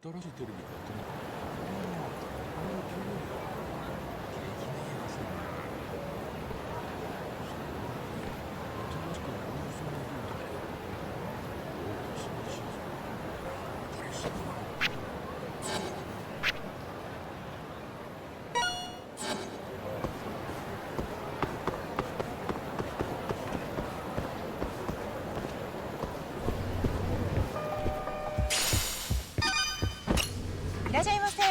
新しいテレビ買ってなかった。あれは給料日だ。景気のいいですね。新しくなるその分だけど、大きいしいぞ。やっぱりすごいな。いらっしゃいませ。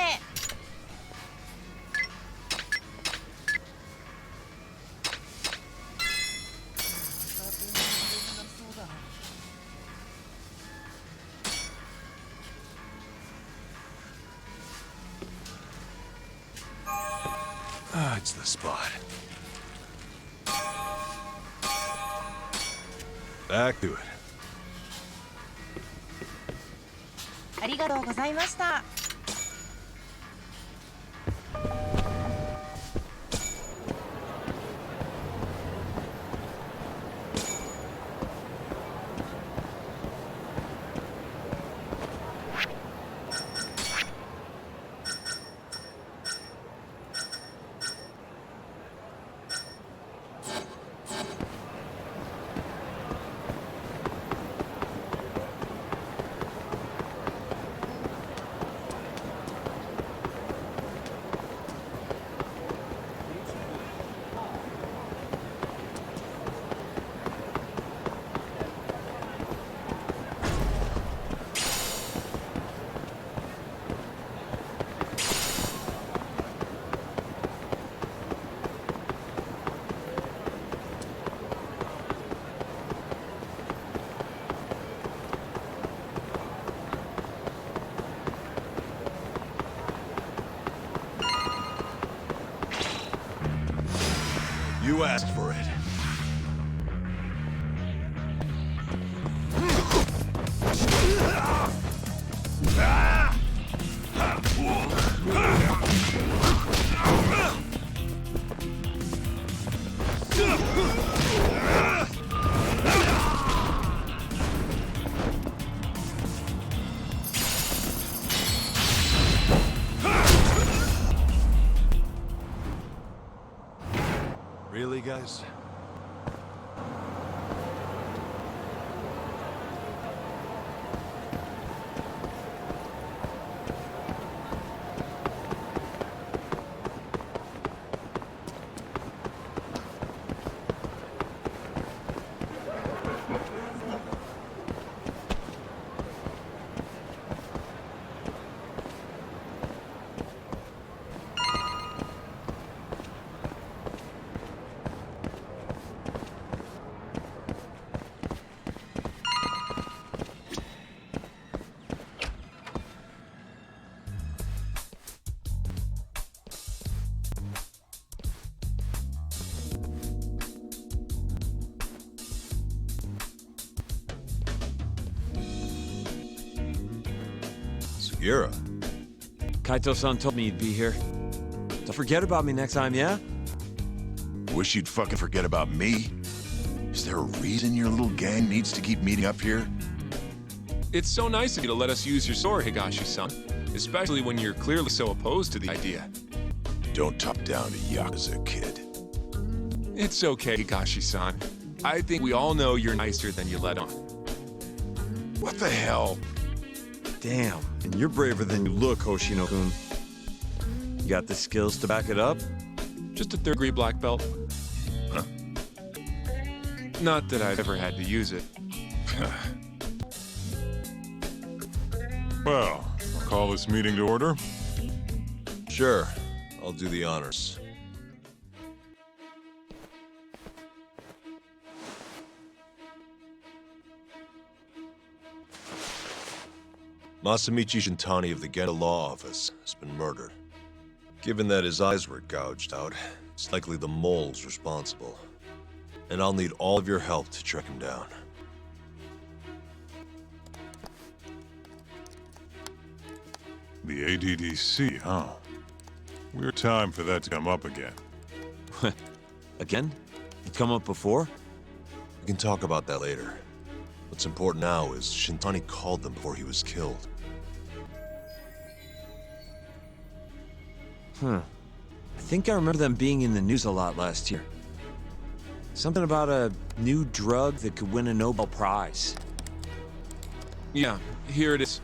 Ah, it's the spot. Back to it. ありがとうございました。You asked for it. Really, guys? Sugiura. Kaito-san told me you'd be here. Don't forget about me next time, yeah? Wish you'd fucking forget about me. Is there a reason your little gang needs to keep meeting up here? It's so nice of you to let us use your sword, Higashi-san. Especially when you're clearly so opposed to the idea. Don't talk down to Yakuza, kid. It's okay, Higashi-san. I think we all know you're nicer than you let on. What the hell? Damn, and you're braver than you look, Hoshino-kun. You got the skills to back it up? Just a third-degree black belt. Huh? Not that I've ever had to use it. Well, I'll call this meeting to order. Sure, I'll do the honors. Masamichi Shintani of the Genda Law Office has been murdered. Given that his eyes were gouged out, it's likely the mole's responsible. And I'll need all of your help to track him down. The ADDC, huh? Weird time for that to come up again. Again? It come up before? We can talk about that later. What's important now is Shintani called them before he was killed. I think I remember them being in the news a lot last year. Something about a new drug that could win a Nobel Prize. Yeah, here it is.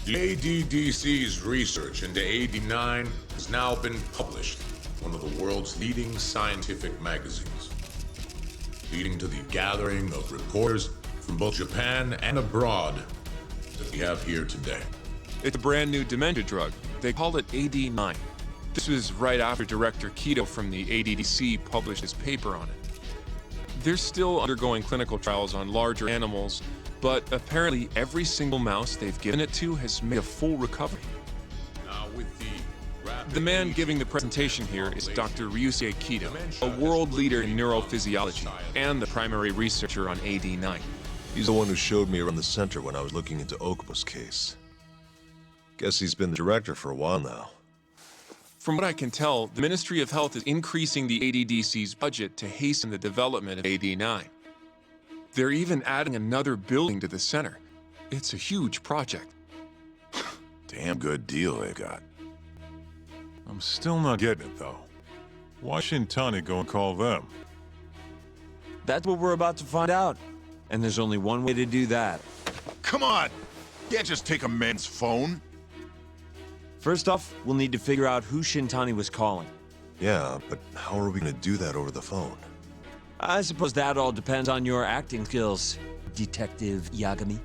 The ADDC's research into AD9 has now been published in one of the world's leading scientific magazines, leading to the gathering of reporters from both Japan and abroad that we have here today. It's a brand new dementia drug. They call it AD9. This was right after Director Keto from the ADDC published his paper on it. They're still undergoing clinical trials on larger animals, but apparently every single mouse they've given it to has made a full recovery. Now with The man giving the presentation here is Dr. Ryusuke Keto, a world leader in neurophysiology and the primary researcher on AD9. He's the one who showed me around the center when I was looking into Okubo's case. Guess he's been the director for a while now. From what I can tell, the Ministry of Health is increasing the ADDC's budget to hasten the development of AD9. They're even adding another building to the center. It's a huge project. Damn good deal they got. I'm still not getting it, though. Why Shintani go and call them? That's what we're about to find out. And there's only one way to do that. Come on! Can't just take a man's phone. First off, we'll need to figure out who Shintani was calling. Yeah, but how are we gonna do that over the phone? I suppose that all depends on your acting skills, Detective Yagami.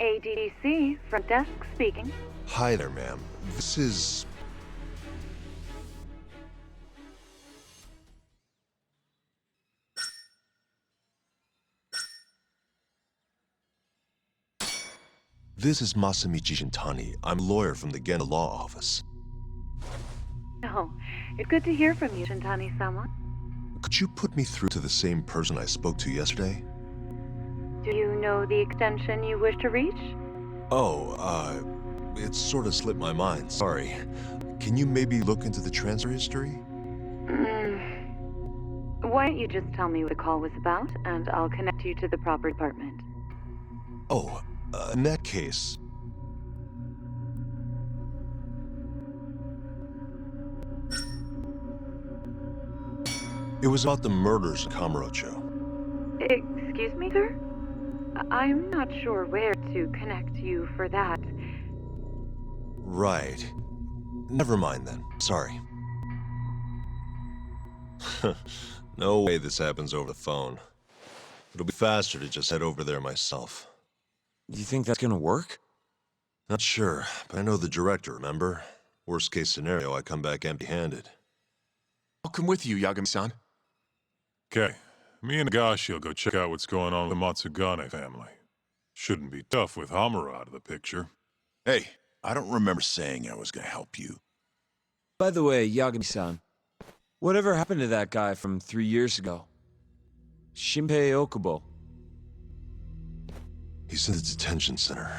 ADDC, front desk speaking. Hi there, ma'am. This is... This is Masamichi Shintani. I'm a lawyer from the Genda Law Office. Oh, it's good to hear from you, Shintani-sama. Could you put me through to the same person I spoke to yesterday? Do you know the extension you wish to reach? Oh, it sort of slipped my mind, sorry. Can you maybe look into the transfer history? Why don't you just tell me what the call was about, and I'll connect you to the proper department. Oh, in that case... It was about the murders of Kamurocho. Excuse me, sir? I'm not sure where to connect you for that. Right. Never mind then. Sorry. No way this happens over the phone. It'll be faster to just head over there myself. Do you think that's gonna work? Not sure, but I know the director, remember? Worst case scenario, I come back empty-handed. I'll come with you, Yagami-san. Okay, me and Nagashi will go check out what's going on with the Matsugane family. Shouldn't be tough with Hamura out of the picture. Hey, I don't remember saying I was gonna help you. By the way, Yagami-san, whatever happened to that guy from 3 years ago? Shinpei Okubo. He's in the detention center.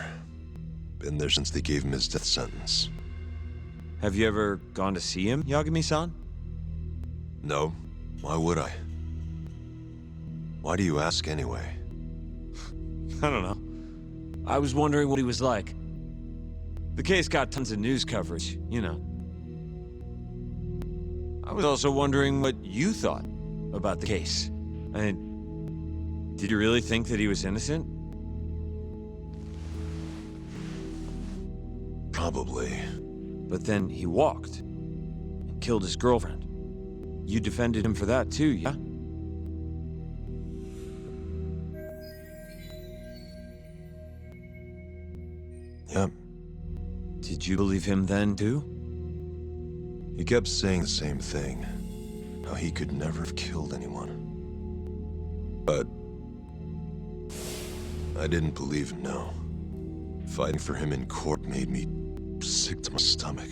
Been there since they gave him his death sentence. Have you ever gone to see him, Yagami-san? No. Why would I? Why do you ask anyway? I don't know. I was wondering what he was like. The case got tons of news coverage, you know. I was also wondering what you thought about the case. I mean, did you really think that he was innocent? Probably. But then he walked and killed his girlfriend. You defended him for that too, yeah? Yep. Did you believe him then too? He kept saying the same thing. How he could never have killed anyone. But... I didn't believe him, no. Fighting for him in court made me sick to my stomach.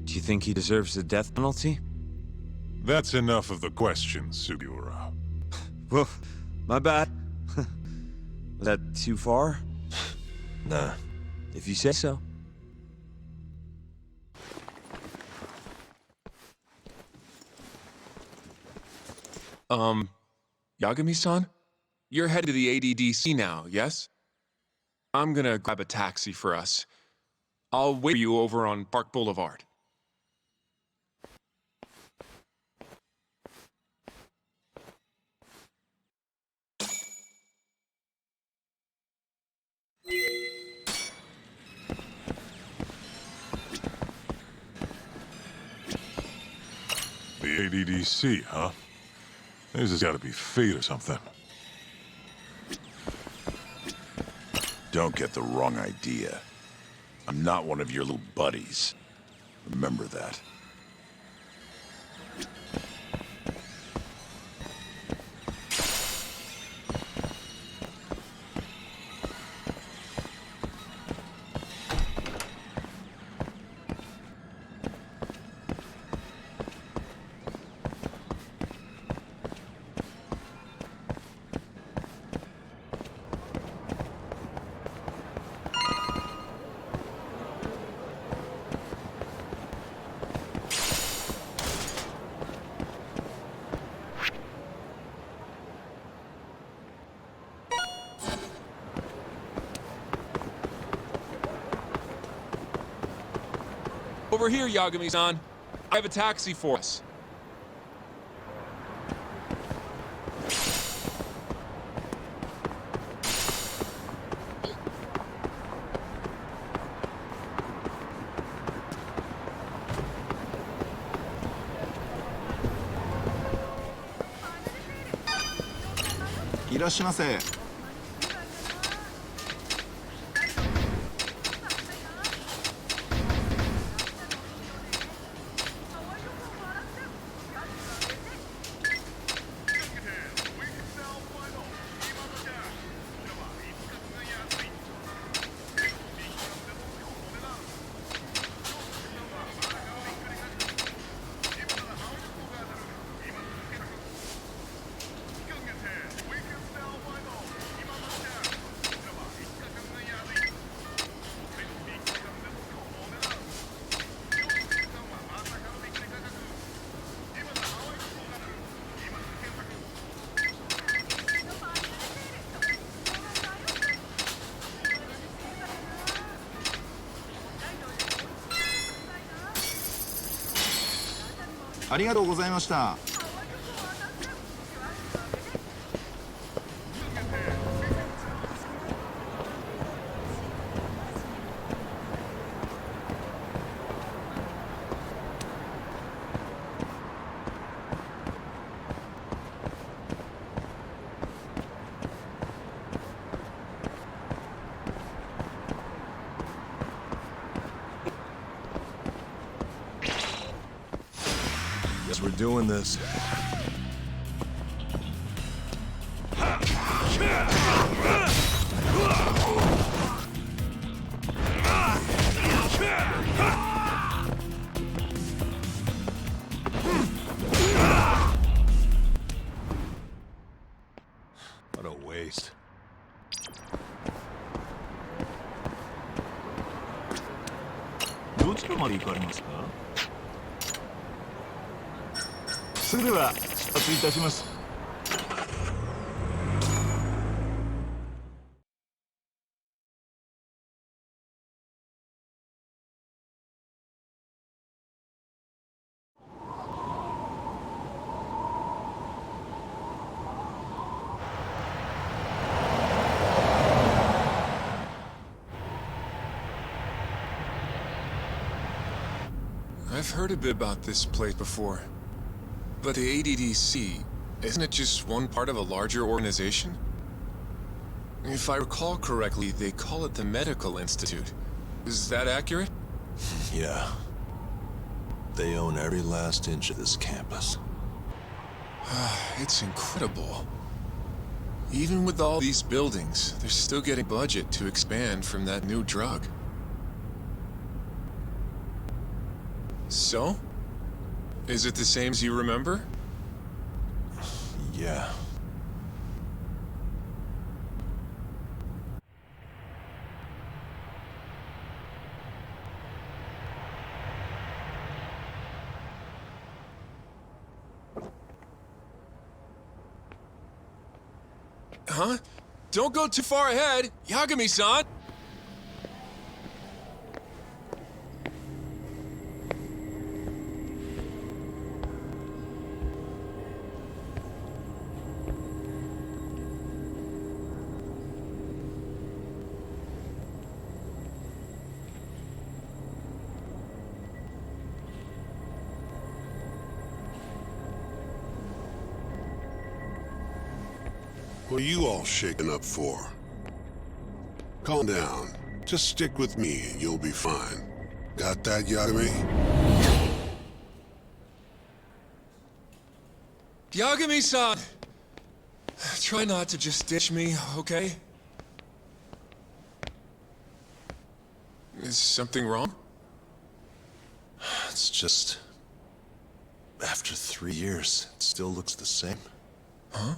Do you think he deserves the death penalty? That's enough of the questions, Sugiura. Well, my bad. Was that too far? Nah. If you say so. Yagami-san? You're headed to the ADDC now, yes? I'm gonna grab a taxi for us. I'll wait for you over on Park Boulevard. The ADDC, huh? This has got to be fate or something. Don't get the wrong idea. I'm not one of your little buddies. Remember that. Over here, Yagami-san. I have a taxi for us. Irashimasu. ありがとうございました。Guess we're doing this. What a waste. Which まで行かれますか？それでは出発いたします。I've heard a bit about this place before. But the ADDC, isn't it just one part of a larger organization? If I recall correctly, they call it the Medical Institute. Is that accurate? Yeah. They own every last inch of this campus. It's incredible. Even with all these buildings, they're still getting budget to expand from that new drug. So? Is it the same as you remember? Yeah. Huh? Don't go too far ahead! Yagami-san! What are you all shaking up for? Calm down. Just stick with me and you'll be fine. Got that, Yagami? Yagami-san! Try not to just ditch me, okay? Is something wrong? It's just... After 3 years, it still looks the same. Huh?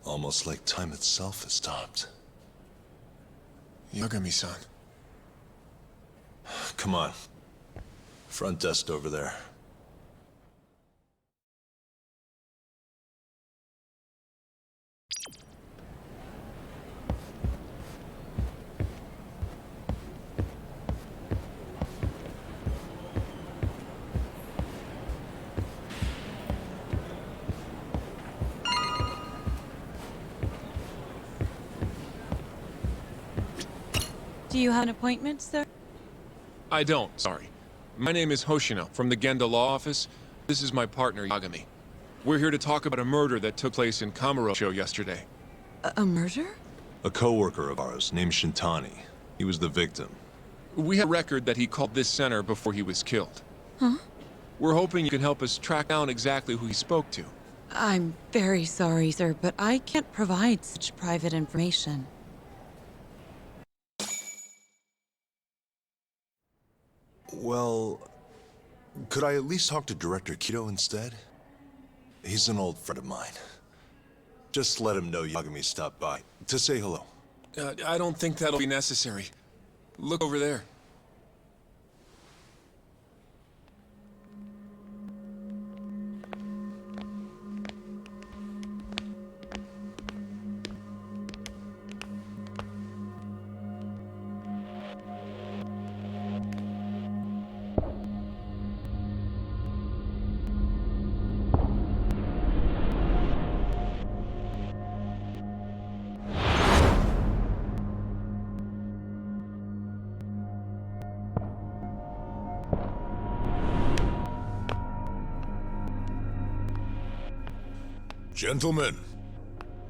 Almost like time itself has stopped. Yagami-san. Come on. Front desk over there. Do you have an appointment, sir? I don't, sorry. My name is Hoshino, from the Genda Law Office. This is my partner, Yagami. We're here to talk about a murder that took place in Kamurocho yesterday. A murder? A co-worker of ours named Shintani. He was the victim. We have a record that he called this center before he was killed. Huh? We're hoping you can help us track down exactly who he spoke to. I'm very sorry, sir, but I can't provide such private information. Well, could I at least talk to Director Kido instead? He's an old friend of mine. Just let him know Yagami stopped by to say hello. I don't think that'll be necessary. Look over there. Gentlemen,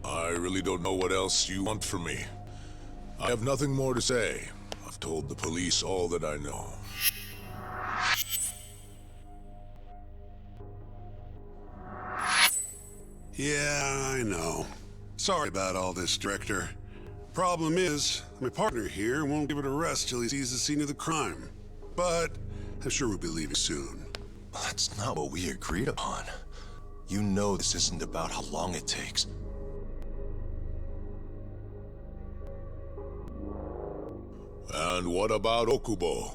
I really don't know what else you want from me. I have nothing more to say. I've told the police all that I know. Yeah, I know. Sorry about all this, Director. Problem is, my partner here won't give it a rest till he sees the scene of the crime. But I'm sure we'll be leaving soon. That's not what we agreed upon. You know this isn't about how long it takes. And what about Okubo?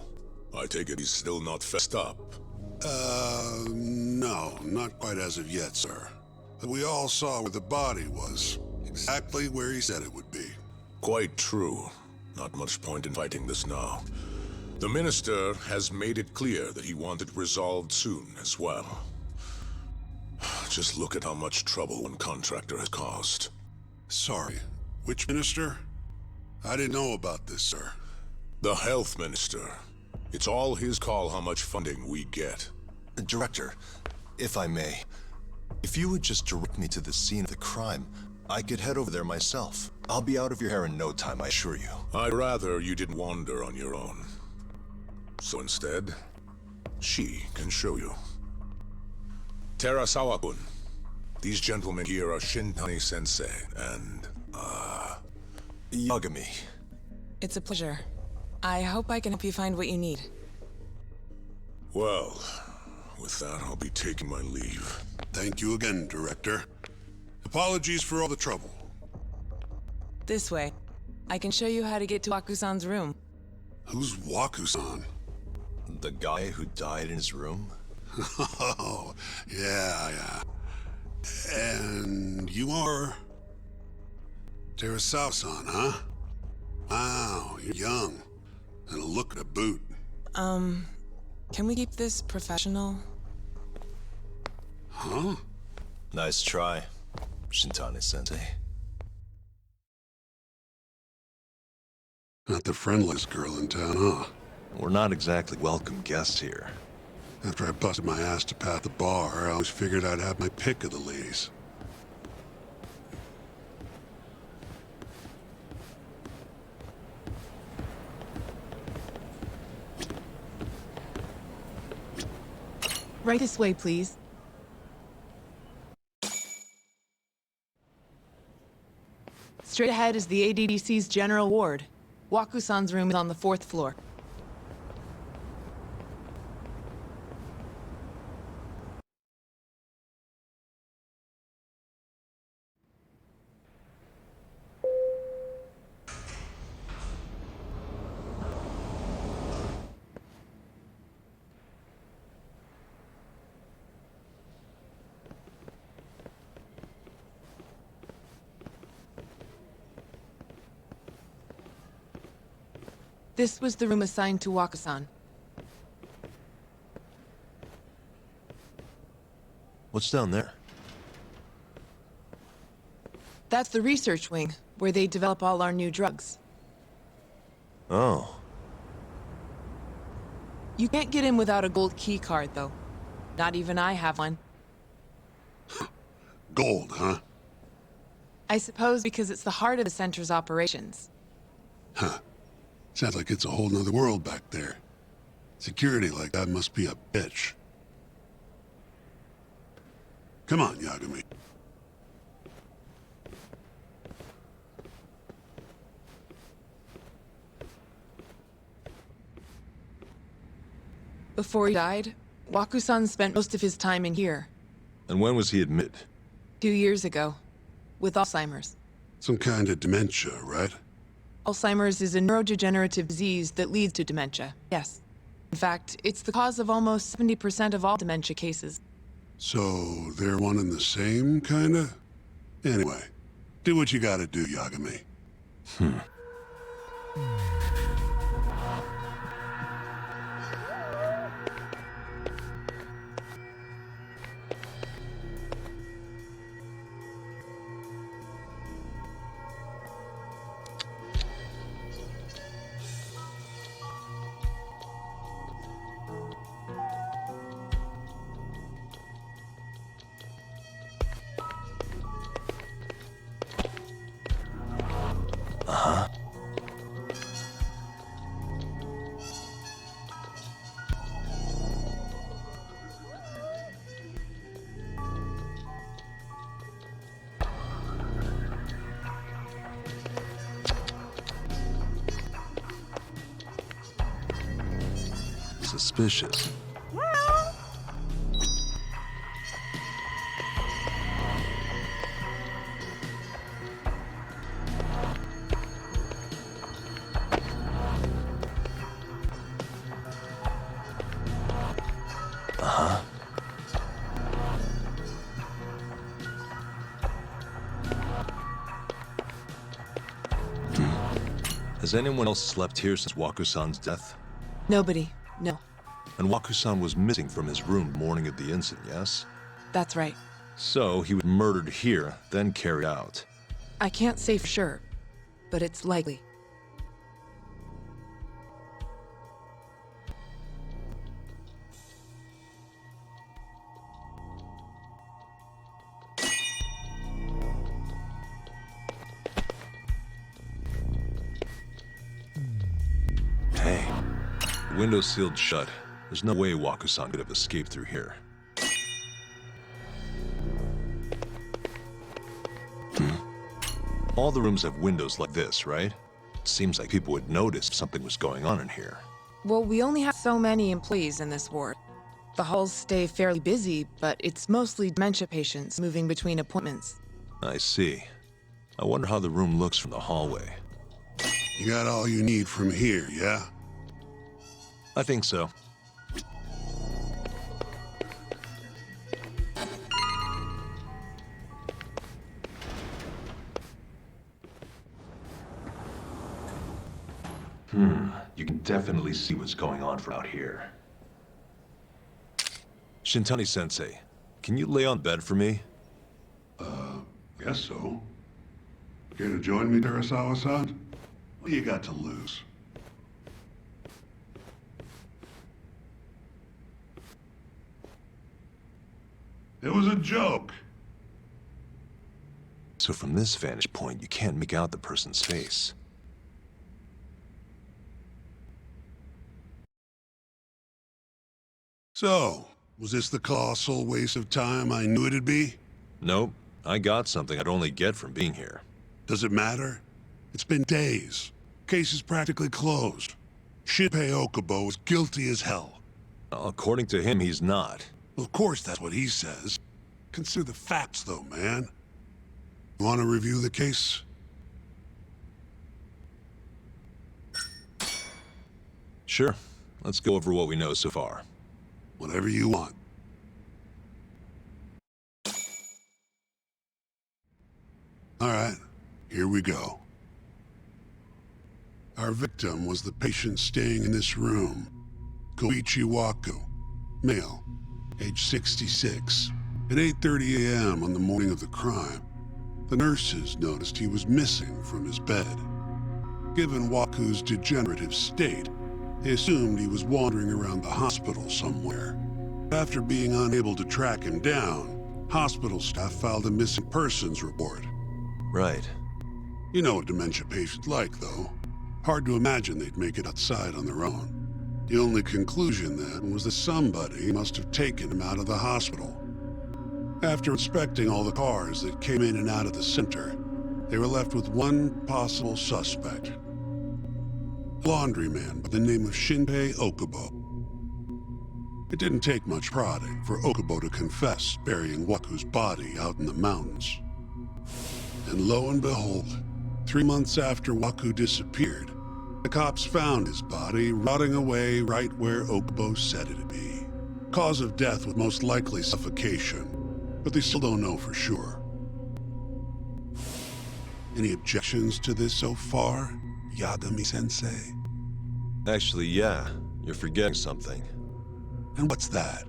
I take it he's still not fessed up. No, not quite as of yet, sir. But we all saw where the body was. Exactly where he said it would be. Quite true. Not much point in fighting this now. The Minister has made it clear that he wanted it resolved soon as well. Just look at how much trouble one contractor has caused. Sorry, which minister? I didn't know about this, sir. The Health Minister. It's all his call how much funding we get. Director, if I may, if you would just direct me to the scene of the crime, I could head over there myself. I'll be out of your hair in no time, I assure you. I'd rather you didn't wander on your own. So instead, she can show you. Terasawa-kun, these gentlemen here are Shintani-sensei and, Yagami. It's a pleasure. I hope I can help you find what you need. Well, with that, I'll be taking my leave. Thank you again, Director. Apologies for all the trouble. This way. I can show you how to get to Waku-san's room. Who's Waku-san? The guy who died in his room? Oh, yeah. And you are... Terasawa-san, huh? Wow, you're young. And a look to boot. Can we keep this professional? Huh? Nice try, Shintani-sensei. Not the friendliest girl in town, huh? We're not exactly welcome guests here. After I busted my ass to pat the bar, I always figured I'd have my pick of the ladies. Right this way, please. Straight ahead is the ADDC's general ward. Waku-san's room is on the 4th floor. This was the room assigned to Waku-san. What's down there? That's the research wing, where they develop all our new drugs. Oh. You can't get in without a gold key card, though. Not even I have one. Gold, huh? I suppose because it's the heart of the center's operations. Huh. Sounds like it's a whole nother world back there. Security like that must be a bitch. Come on, Yagami. Before he died, Waku-san spent most of his time in here. And when was he admitted? 2 years ago. With Alzheimer's. Some kind of dementia, right? Alzheimer's is a neurodegenerative disease that leads to dementia, yes. In fact, it's the cause of almost 70% of all dementia cases. So, they're one and the same, kinda? Anyway, do what you gotta do, Yagami. Suspicious. Has anyone else slept here since Waku-san's death? Nobody, no. And Waku-san was missing from his room the morning of the incident, yes? That's right. So he was murdered here, then carried out. I can't say for sure, but it's likely. Hey, the window's sealed shut. There's no way Waku-san could have escaped through here. All the rooms have windows like this, right? It seems like people would notice if something was going on in here. Well, we only have so many employees in this ward. The halls stay fairly busy, but it's mostly dementia patients moving between appointments. I see. I wonder how the room looks from the hallway. You got all you need from here, yeah? I think so. You can definitely see what's going on from out here. Shintani-sensei, can you lay on bed for me? Guess so. Care to join me, Terasawa-san? What do you got to lose? It was a joke. So from this vantage point, you can't make out the person's face. So, was this the colossal waste of time I knew it'd be? Nope. I got something I'd only get from being here. Does it matter? It's been days. Case is practically closed. Shinpei Okubo is guilty as hell. According to him, he's not. Well, of course that's what he says. Consider the facts, though, man. You want to review the case? Sure. Let's go over what we know so far. Whatever you want. All right, here we go. Our victim was the patient staying in this room, Koichi Waku, male, age 66. At 8:30 a.m. on the morning of the crime, the nurses noticed he was missing from his bed. Given Waku's degenerative state, they assumed he was wandering around the hospital somewhere. After being unable to track him down, hospital staff filed a missing persons report. Right. You know what dementia patients like, though. Hard to imagine they'd make it outside on their own. The only conclusion then was that somebody must have taken him out of the hospital. After inspecting all the cars that came in and out of the center, they were left with one possible suspect. A laundryman by the name of Shinpei Okubo. It didn't take much prodding for Okubo to confess burying Waku's body out in the mountains. And lo and behold, 3 months after Waku disappeared, the cops found his body rotting away right where Okubo said it'd be. Cause of death was most likely suffocation, but they still don't know for sure. Any objections to this so far, Yagami-sensei? Actually, yeah. You're forgetting something. And what's that?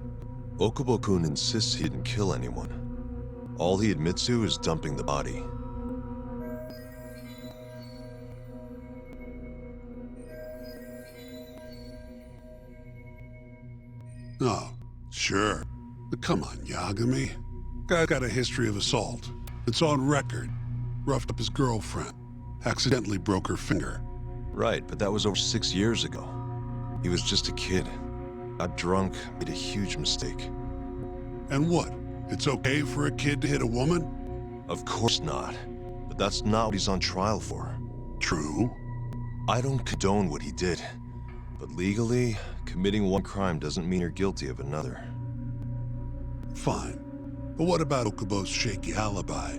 Okubo-kun insists he didn't kill anyone. All he admits to is dumping the body. Oh, sure. But come on, Yagami. Guy got a history of assault. It's on record. Roughed up his girlfriend. Accidentally broke her finger. Right, but that was over 6 years ago. He was just a kid. Got drunk, made a huge mistake. And what? It's okay for a kid to hit a woman? Of course not. But that's not what he's on trial for. True. I don't condone what he did. But legally, committing one crime doesn't mean you're guilty of another. Fine. But what about Okubo's shaky alibi?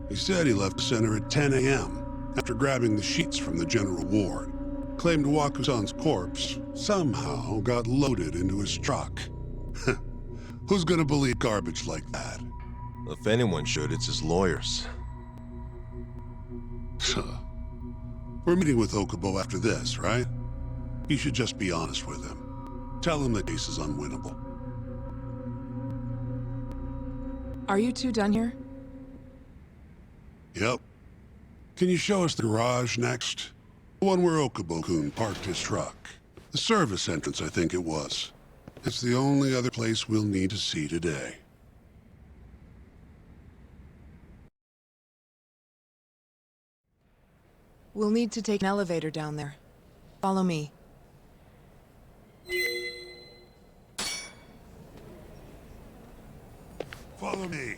He said he left the center at 10 a.m. after grabbing the sheets from the general ward. Claimed Waku-san's corpse somehow got loaded into his truck. Who's gonna believe garbage like that? If anyone should, it's his lawyers. We're meeting with Okubo after this, right? You should just be honest with him. Tell him the case is unwinnable. Are you two done here? Yep. Can you show us the garage next? The one where Okubo-kun parked his truck. The service entrance, I think it was. It's the only other place we'll need to see today. We'll need to take an elevator down there. Follow me. Follow me.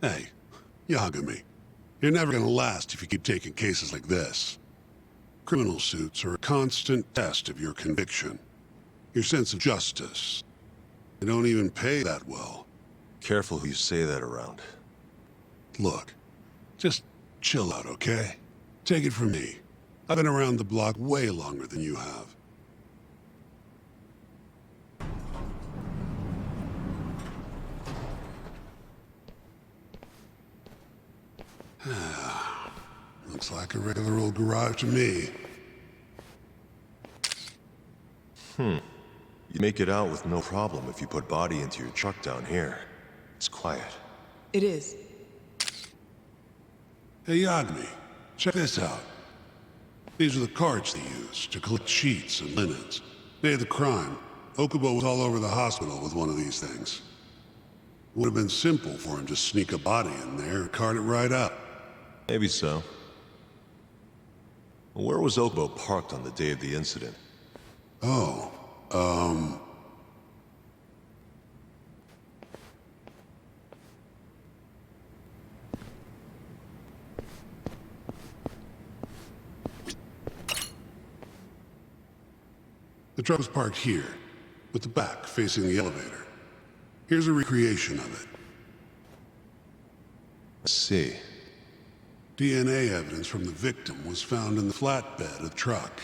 Hey, Yagami, you're never gonna last if you keep taking cases like this. Criminal suits are a constant test of your conviction, your sense of justice. They don't even pay that well. Careful who you say that around. Look, just chill out, okay? Take it from me. I've been around the block way longer than you have. Looks like a regular old garage to me. You make it out with no problem if you put body into your truck down here. It's quiet. It is. Hey, Yagami, check this out. These are the carts they use to collect sheets and linens. Day of the crime, Okubo was all over the hospital with one of these things. Would have been simple for him to sneak a body in there and cart it right up. Maybe so. Where was Okubo parked on the day of the incident? Oh, the truck was parked here, with the back facing the elevator. Here's a recreation of it. I see. DNA evidence from the victim was found in the flatbed of the truck.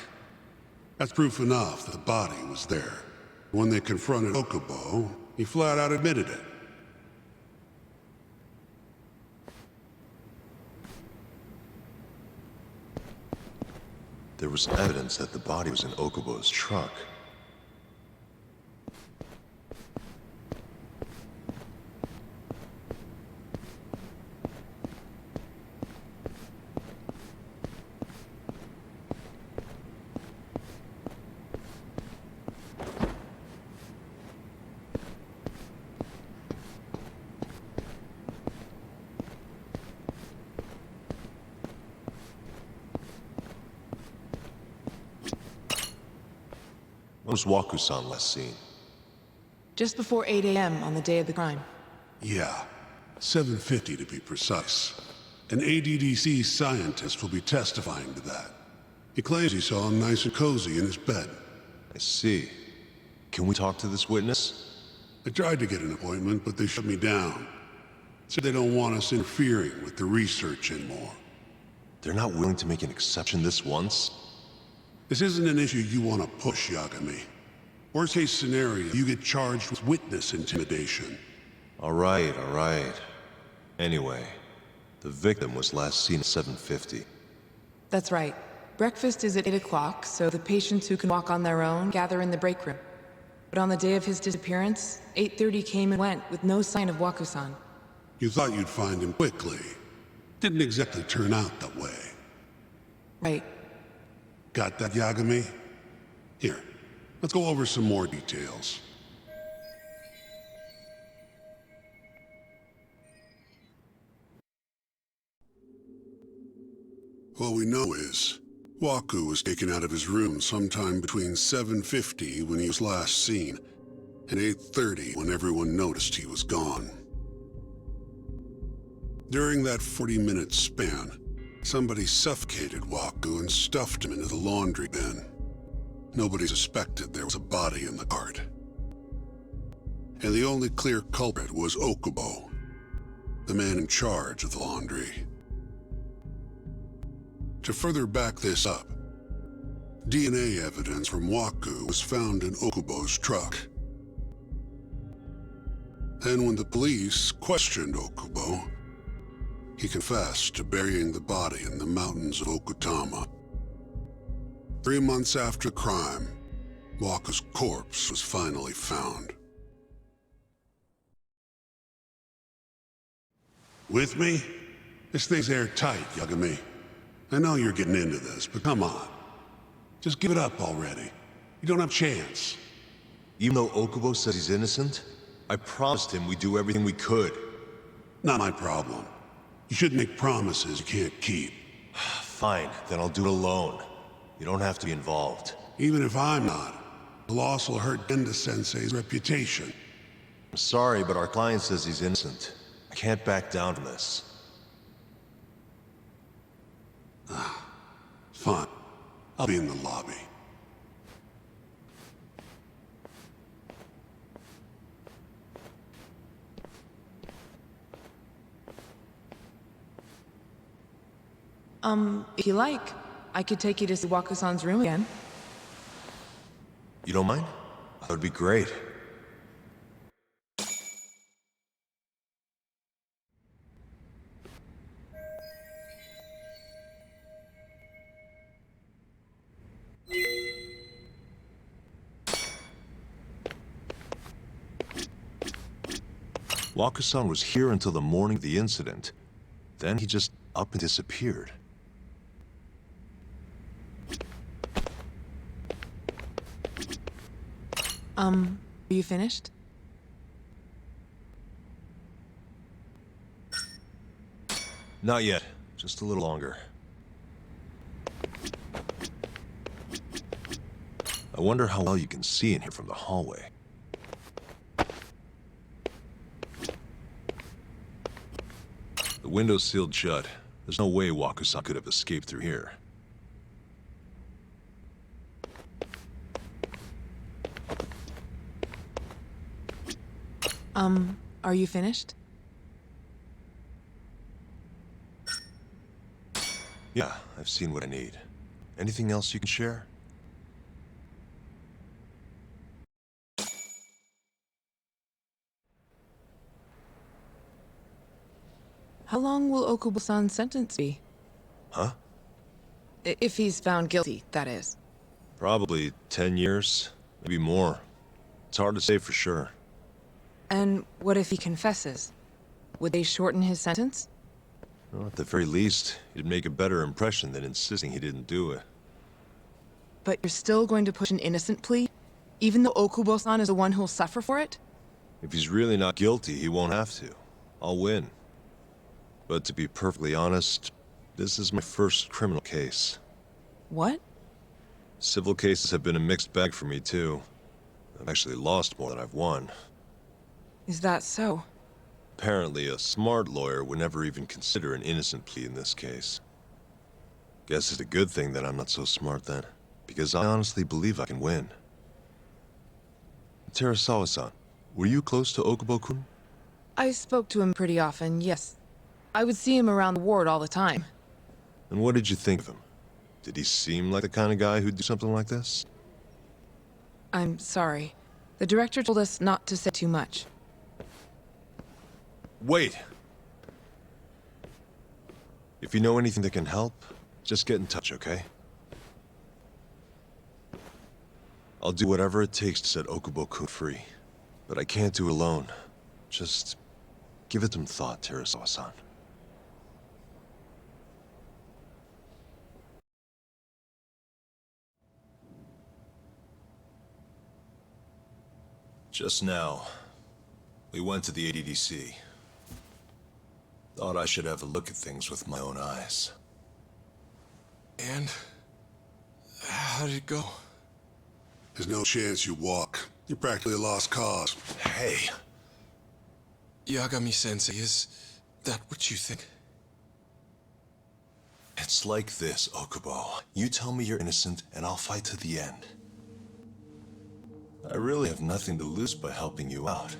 That's proof enough that the body was there. When they confronted Okubo, he flat out admitted it. There was evidence that the body was in Okubo's truck. When was Waku-san last seen? Just before 8 a.m. on the day of the crime. Yeah, 7:50 to be precise. An ADDC scientist will be testifying to that. He claims he saw him nice and cozy in his bed. I see. Can we talk to this witness? I tried to get an appointment, but they shut me down. Said they don't want us interfering with the research anymore. They're not willing to make an exception this once? This isn't an issue you want to push, Yagami. Worst case scenario, you get charged with witness intimidation. All right. Anyway, the victim was last seen at 7:50. That's right. Breakfast is at 8 o'clock, so the patients who can walk on their own gather in the break room. But on the day of his disappearance, 8:30 came and went with no sign of Waku-san. You thought you'd find him quickly. Didn't exactly turn out that way. Right. Got that, Yagami? Here, let's go over some more details. All we know is, Waku was taken out of his room sometime between 7:50 when he was last seen, and 8:30 when everyone noticed he was gone. During that 40-minute span, somebody suffocated Waku and stuffed him into the laundry bin. Nobody suspected there was a body in the cart. And the only clear culprit was Okubo, the man in charge of the laundry. To further back this up, DNA evidence from Waku was found in Okubo's truck. Then when the police questioned Okubo, he confessed to burying the body in the mountains of Okutama. 3 months after the crime, Waku's corpse was finally found. With me? This thing's airtight, Yagami. I know you're getting into this, but come on. Just give it up already. You don't have a chance. Even though Okubo says he's innocent, I promised him we'd do everything we could. Not my problem. You shouldn't make promises you can't keep. Fine, then I'll do it alone. You don't have to be involved. Even if I'm not, the loss will hurt Genda Sensei's reputation. I'm sorry, but our client says he's innocent. I Can't back down from this. Fine. I'll be in the lobby. If you like, I could take you to see Waku-san's room again. You don't mind? That would be great. Waku-san was here until the morning of the incident. Then he just up and disappeared. Are you finished? Not yet. Just a little longer. I wonder how well you can see in here from the hallway. The window's sealed shut. There's no way Waku-san could have escaped through here. Are you finished? Yeah, I've seen what I need. Anything else you can share? How long will Okubo-san's sentence be? Huh? If he's found guilty, that is. Probably 10 years, maybe more. It's hard to say for sure. And what if he confesses? Would they shorten his sentence? Well, at the very least, it'd make a better impression than insisting he didn't do it. But you're still going to push an innocent plea? Even though Okubo-san is the one who'll suffer for it? If he's really not guilty, he won't have to. I'll win. But to be perfectly honest, this is my first criminal case. What? Civil cases have been a mixed bag for me, too. I've actually lost more than I've won. Is that so? Apparently, a smart lawyer would never even consider an innocent plea in this case. Guess it's a good thing that I'm not so smart then, because I honestly believe I can win. Terasawa-san, were you close to Okubo-kun? I spoke to him pretty often, yes. I would see him around the ward all the time. And what did you think of him? Did he seem like the kind of guy who'd do something like this? I'm sorry. The director told us not to say too much. Wait! If you know anything that can help, just get in touch, okay? I'll do whatever it takes to set Okubo-kun free. But I can't do it alone. Just give it some thought, Terasawa-san. Just now, we went to the ADDC. Thought I should have a look at things with my own eyes. And? How did it go? There's no chance you walk. You're practically a lost cause. Hey! Yagami-sensei, is that what you think? It's like this, Okubo. You tell me you're innocent, and I'll fight to the end. I really have nothing to lose by helping you out.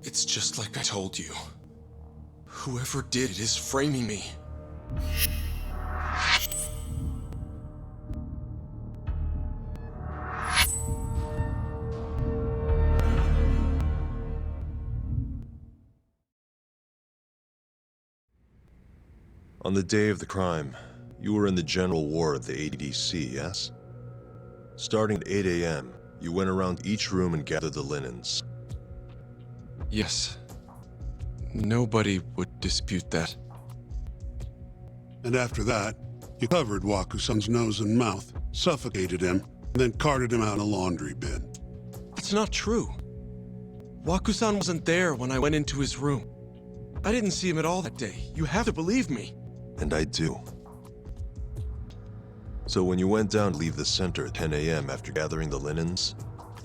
It's just like I told you. Whoever did it is framing me. On the day of the crime, you were in the general ward of the ADDC, yes? Starting at 8 a.m., you went around each room and gathered the linens. Yes. Nobody would dispute that. And after that, you covered Waku-san's nose and mouth, suffocated him, and then carted him out in a laundry bin. That's not true. Waku-san wasn't there when I went into his room. I didn't see him at all that day. You have to believe me. And I do. So when you went down to leave the center at 10 a.m. after gathering the linens,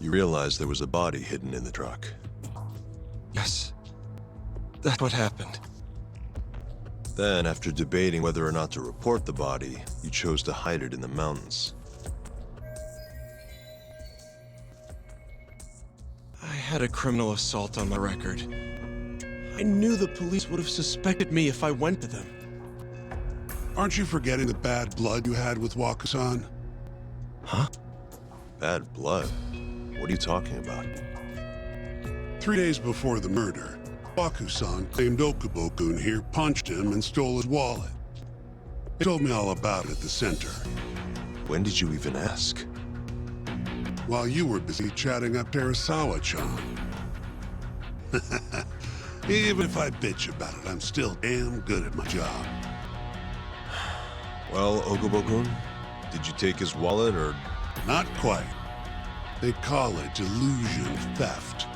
you realized there was a body hidden in the truck. Yes. That's what happened. Then, after debating whether or not to report the body, you chose to hide it in the mountains. I had a criminal assault on my record. I knew the police would have suspected me if I went to them. Aren't you forgetting the bad blood you had with Wakusan? Huh? Bad blood? What are you talking about? 3 days before the murder, Wakusan claimed Okubo-kun here punched him and stole his wallet. He told me all about it at the center. When did you even ask? While you were busy chatting up Terasawa-chan. Even if I bitch about it, I'm still damn good at my job. Well, Okubo-kun, did you take his wallet or... Not quite. They call it delusion theft.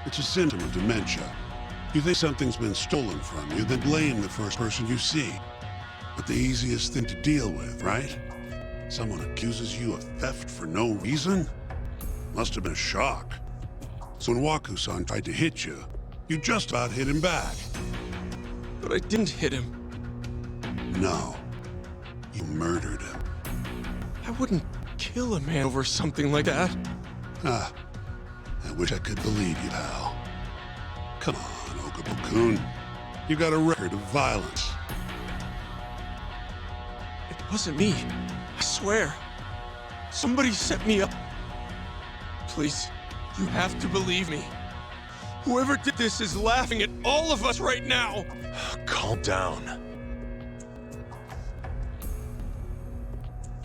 It's a symptom of dementia. You think something's been stolen from you, then blame the first person you see. But the easiest thing to deal with, right? Someone accuses you of theft for no reason? Must have been a shock. So when Wakusan tried to hit you, you just about hit him back. But I didn't hit him. No. You murdered him. I wouldn't kill a man over something like that. Ah. I wish I could believe you, pal. Come on, Okubo-kun. You got a record of violence. It wasn't me. I swear. Somebody set me up. Please, you have to believe me. Whoever did this is laughing at all of us right now. Calm down.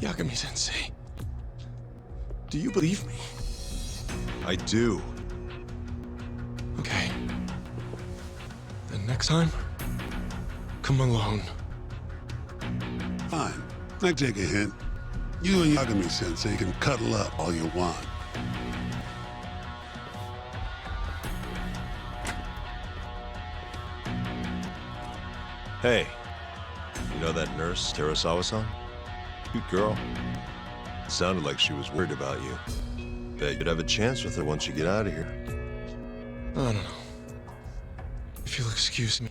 Yagami-sensei, do you believe me? I do. Okay. Then next time, come alone. Fine. I take a hint. You and Yagami-sensei can cuddle up all you want. Hey, you know that nurse, Terasawa-san? Cute girl. It sounded like she was worried about you. Bet you'd have a chance with her once you get out of here. I don't know. If you'll excuse me.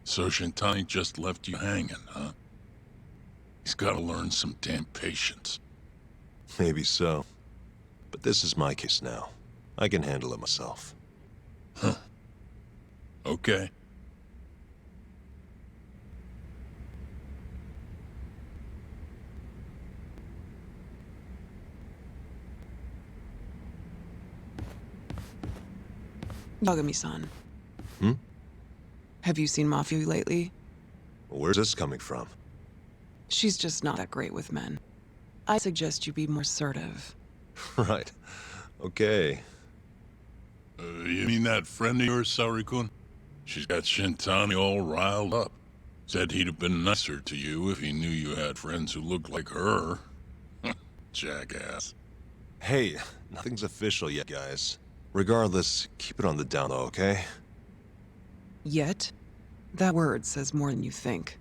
So Shintani just left you hanging, huh? He's gotta learn some damn patience. Maybe so. But this is my case now. I can handle it myself. Huh. Okay. Yagami-san. Hmm? Have you seen Mafu lately? Where's this coming from? She's just not that great with men. I suggest you be more assertive. Right. Okay. You mean that friend of yours, Saori-kun? She's got Shintani all riled up. Said he'd have been nicer to you if he knew you had friends who looked like her. Jackass. Hey, nothing's official yet, guys. Regardless, keep it on the down low, okay? Yet? That word says more than you think.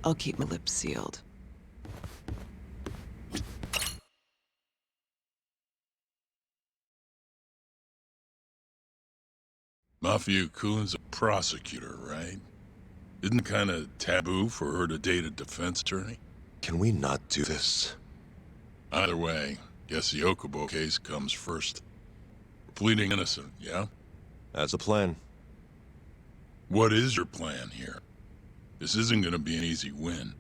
I'll keep my lips sealed. Mafuyu-kun's a prosecutor, right? Isn't it kind of taboo for her to date a defense attorney? Can we not do this? Either way, guess the Okubo case comes first. We're pleading innocent, yeah? That's the plan. What is your plan here? This isn't gonna be an easy win.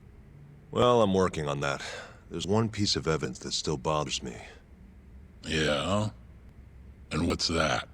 Well, I'm working on that. There's one piece of evidence that still bothers me. Yeah? And what's that?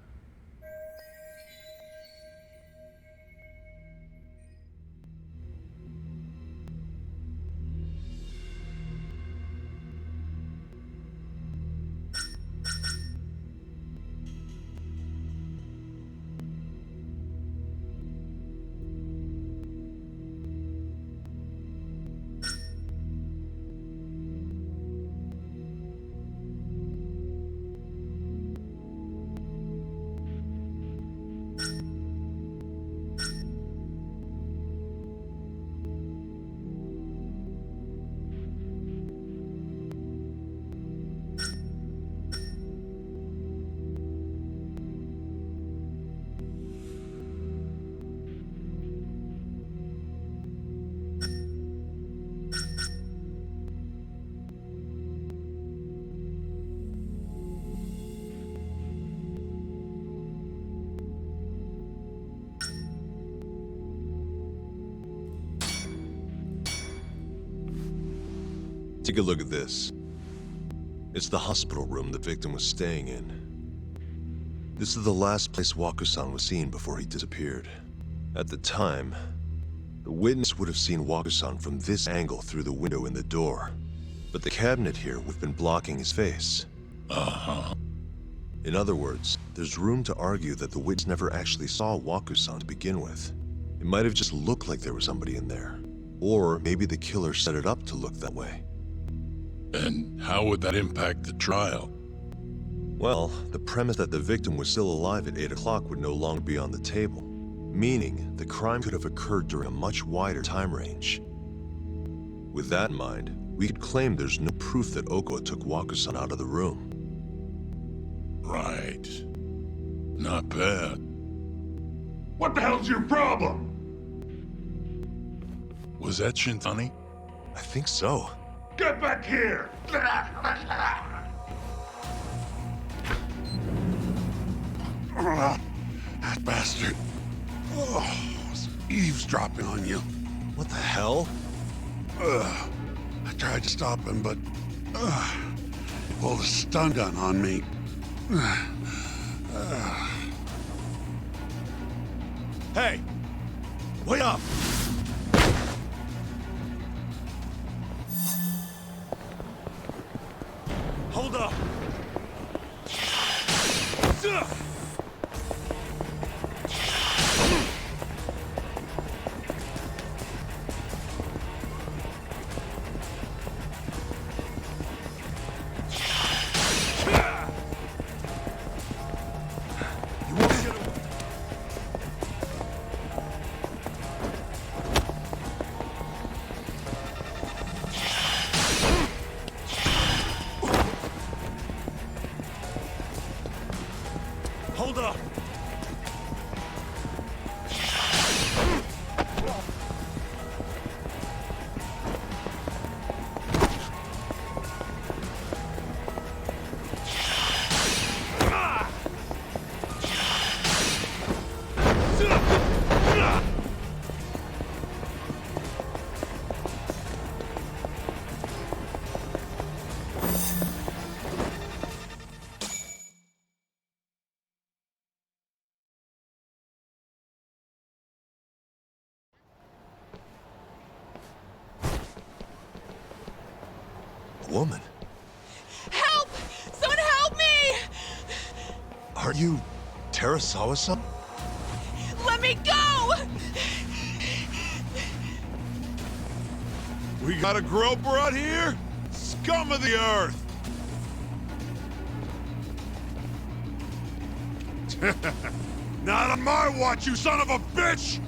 Take a look at this. It's the hospital room the victim was staying in. This is the last place Waku-san was seen before he disappeared. At the time, the witness would have seen Waku-san from this angle through the window in the door. But the cabinet here would have been blocking his face. Uh-huh. In other words, there's room to argue that the witness never actually saw Waku-san to begin with. It might have just looked like there was somebody in there. Or maybe the killer set it up to look that way. And how would that impact the trial? Well, the premise that the victim was still alive at 8 o'clock would no longer be on the table. Meaning, the crime could have occurred during a much wider time range. With that in mind, we could claim there's no proof that Okoa took Waku-san out of the room. Right. Not bad. What the hell's your problem? Was that Shintani? I think so. Get back here! That bastard. Oh, was eavesdropping on you. What the hell? I tried to stop him, but he pulled a stun gun on me. Hey! Wait up! Hold up! Hold up! Woman? Help! Someone help me! Are you Terasawa-san? Let me go! We got a groper out here? Scum of the earth! Not on my watch, you son of a bitch!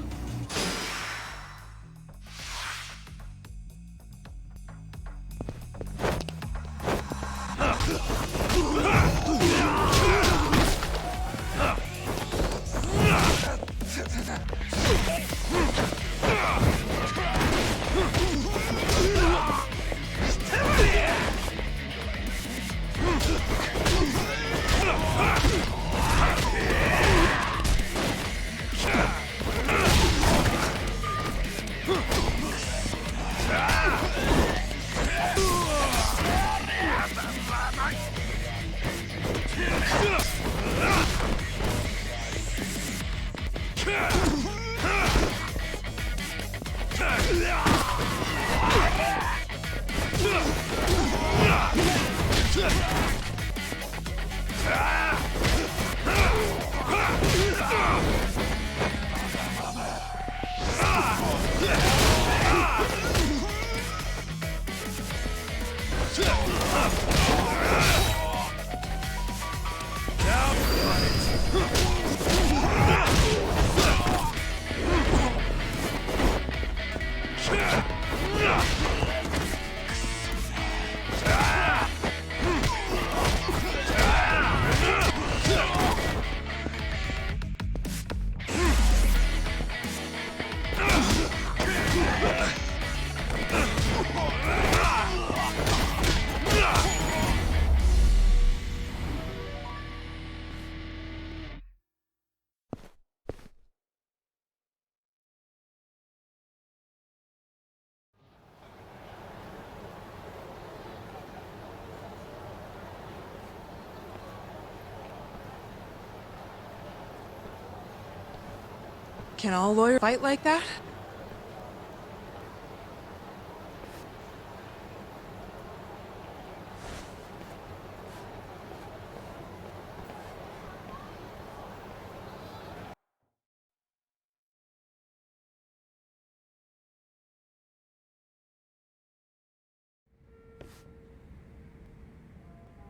Can all lawyers fight like that?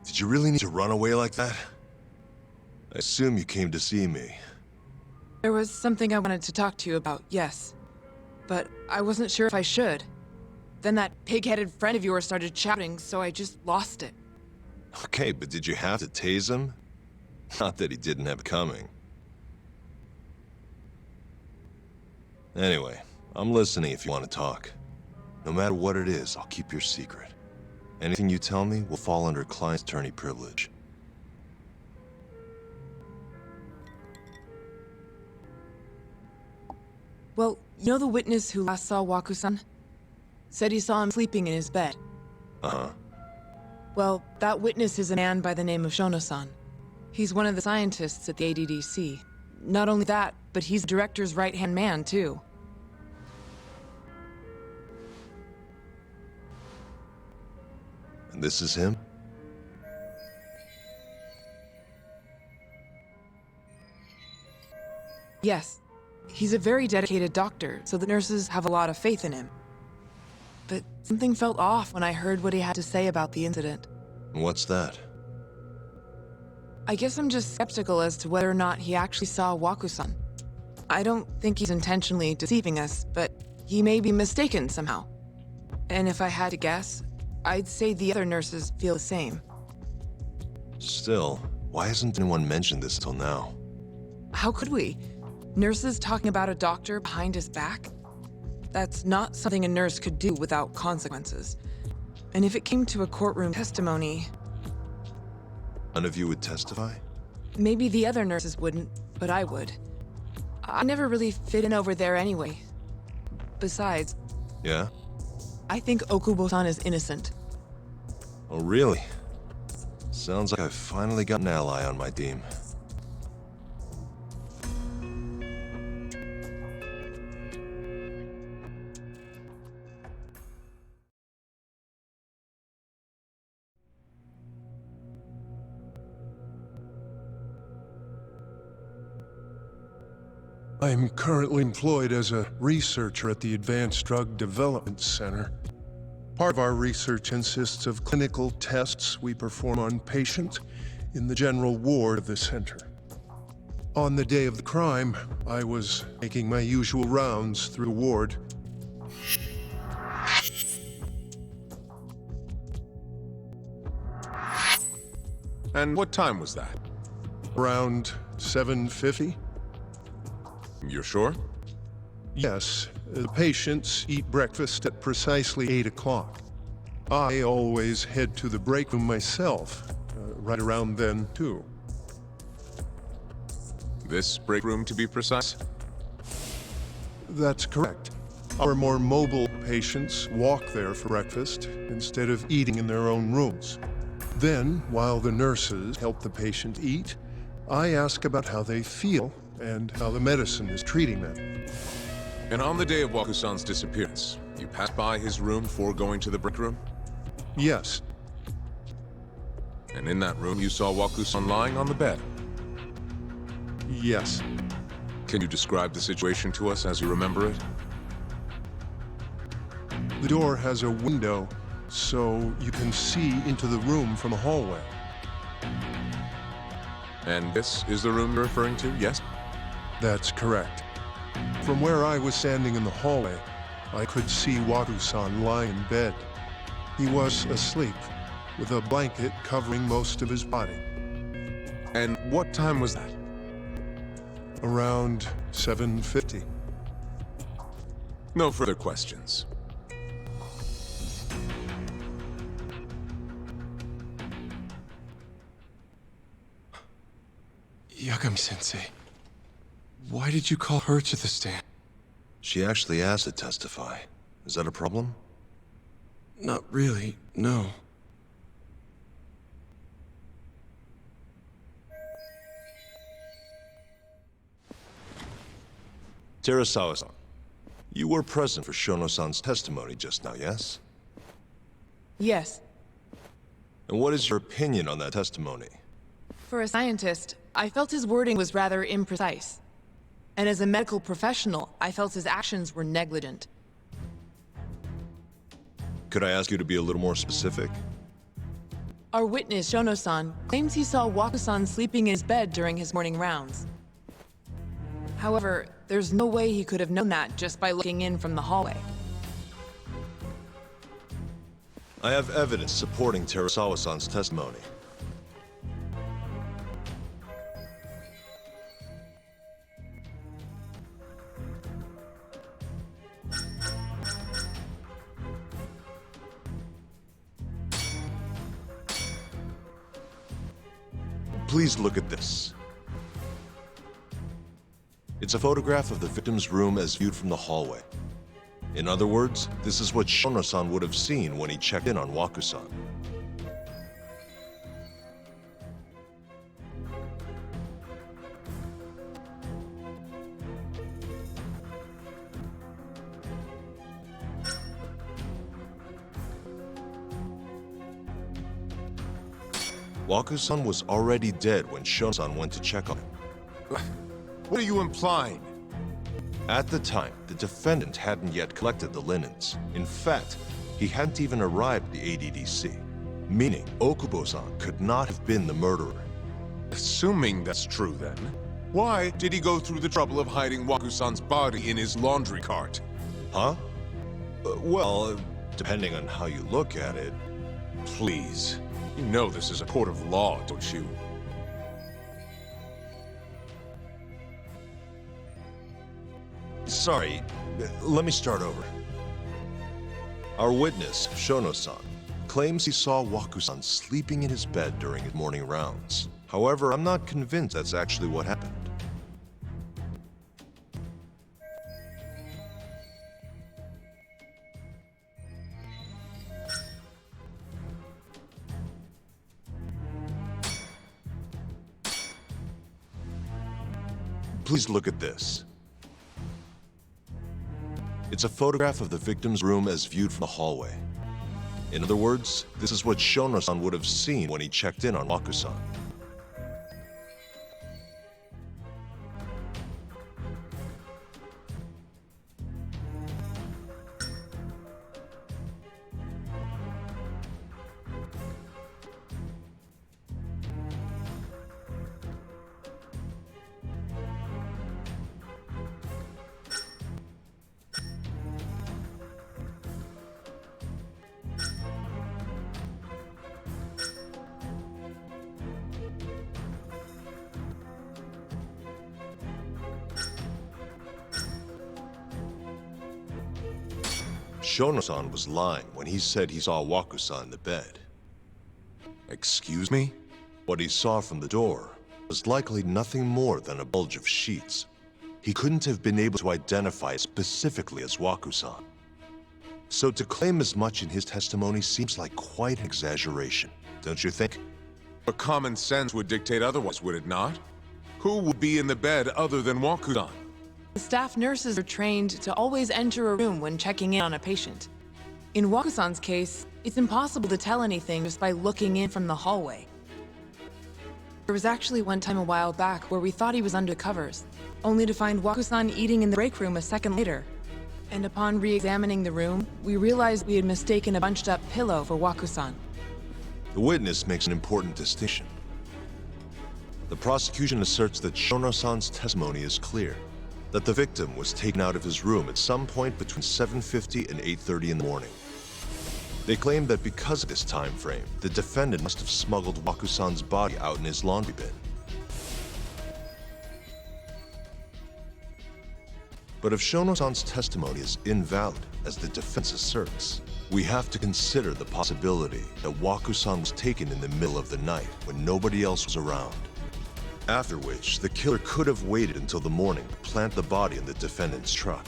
Did you really need to run away like that? I assume you came to see me. There was something I wanted to talk to you about, yes. But I wasn't sure if I should. Then that pig-headed friend of yours started shouting, so I just lost it. Okay, but did you have to tase him? Not that he didn't have it coming. Anyway, I'm listening if you want to talk. No matter what it is, I'll keep your secret. Anything you tell me will fall under client's attorney privilege. Well, you know the witness who last saw Waku-san? Said he saw him sleeping in his bed. Uh-huh. Well, that witness is a man by the name of Shono-san. He's one of the scientists at the ADDC. Not only that, but he's the director's right-hand man, too. And this is him? Yes. He's a very dedicated doctor, so the nurses have a lot of faith in him. But something felt off when I heard what he had to say about the incident. What's that? I guess I'm just skeptical as to whether or not he actually saw Waku-san. I don't think he's intentionally deceiving us, but he may be mistaken somehow. And if I had to guess, I'd say the other nurses feel the same. Still, why hasn't anyone mentioned this till now? How could we? Nurses talking about a doctor behind his back? That's not something a nurse could do without consequences. And if it came to a courtroom testimony... None of you would testify? Maybe the other nurses wouldn't, but I would. I never really fit in over there anyway. Besides... Yeah? I think Okubo-san is innocent. Oh, really? Sounds like I've finally got an ally on my team. I'm currently employed as a researcher at the Advanced Drug Development Center. Part of our research consists of clinical tests we perform on patients in the general ward of the center. On the day of the crime, I was making my usual rounds through the ward. And what time was that? Around 7:50? You're sure? Yes. The patients eat breakfast at precisely 8 o'clock. I always head to the break room myself, right around then, too. This break room, to be precise? That's correct. Our more mobile patients walk there for breakfast instead of eating in their own rooms. Then, while the nurses help the patient eat, I ask about how they feel and how the medicine is treating them. And on the day of Waku-san's disappearance, you passed by his room before going to the break room? Yes. And in that room, you saw Waku-san lying on the bed? Yes. Can you describe the situation to us as you remember it? The door has a window, so you can see into the room from the hallway. And this is the room you're referring to, yes? That's correct. From where I was standing in the hallway, I could see Waku-san lie in bed. He was asleep, with a blanket covering most of his body. And what time was that? Around 7:50. No further questions. Yagami-sensei, why did you call her to the stand? She actually asked to testify. Is that a problem? Not really, no. Terasawa-san, you were present for Shono-san's testimony just now, yes? Yes. And what is your opinion on that testimony? For a scientist, I felt his wording was rather imprecise. And as a medical professional, I felt his actions were negligent. Could I ask you to be a little more specific? Our witness, Shono-san, claims he saw Waku-san sleeping in his bed during his morning rounds. However, there's no way he could have known that just by looking in from the hallway. I have evidence supporting Terasawa-san's testimony. Please look at this. It's a photograph of the victim's room as viewed from the hallway. In other words, this is what Shono-san would have seen when he checked in on Waku-san. Waku-san was already dead when Shono-san went to check on him. What are you implying? At the time, the defendant hadn't yet collected the linens. In fact, he hadn't even arrived at the ADDC, meaning Okubo-san could not have been the murderer. Assuming that's true then, why did he go through the trouble of hiding Waku-san's body in his laundry cart? Huh? Well, depending on how you look at it. Please. You know this is a court of law, don't you? Sorry, let me start over. Our witness, Shono-san, claims he saw Waku-san sleeping in his bed during his morning rounds. However, I'm not convinced that's actually what happened. Please look at this. It's a photograph of the victim's room as viewed from the hallway. In other words, this is what Shono-san would have seen when he checked in on Waku-san. Shono-san was lying when he said he saw Waku-san in the bed. Excuse me? What he saw from the door was likely nothing more than a bulge of sheets. He couldn't have been able to identify it specifically as Waku-san. So to claim as much in his testimony seems like quite an exaggeration, don't you think? But common sense would dictate otherwise, would it not? Who would be in the bed other than Waku-san? The staff nurses are trained to always enter a room when checking in on a patient. In Waku-san's case, it's impossible to tell anything just by looking in from the hallway. There was actually one time a while back where we thought he was under covers, only to find Waku-san eating in the break room a second later. And upon re-examining the room, we realized we had mistaken a bunched-up pillow for Waku-san. The witness makes an important distinction. The prosecution asserts that Shono-san's testimony is clear, that the victim was taken out of his room at some point between 7:50 and 8:30 in the morning. They claim that because of this time frame, the defendant must have smuggled Waku-san's body out in his laundry bin. But if Shono-san's testimony is invalid, as the defense asserts, we have to consider the possibility that Waku-san was taken in the middle of the night when nobody else was around. After which, the killer could have waited until the morning to plant the body in the defendant's truck.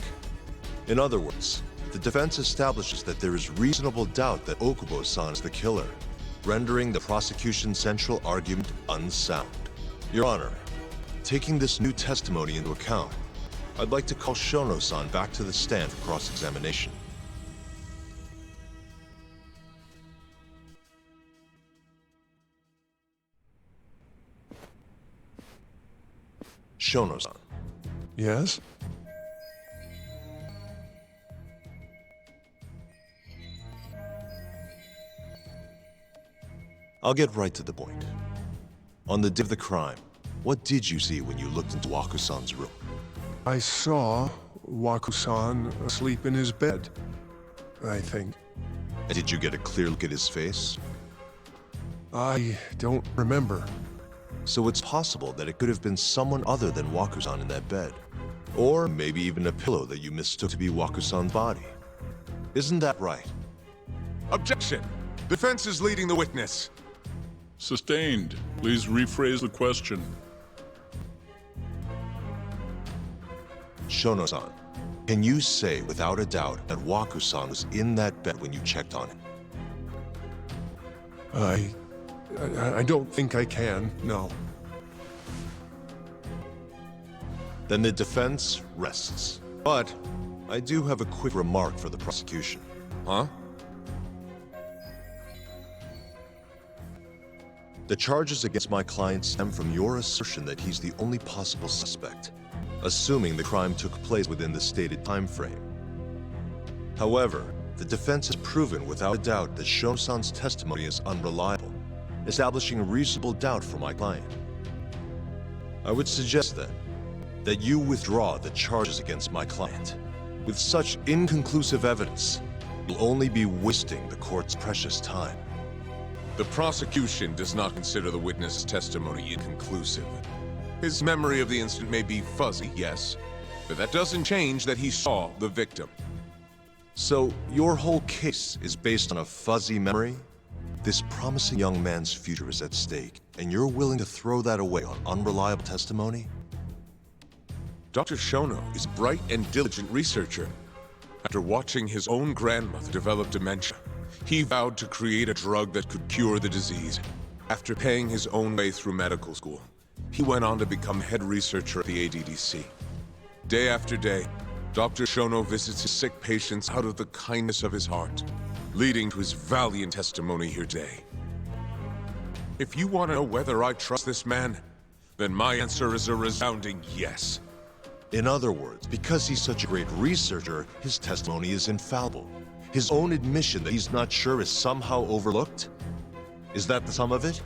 In other words, the defense establishes that there is reasonable doubt that Okubo-san is the killer, rendering the prosecution's central argument unsound. Your Honor, taking this new testimony into account, I'd like to call Shono-san back to the stand for cross-examination. Shono-san. Yes? I'll get right to the point. On the day of the crime, what did you see when you looked into Waku-san's room? I saw Waku-san asleep in his bed, I think. And did you get a clear look at his face? I don't remember. So it's possible that it could have been someone other than Waku-san in that bed. Or maybe even a pillow that you mistook to be Waku-san's body. Isn't that right? Objection! Defense is leading the witness. Sustained. Please rephrase the question. Shono-san, can you say without a doubt that Waku-san was in that bed when you checked on him? I don't think I can, no. Then the defense rests. But I do have a quick remark for the prosecution. Huh? The charges against my client stem from your assertion that he's the only possible suspect, assuming the crime took place within the stated time frame. However, the defense has proven without a doubt that Shono-san's testimony is unreliable, establishing reasonable doubt for my client. I would suggest then that you withdraw the charges against my client. With such inconclusive evidence, you'll only be wasting the court's precious time. The prosecution does not consider the witness's testimony inconclusive. His memory of the incident may be fuzzy, yes, but that doesn't change that he saw the victim. So, your whole case is based on a fuzzy memory? This promising young man's future is at stake, and you're willing to throw that away on unreliable testimony? Dr. Shono is a bright and diligent researcher. After watching his own grandmother develop dementia, he vowed to create a drug that could cure the disease. After paying his own way through medical school, he went on to become head researcher at the ADDC. Day after day, Dr. Shono visits his sick patients out of the kindness of his heart, leading to his valiant testimony here today. If you want to know whether I trust this man, then my answer is a resounding yes. In other words, because he's such a great researcher, his testimony is infallible. His own admission that he's not sure is somehow overlooked? Is that the sum of it?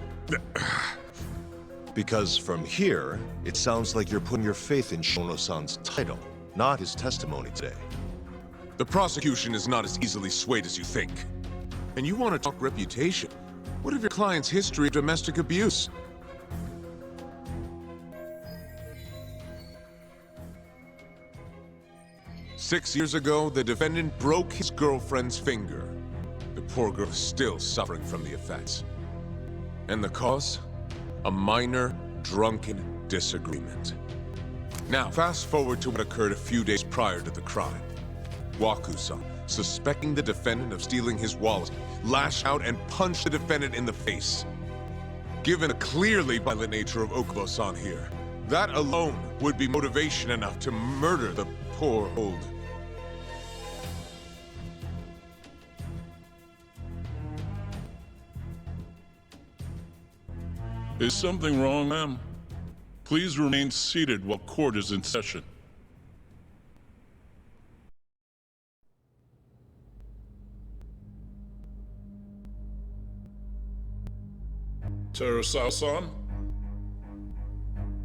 Because from here, it sounds like you're putting your faith in Shono-san's title, not his testimony today. The prosecution is not as easily swayed as you think. And you want to talk reputation? What of your client's history of domestic abuse? "6 years ago, the defendant broke his girlfriend's finger. The poor girl is still suffering from the effects. And the cause? A minor, drunken disagreement. Now, fast forward to what occurred a few days prior to the crime. Waku-san, suspecting the defendant of stealing his wallet, lashed out and punched the defendant in the face. Given the clearly violent nature of Okubo-san here, that alone would be motivation enough to murder the poor old. Is something wrong, ma'am? Please remain seated while court is in session. Terasawa-san?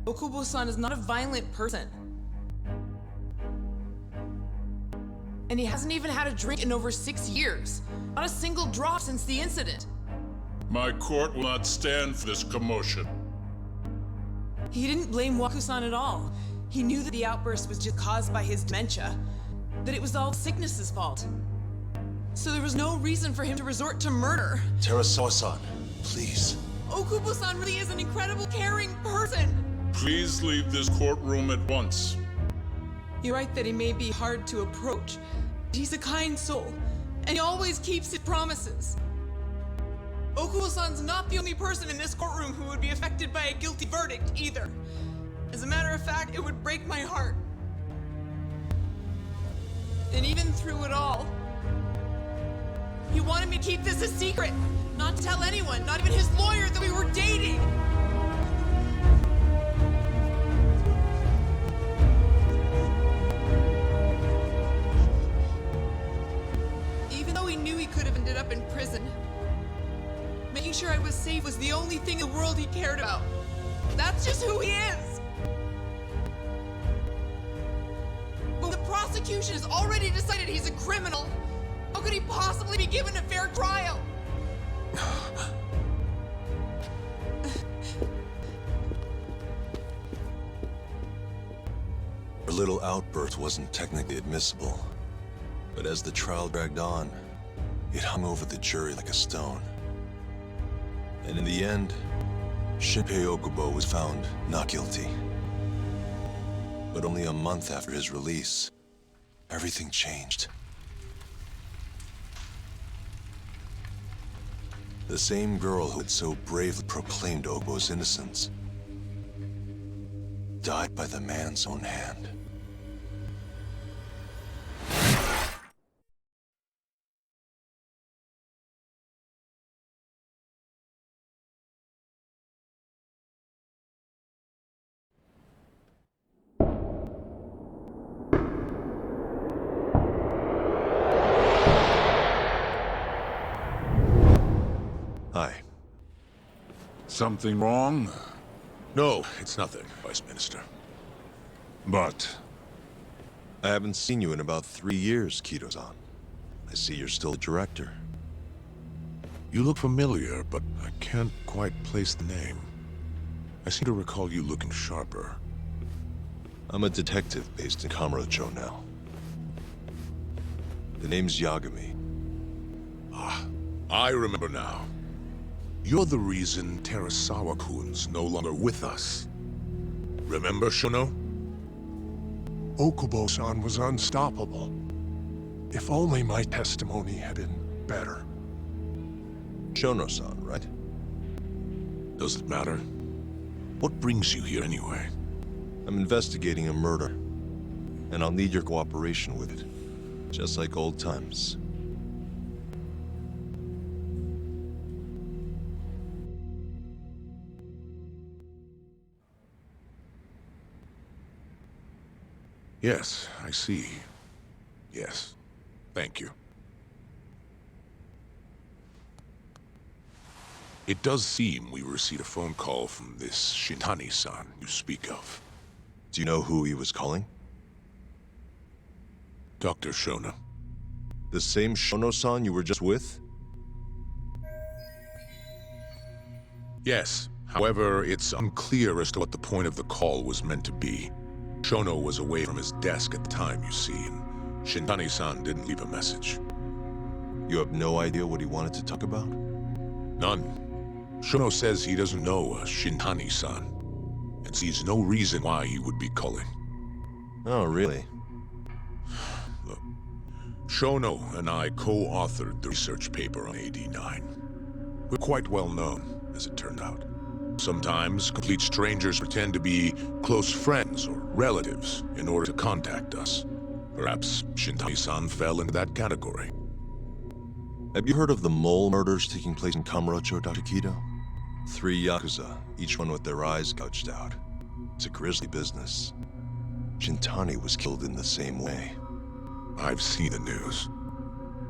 Okubo-san is not a violent person. And he hasn't even had a drink in over 6 years. Not a single drop since the incident. My court will not stand for this commotion. He didn't blame Waku-san at all. He knew that the outburst was just caused by his dementia, that it was all sickness's fault. So there was no reason for him to resort to murder. Terasawa-san, please. Okubo-san really is an incredible, caring person. Please leave this courtroom at once. You're right that he may be hard to approach. He's a kind soul, and he always keeps his promises. Okubo-san's not the only person in this courtroom who would be affected by a guilty verdict, either. As a matter of fact, it would break my heart. And even through it all, he wanted me to keep this a secret, not to tell anyone, not even his lawyer, that we were dating. Even though he knew he could have ended up in prison, making sure I was safe was the only thing in the world he cared about. That's just who he is. But the prosecution has already decided he's a criminal. How could he possibly be given a fair trial? Her little outburst wasn't technically admissible, but as the trial dragged on, it hung over the jury like a stone. And in the end, Shinpei Okubo was found not guilty. But only a month after his release, everything changed. The same girl who had so bravely proclaimed Okubo's innocence died by the man's own hand. Hi. Something wrong? No, it's nothing, Vice Minister. But... I haven't seen you in about 3 years, Kido-san. I see you're still the director. You look familiar, but I can't quite place the name. I seem to recall you looking sharper. I'm a detective based in Kamurocho now. The name's Yagami. Ah, I remember now. You're the reason Terasawa-kun's no longer with us. Remember, Shono? Okubo-san was unstoppable. If only my testimony had been better. Shono-san, right? Does it matter? What brings you here anyway? I'm investigating a murder, and I'll need your cooperation with it. Just like old times. Yes, I see. Yes. Thank you. It does seem we received a phone call from this Shintani-san you speak of. Do you know who he was calling? Dr. Shono. The same Shono-san you were just with? Yes. However, it's unclear as to what the point of the call was meant to be. Shono was away from his desk at the time, you see, and Shintani-san didn't leave a message. You have no idea what he wanted to talk about? None. Shono says he doesn't know a Shintani-san, and sees no reason why he would be calling. Oh, really? Look, Shono and I co-authored the research paper on AD9. We're quite well known, as it turned out. Sometimes, complete strangers pretend to be close friends or relatives in order to contact us. Perhaps Shintani-san fell into that category. Have you heard of the mole murders taking place in Kamurocho, Dr. Kido? 3 Yakuza, each one with their eyes gouged out. It's a grisly business. Shintani was killed in the same way. I've seen the news.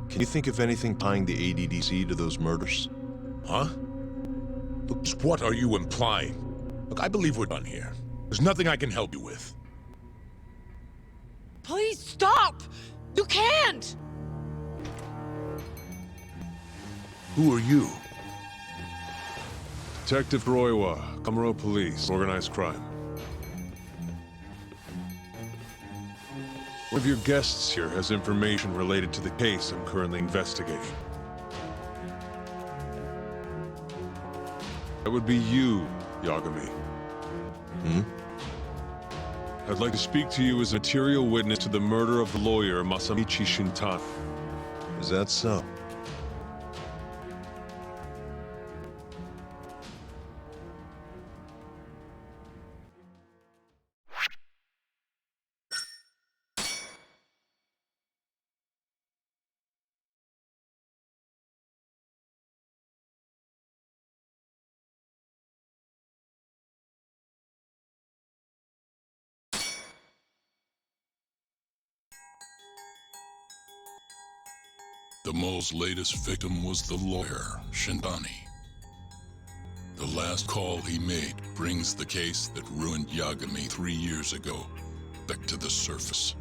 Can you think of anything tying the ADDC to those murders? Huh? Look, what are you implying? Look, I believe we're done here. There's nothing I can help you with. Please stop! You can't! Who are you? Detective Roiwa, Kamuro Police, Organized Crime. One of your guests here has information related to the case I'm currently investigating. That would be you, Yagami. I'd like to speak to you as a material witness to the murder of the lawyer Masamichi Shintani. Is that so? The mole's latest victim was the lawyer, Shintani. The last call he made brings the case that ruined Yagami 3 years ago back to the surface.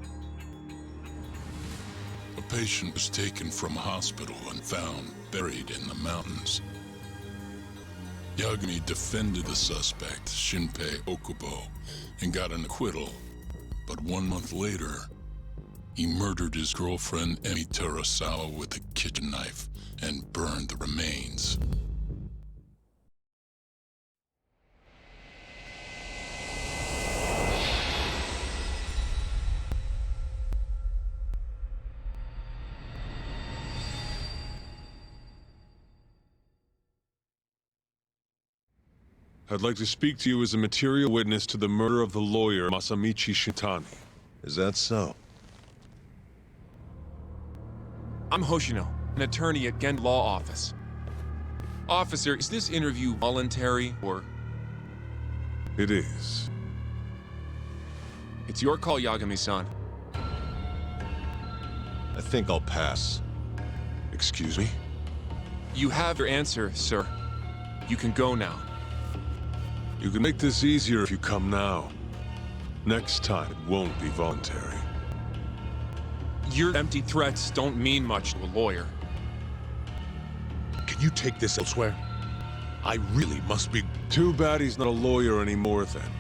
A patient was taken from a hospital and found buried in the mountains. Yagami defended the suspect, Shinpei Okubo, and got an acquittal. But 1 month later, he murdered his girlfriend Emi Terasawa with a kitchen knife and burned the remains. I'd like to speak to you as a material witness to the murder of the lawyer Masamichi Shintani. Is that so? I'm Hoshino, an attorney at Gen Law Office. Officer, is this interview voluntary, or...? It is. It's your call, Yagami-san. I think I'll pass. Excuse me? You have your answer, sir. You can go now. You can make this easier if you come now. Next time, it won't be voluntary. Your empty threats don't mean much to a lawyer. Can you take this elsewhere? I really must be... Too bad he's not a lawyer anymore, then.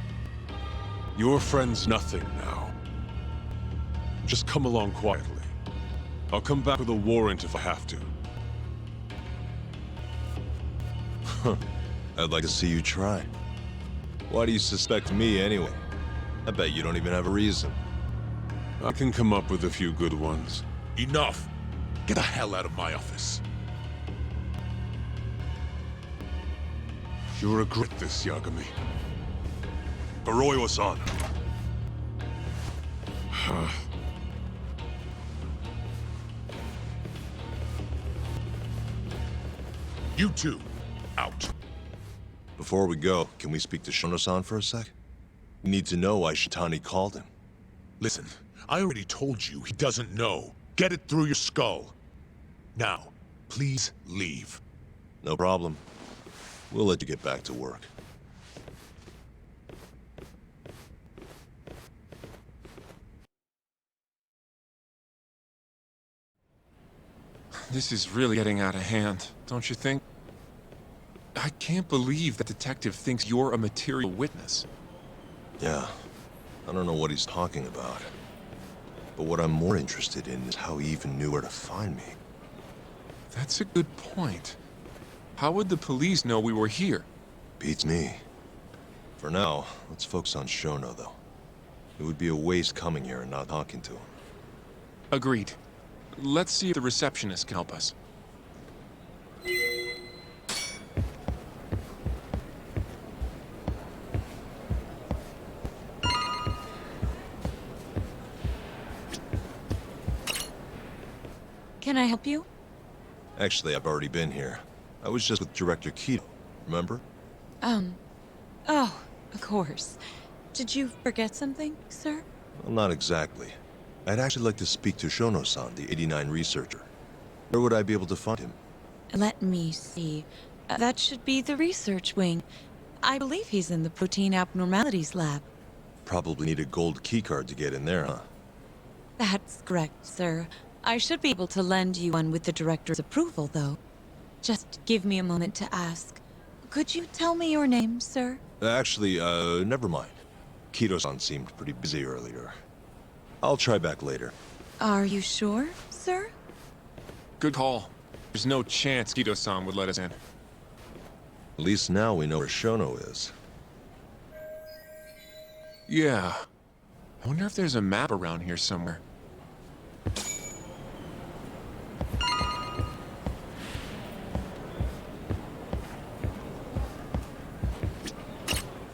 Your friend's nothing now. Just come along quietly. I'll come back with a warrant if I have to. I'd like to see you try. Why do you suspect me anyway? I bet you don't even have a reason. I can come up with a few good ones. Enough! Get the hell out of my office. You'll regret this, Yagami. Hiroyo-san. You two, out. Before we go, can we speak to Shono-san for a sec? We need to know why Shintani called him. Listen, I already told you he doesn't know. Get it through your skull. Now, please leave. No problem. We'll let you get back to work. This is really getting out of hand, don't you think? I can't believe that detective thinks you're a material witness. Yeah, I don't know what he's talking about. But what I'm more interested in is how he even knew where to find me. That's a good point. How would the police know we were here? Beats me. For now, let's focus on Shono, though. It would be a waste coming here and not talking to him. Agreed. Let's see if the receptionist can help us. Can I help you? Actually, I've already been here. I was just with Director Kido, remember? Oh, of course. Did you forget something, sir? Well, not exactly. I'd actually like to speak to Shono-san, the 89 researcher. Where would I be able to find him? Let me see. That should be the research wing. I believe he's in the protein abnormalities lab. Probably need a gold keycard to get in there, huh? That's correct, sir. I should be able to lend you one with the director's approval, though. Just give me a moment to ask. Could you tell me your name, sir? Actually, never mind. Kido-san seemed pretty busy earlier. I'll try back later. Are you sure, sir? Good call. There's no chance Kido-san would let us in. At least now we know where Shono is. Yeah. I wonder if there's a map around here somewhere.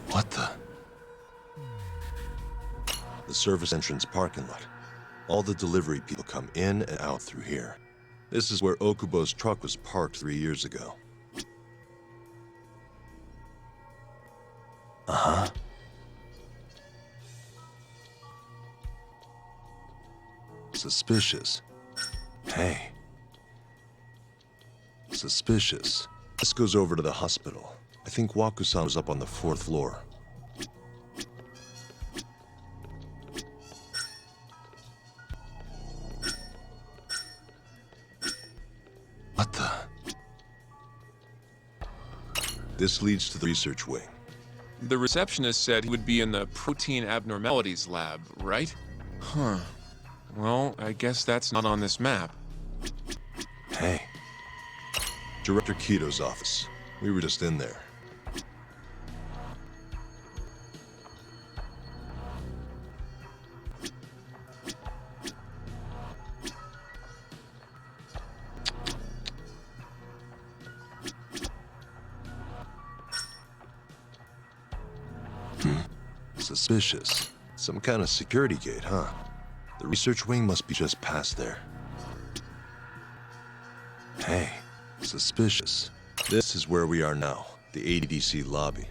What the? The service entrance parking lot. All the delivery people come in and out through here. This is where Okubo's truck was parked 3 years ago. Uh-huh. Suspicious. Hey, Suspicious. This goes over to the hospital. I think Wakusan was up on the 4th floor. What the? This leads to the research wing. The receptionist said he would be in the protein abnormalities lab, right? Huh. Well, I guess that's not on this map. Hey. Director Kito's office. We were just in there. Suspicious. Some kind of security gate, huh? The research wing must be just past there. Hey, suspicious. This is where we are now, the ADDC lobby.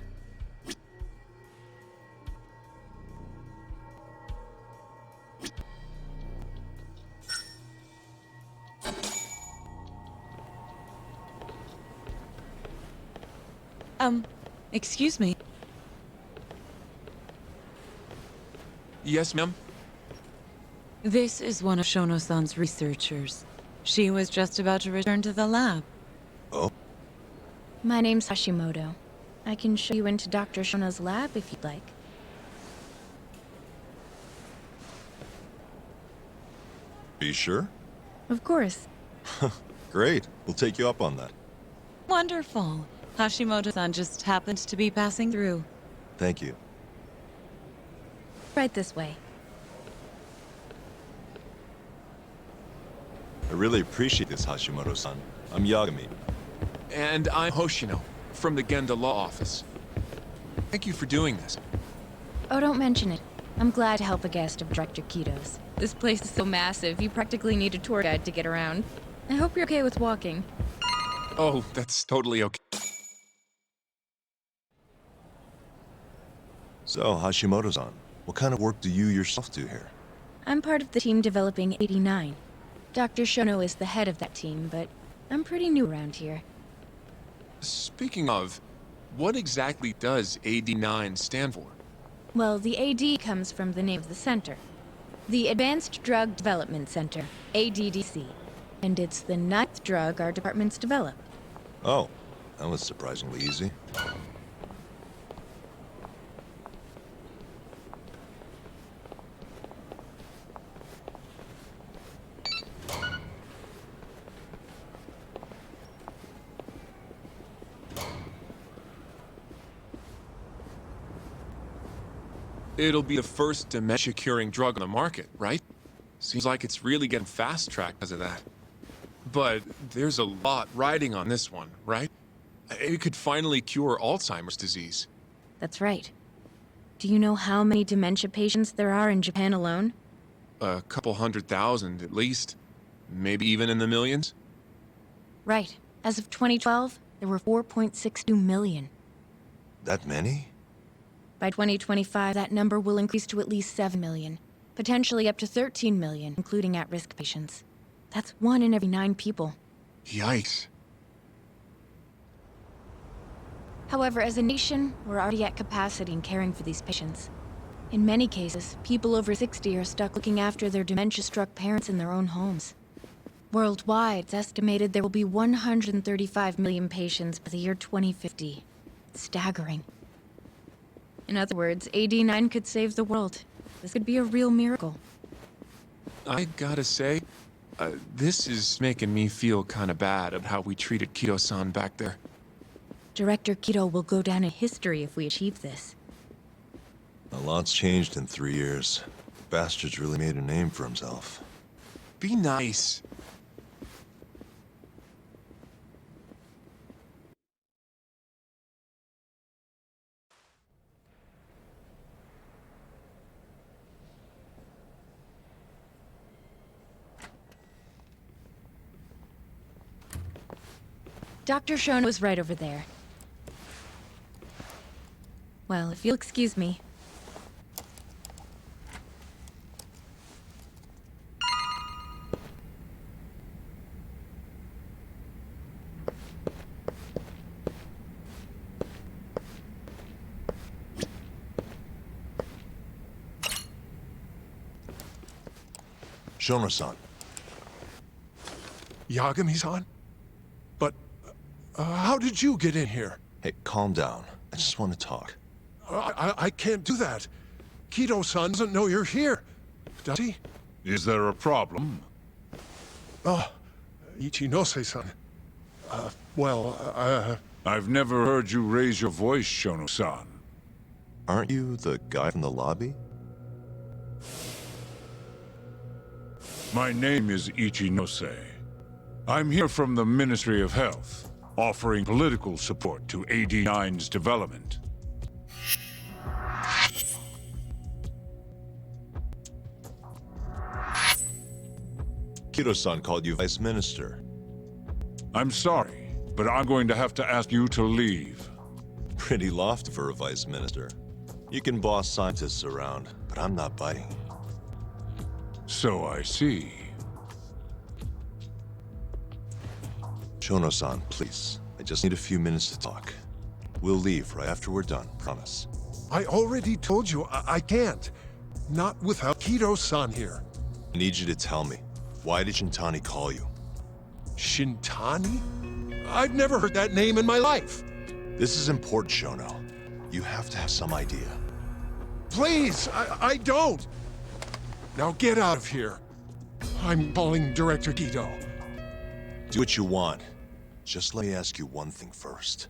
Excuse me. Yes, ma'am? This is one of Shono-san's researchers. She was just about to return to the lab. Oh? My name's Hashimoto. I can show you into Dr. Shono's lab if you'd like. Be sure? Of course. Great. We'll take you up on that. Wonderful. Hashimoto-san just happened to be passing through. Thank you. Right this way. I really appreciate this, Hashimoto-san. I'm Yagami. And I'm Hoshino, from the Genda Law Office. Thank you for doing this. Oh, don't mention it. I'm glad to help a guest of Director Kito's. This place is so massive, you practically need a tour guide to get around. I hope you're okay with walking. Oh, that's totally okay. So, Hashimoto-san, what kind of work do you yourself do here? I'm part of the team developing 89. Dr. Shono is the head of that team, but I'm pretty new around here. Speaking of, what exactly does AD9 stand for? Well, the AD comes from the name of the center. The Advanced Drug Development Center, ADDC. And it's the 9th drug our department's developed. Oh, that was surprisingly easy. It'll be the first dementia-curing drug on the market, right? Seems like it's really getting fast-tracked because of that. But there's a lot riding on this one, right? It could finally cure Alzheimer's disease. That's right. Do you know how many dementia patients there are in Japan alone? A couple 100,000 at least. Maybe even in the millions? Right. As of 2012, there were 4.62 million. That many? By 2025, that number will increase to at least 7 million. Potentially up to 13 million, including at-risk patients. That's 1 in every 9 people. Yikes. However, as a nation, we're already at capacity in caring for these patients. In many cases, people over 60 are stuck looking after their dementia-struck parents in their own homes. Worldwide, it's estimated there will be 135 million patients by the year 2050. It's staggering. In other words, AD9 could save the world. This could be a real miracle. I gotta say, this is making me feel kinda bad about how we treated Kito-san back there. Director Kito will go down in history if we achieve this. A lot's changed in 3 years. Bastard's really made a name for himself. Be nice. Dr. Shono was right over there. Well, if you'll excuse me. Shono-san. Yagami-san? But, how did you get in here? Hey, calm down. I just want to talk. I can't do that. Kido-san doesn't know you're here, does he? Is there a problem? Oh, Ichinose-san. I've never heard you raise your voice, Shono-san. Aren't you the guy from the lobby? My name is Ichinose. I'm here from the Ministry of Health, offering political support to AD9's development. Kido-san called you Vice Minister. I'm sorry, but I'm going to have to ask you to leave. Pretty lofty for a Vice Minister. You can boss scientists around, but I'm not biting. So I see. Shono-san, please. I just need a few minutes to talk. We'll leave right after we're done, promise. I already told you I can't. Not without Kido-san here. I need you to tell me. Why did Shintani call you? Shintani? I've never heard that name in my life. This is important, Shono. You have to have some idea. Please, I don't. Now get out of here. I'm calling Director Kido. Do what you want. Just let me ask you one thing first.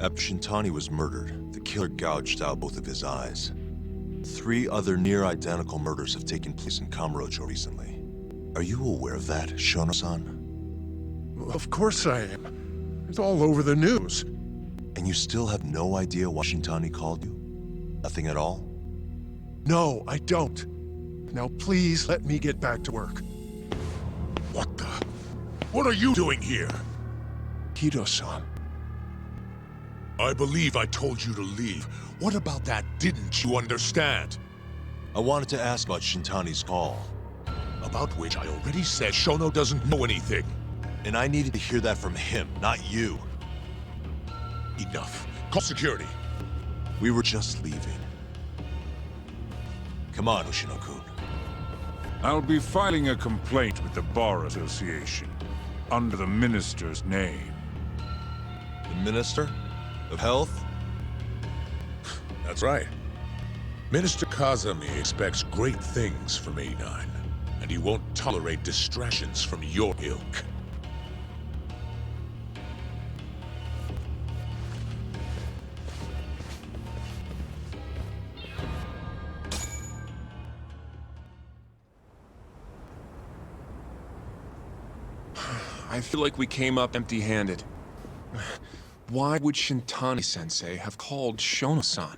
After Shintani was murdered, the killer gouged out both of his eyes. 3 other near-identical murders have taken place in Kamurocho recently. Are you aware of that, Shono-san? Of course I am. It's all over the news. And you still have no idea why Shintani called you? Nothing at all? No, I don't. Now please let me get back to work. What the? What are you doing here? Kido-san. I believe I told you to leave. What about that didn't you understand? I wanted to ask about Shintani's call. About which I already said Shono doesn't know anything. And I needed to hear that from him, not you. Enough. Call security. We were just leaving. Come on, Ushino-kun. I'll be filing a complaint with the Bar Association, under the Minister's name. The Minister? Of Health? That's right. Minister Kazami expects great things from A9, and he won't tolerate distractions from your ilk. I feel like we came up empty-handed. Why would Shintani-sensei have called Shono-san?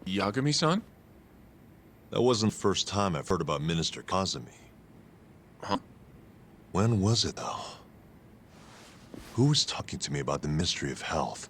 Yagami-san? That wasn't the first time I've heard about Minister Kazami. Huh? When was it, though? Who was talking to me about the Ministry of Health?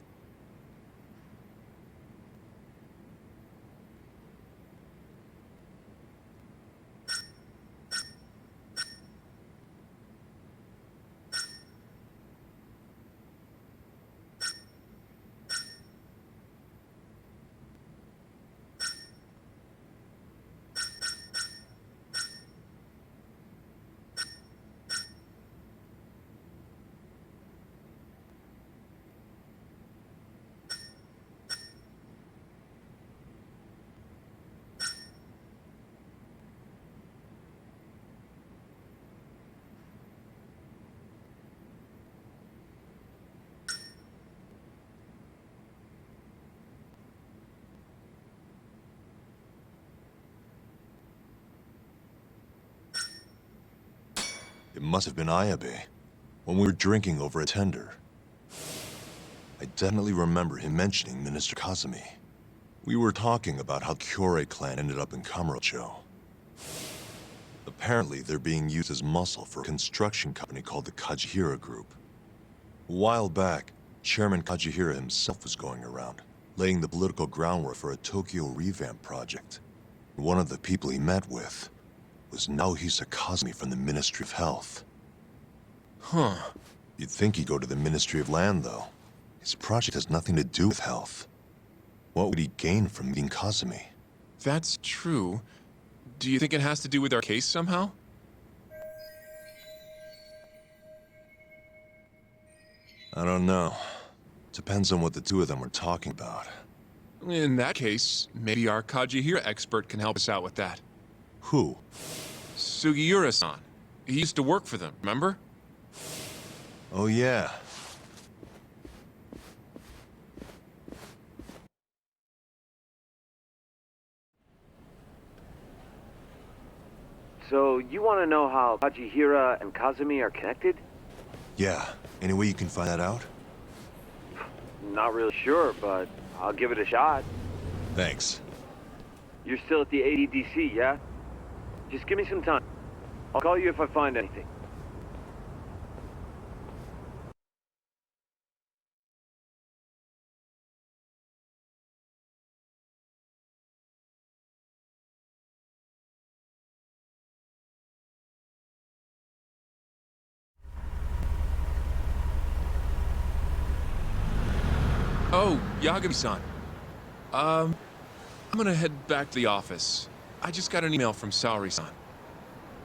It must have been Ayabe, when we were drinking over a tender. I definitely remember him mentioning Minister Kazami. We were talking about how Kyorei clan ended up in Kamurocho. Apparently, they're being used as muscle for a construction company called the Kajihira Group. A while back, Chairman Kajihira himself was going around, laying the political groundwork for a Tokyo revamp project. One of the people he met with was Naohisa Kazumi from the Ministry of Health. Huh. You'd think he'd go to the Ministry of Land, though. His project has nothing to do with health. What would he gain from meeting Kazumi? That's true. Do you think it has to do with our case somehow? I don't know. Depends on what the two of them were talking about. In that case, maybe our Kajihira expert can help us out with that. Who? Sugiura-san. He used to work for them, remember? Oh, yeah. So, you want to know how Kajihira and Kazumi are connected? Yeah. Any way you can find that out? Not really sure, but I'll give it a shot. Thanks. You're still at the ADDC, yeah? Just give me some time. I'll call you if I find anything. Oh, Yagami-san. I'm gonna head back to the office. I just got an email from Saori-san.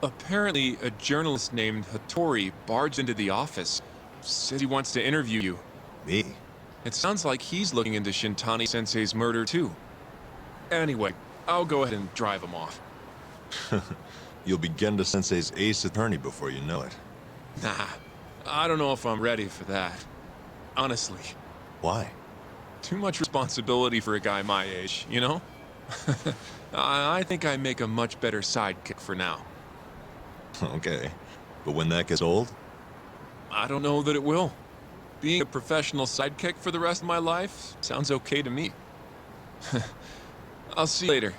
Apparently, a journalist named Hattori barged into the office. Said he wants to interview you. Me? It sounds like he's looking into Shintani-sensei's murder, too. Anyway, I'll go ahead and drive him off. You'll be Genda-sensei's ace attorney before you know it. Nah, I don't know if I'm ready for that. Honestly. Why? Too much responsibility for a guy my age, you know? I think I make a much better sidekick for now. Okay. But when that gets old? I don't know that it will. Being a professional sidekick for the rest of my life sounds okay to me. I'll see you later.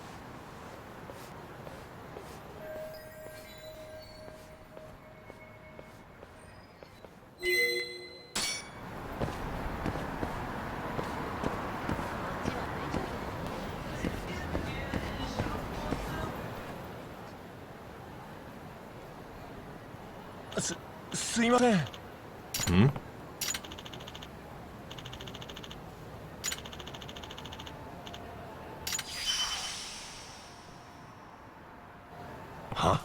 Hmm? Huh?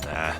Nah.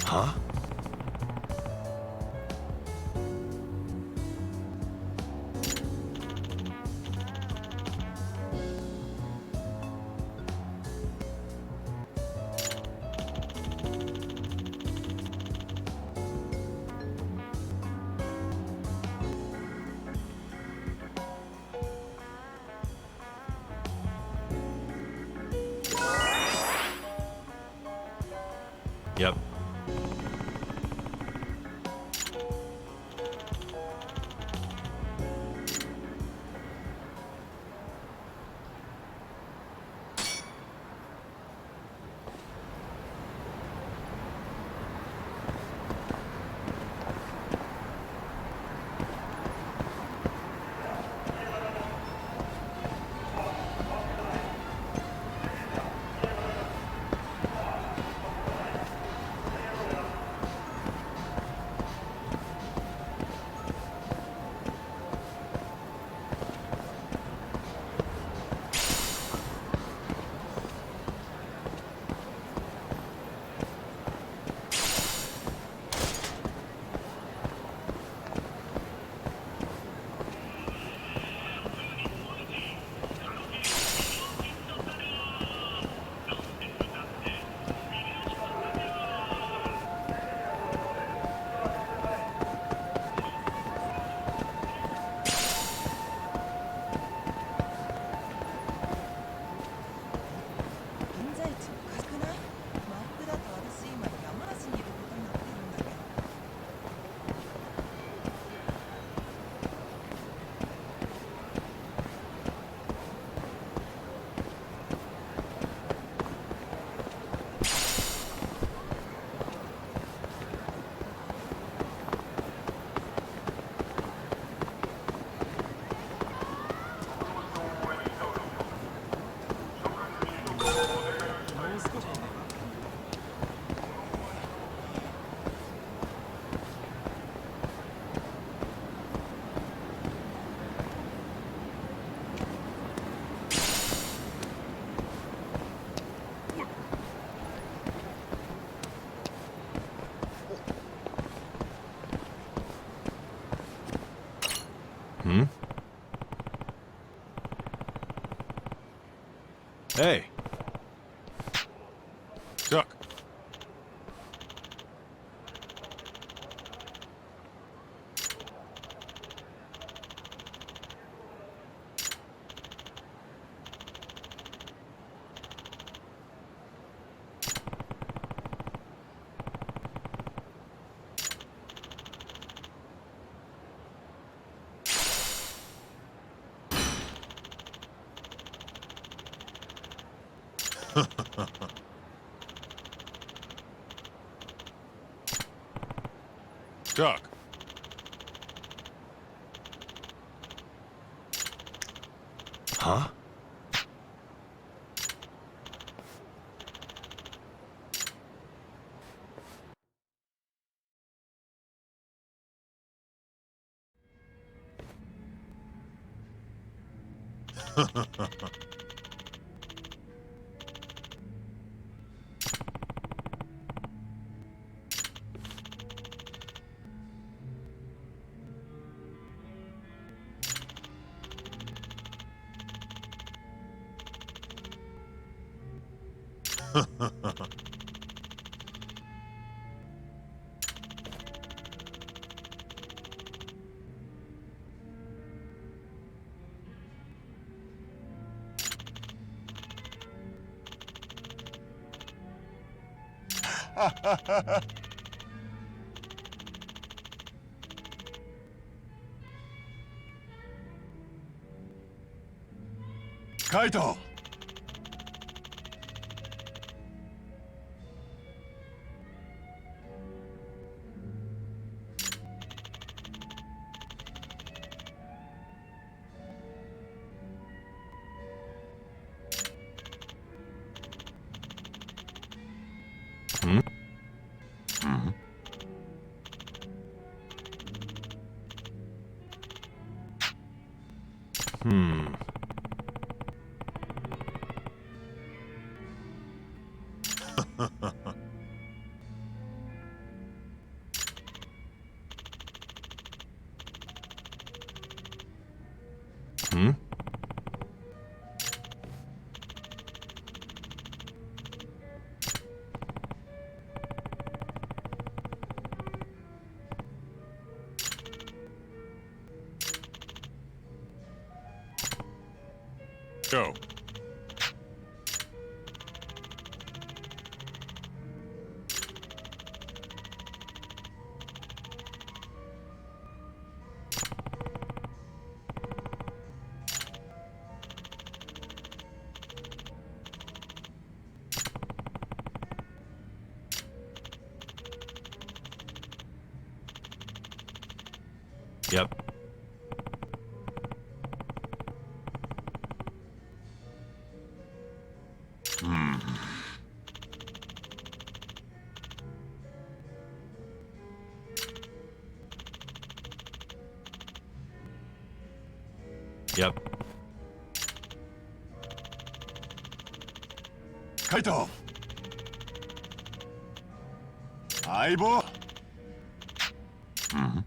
Huh? Yep. Hmm? Hey. Duck. Duck. Huh? Kaito! Hmm? Hmm? Hmm. Hmm? Yep. Yep. Kaito! 相棒 Yep.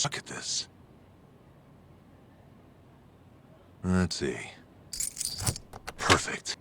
suck at this. Let's see. Perfect.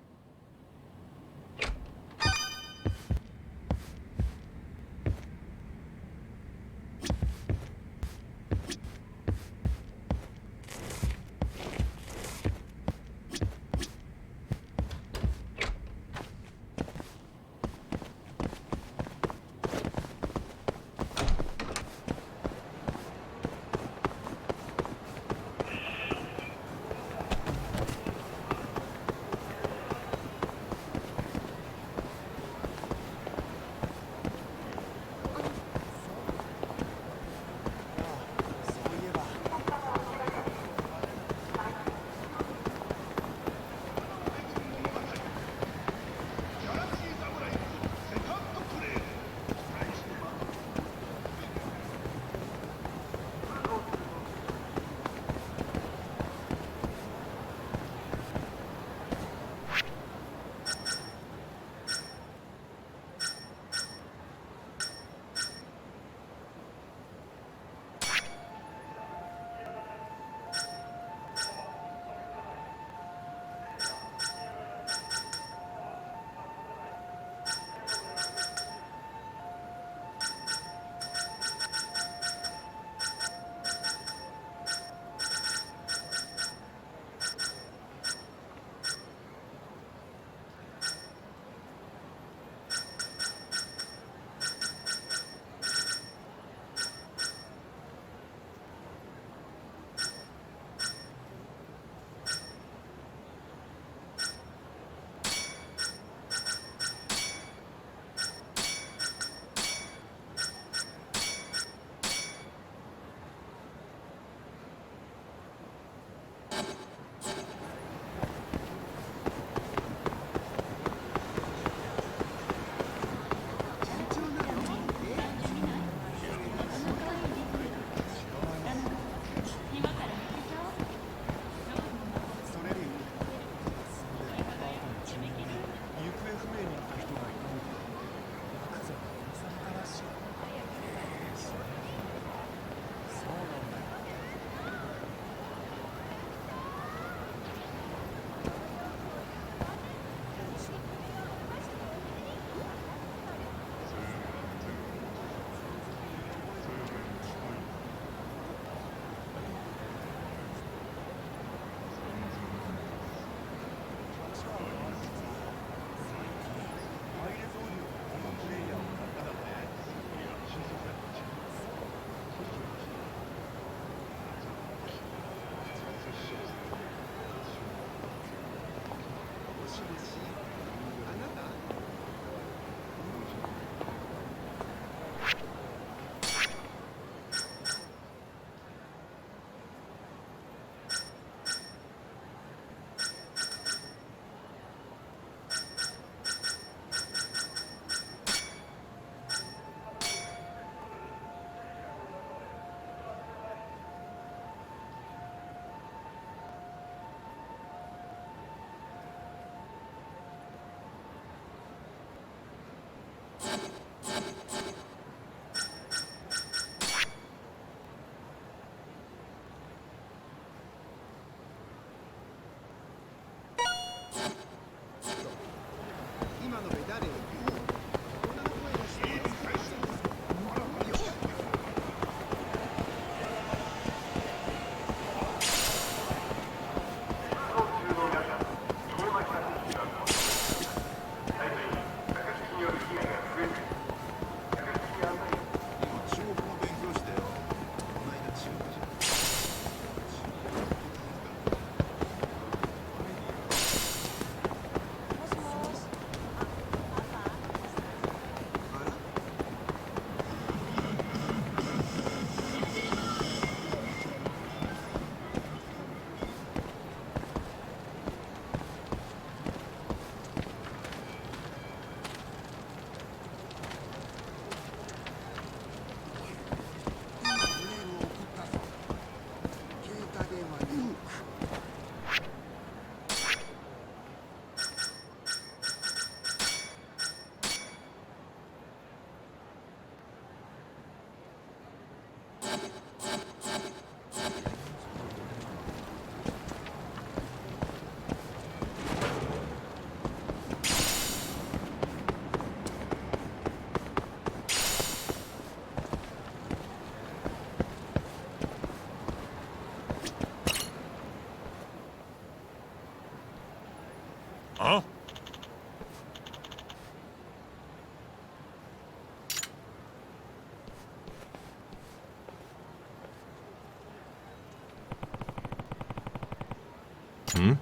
Hmm?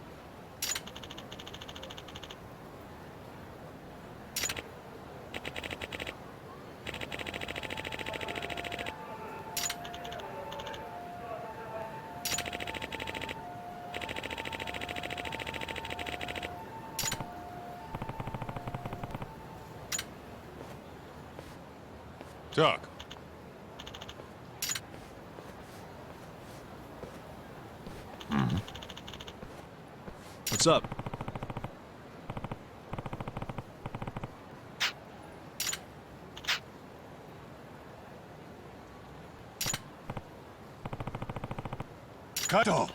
Doc. What's up? Kaito!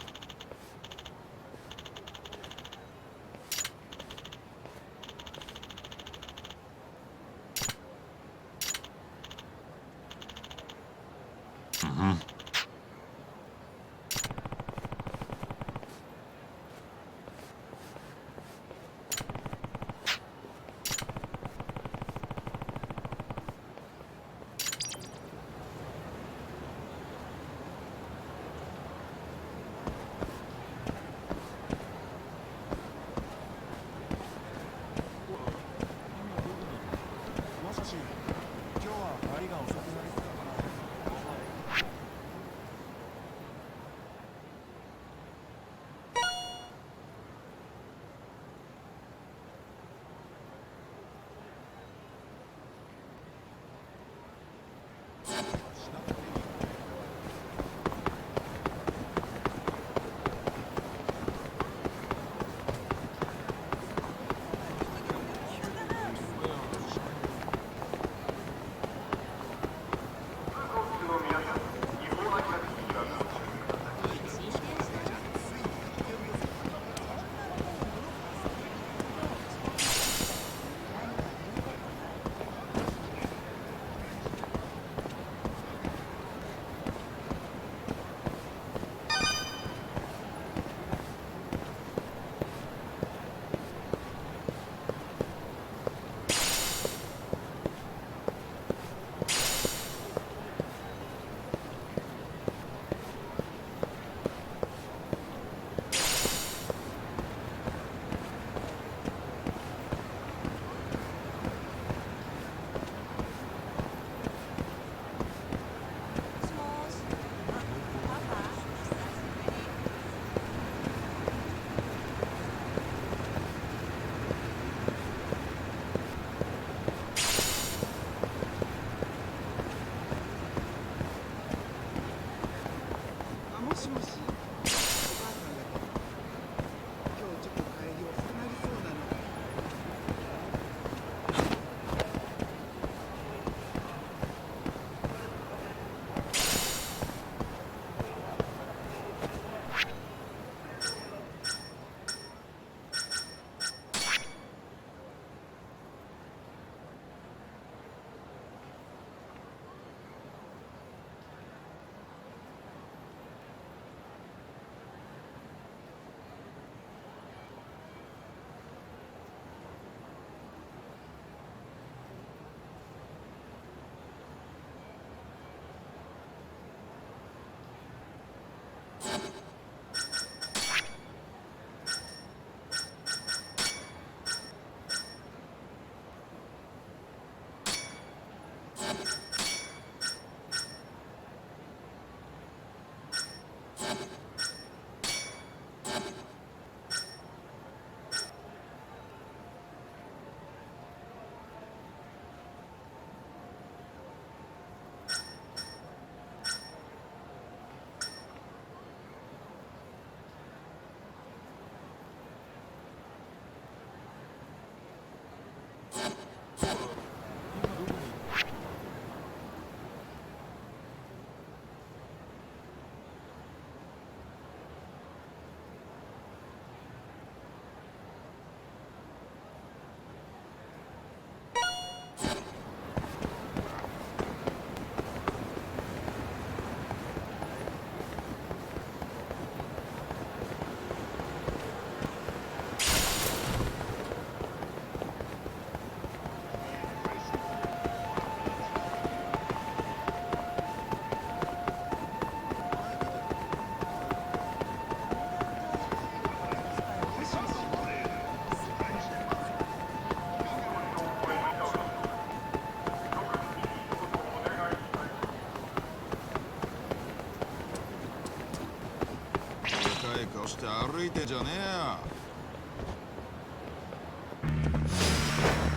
して歩いてんじゃねえよ。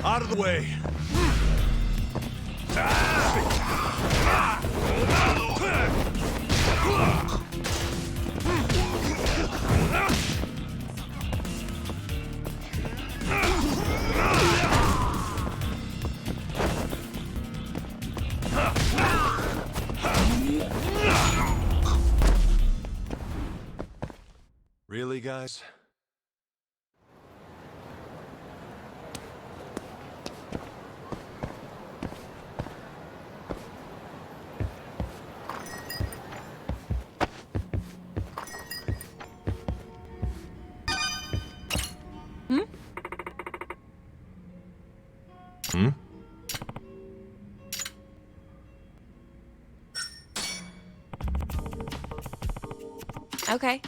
Out of the way. Really, guys? Hmm? Okay.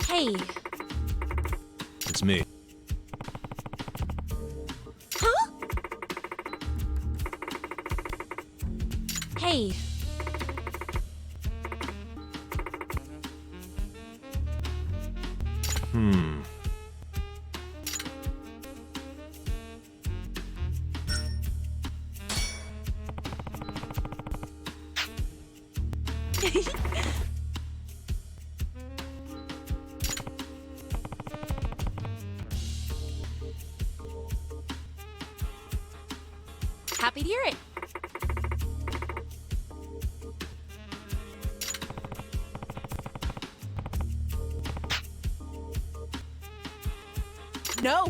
Hey. It's me. Huh? Hey. Happy to hear it. No!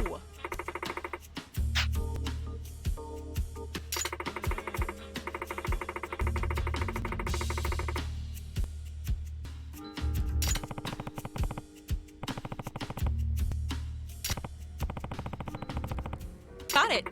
Got it.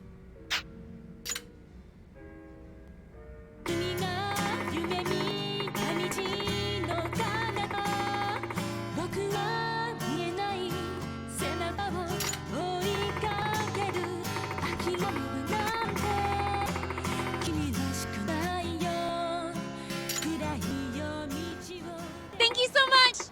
Thank you so much!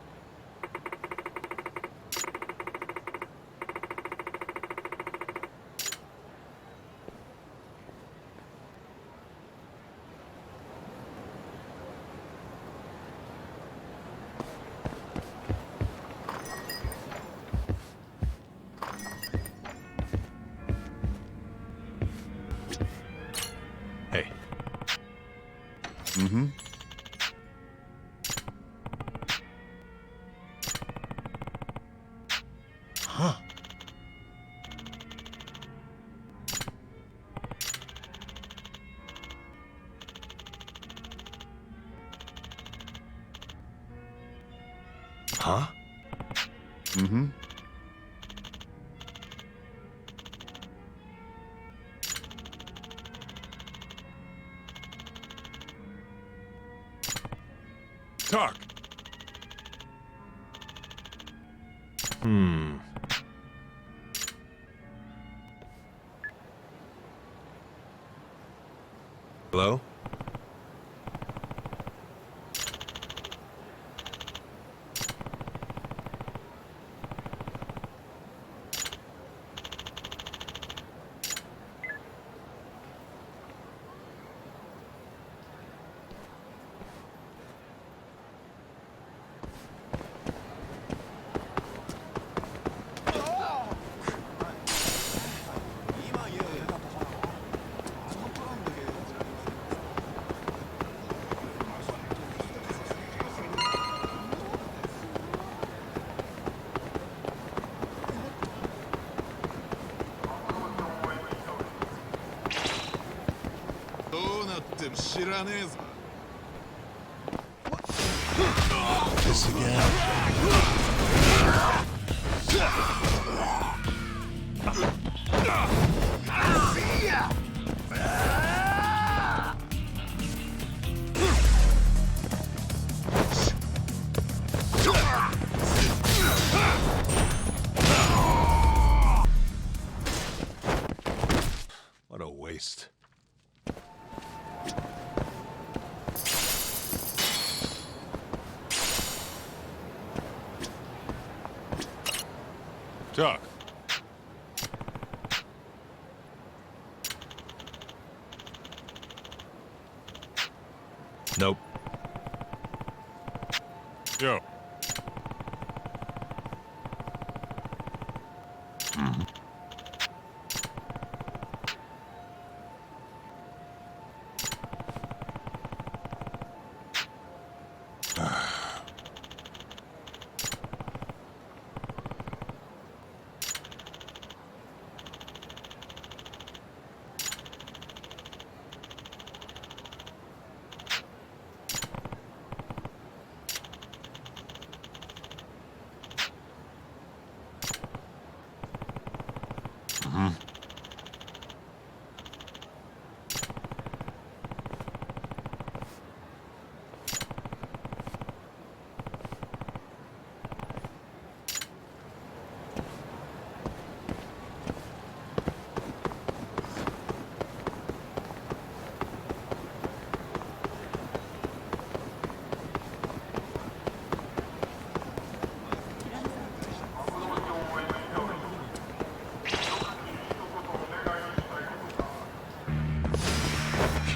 Hey. Mm-hmm. Huh. Huh? Mm-hmm. Talk. Hello? This again? Doc. Nope. Yo.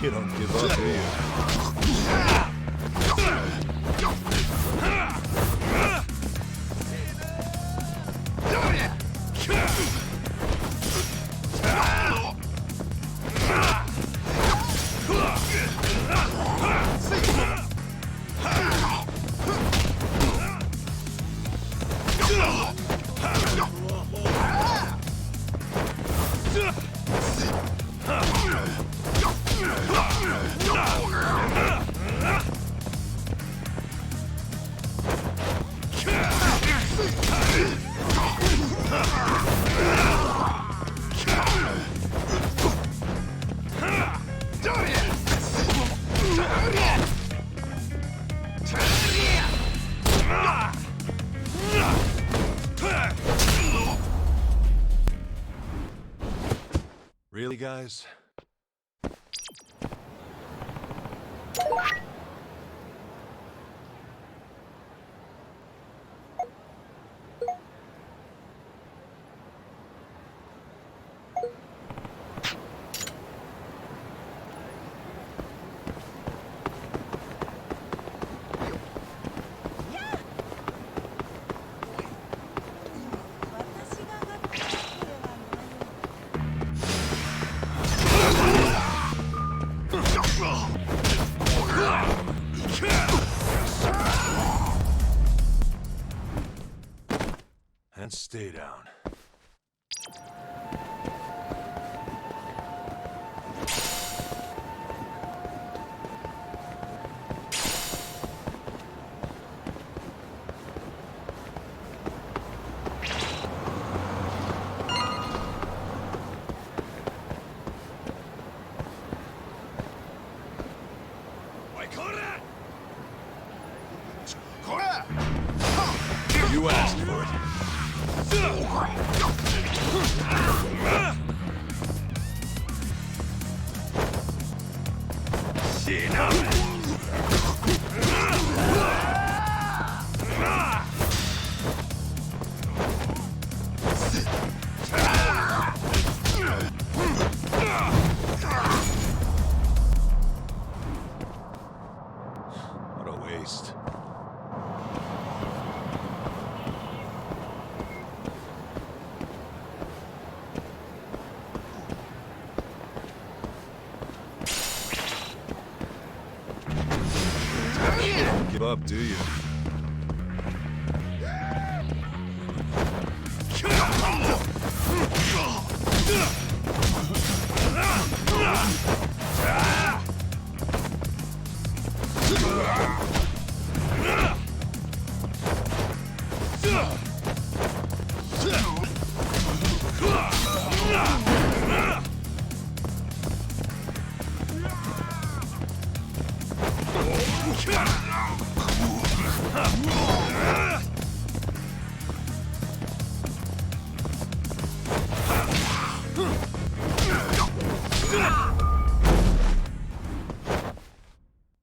You don't give up, do you? Really, guys? And stay down. You asked for it. What a waste. Give up, do you?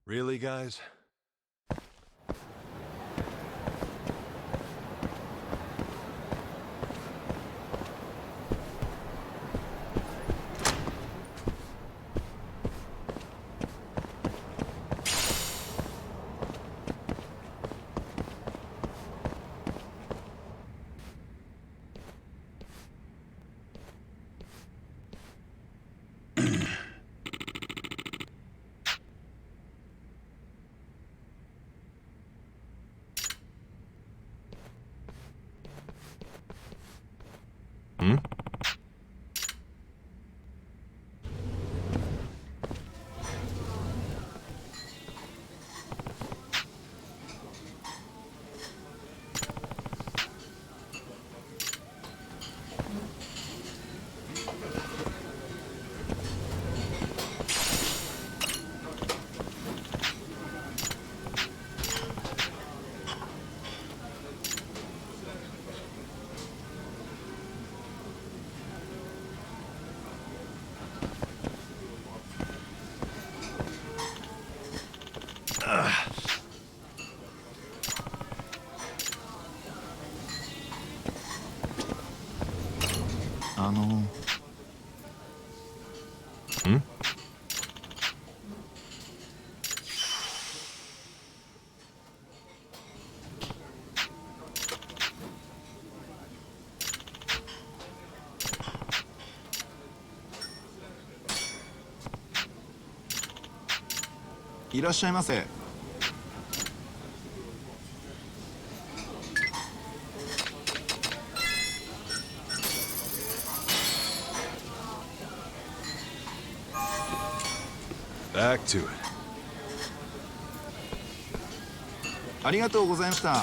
Really, guys? Hmm? Hmm? いらっしゃいませ。Back to it. ありがとうございました。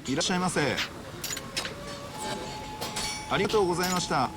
いらっしゃいませ。ありがとうございました。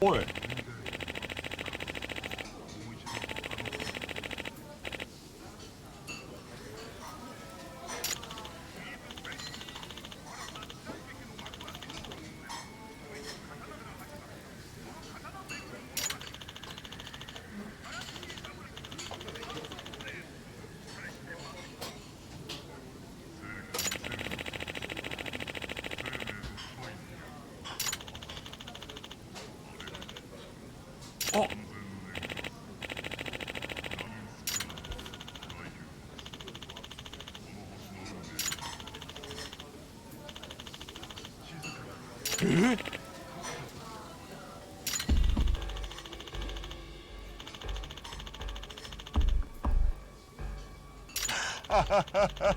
おい。あ。え？ハハハハ。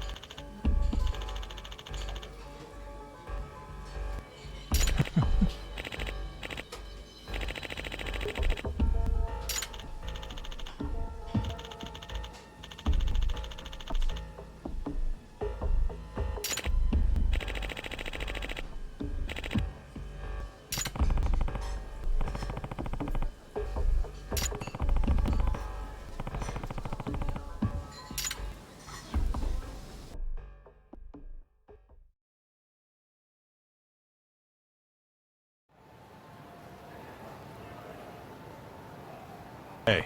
Hey.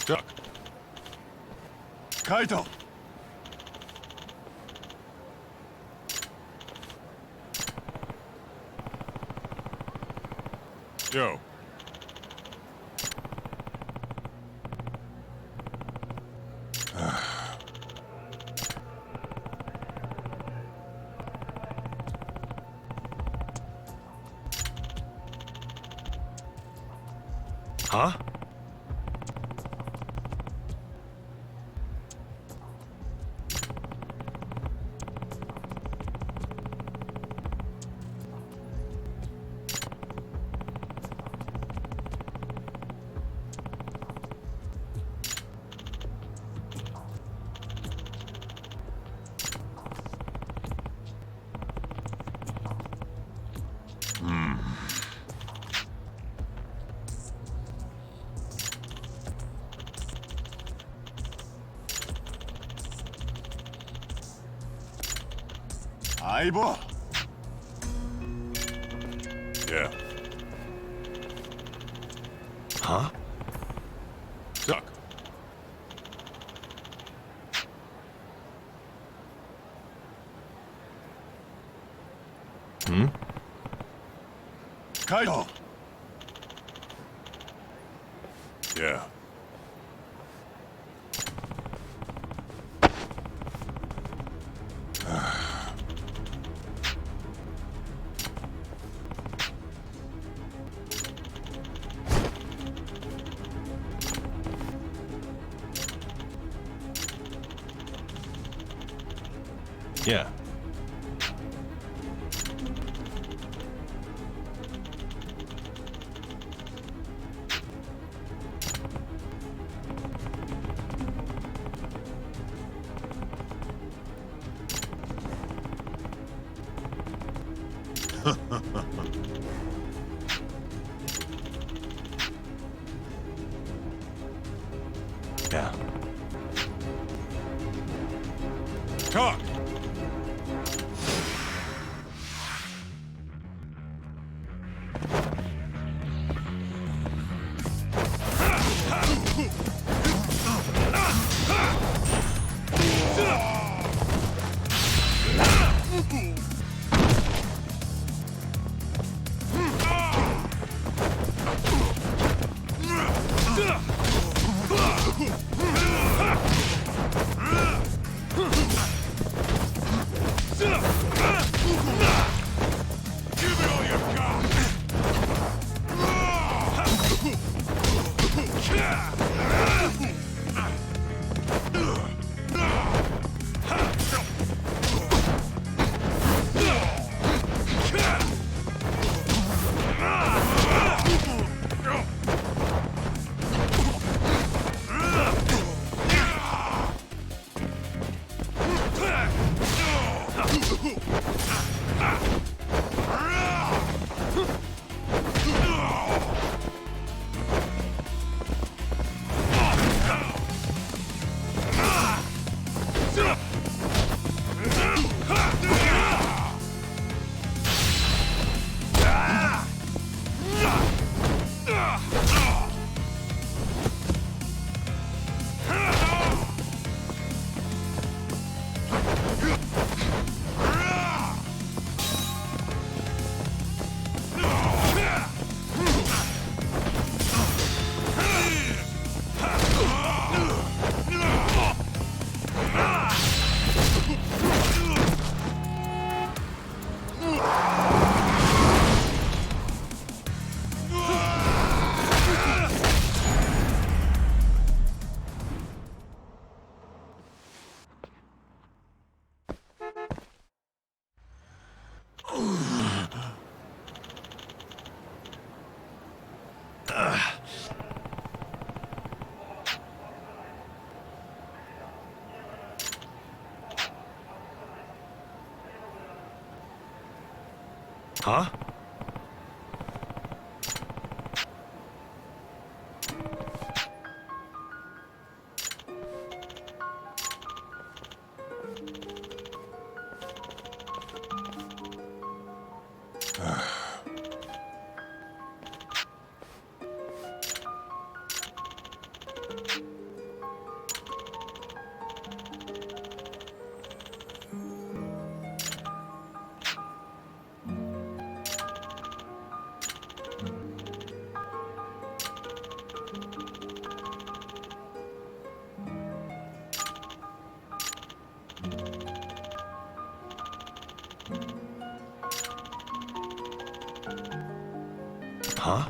Duck. Kaito! Yo. Huh? Aibo! Yeah. Huh? Duck. Hmm? Kaito! Yeah. Yeah. Yeah. Talk! Huh? Huh?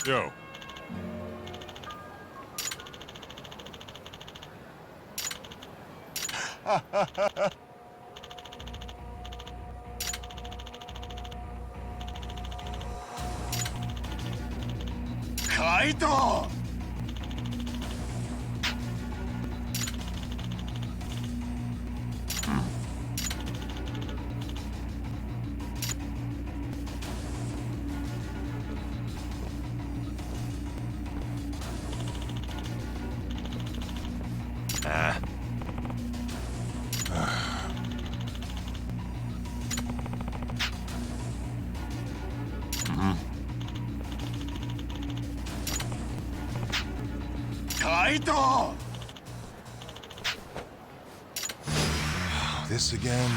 Yo. Kaito! Kaito! This again?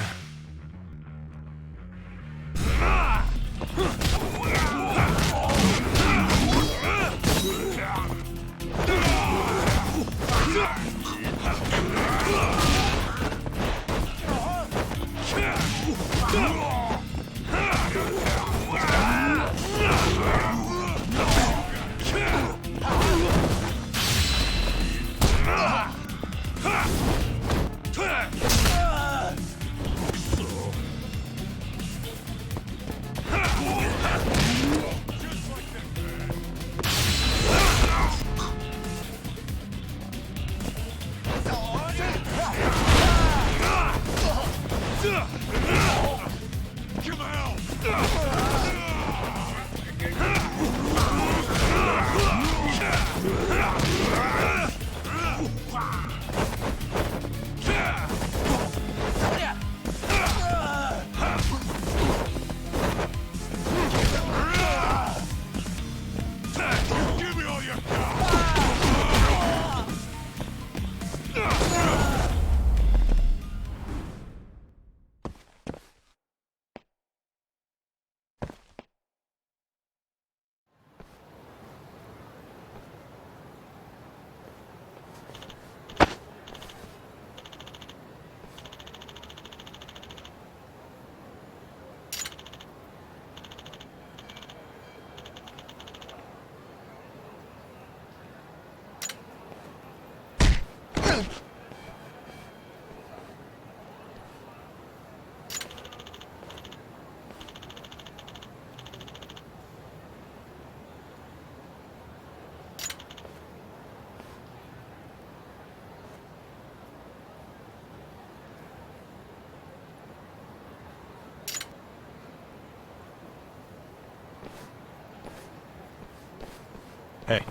Hey.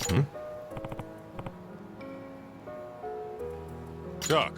Hmm? Doc.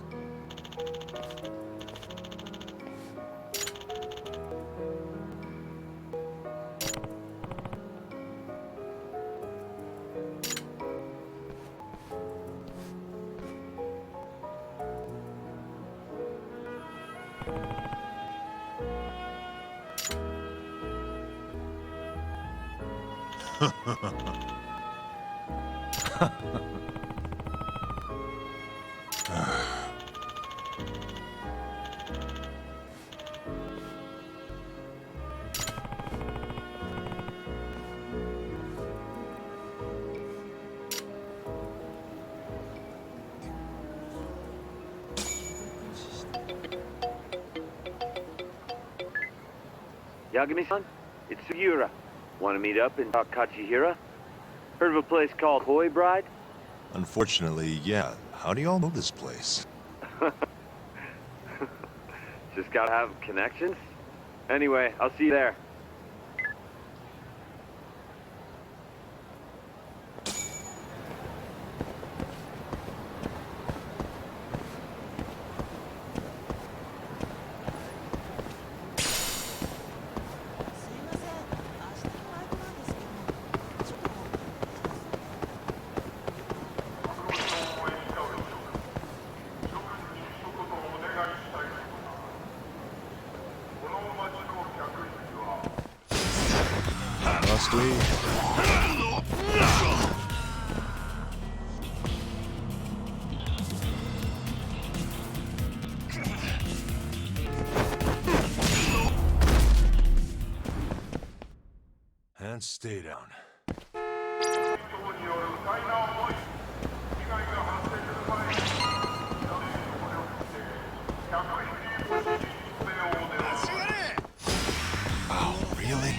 Yagami-san, it's Sugiura. Want to meet up and talk Kachihira? Heard of a place called Koi Bride? Unfortunately, yeah. How do y'all know this place? Just gotta have connections. Anyway, I'll see you there. and stay down. Oh, really?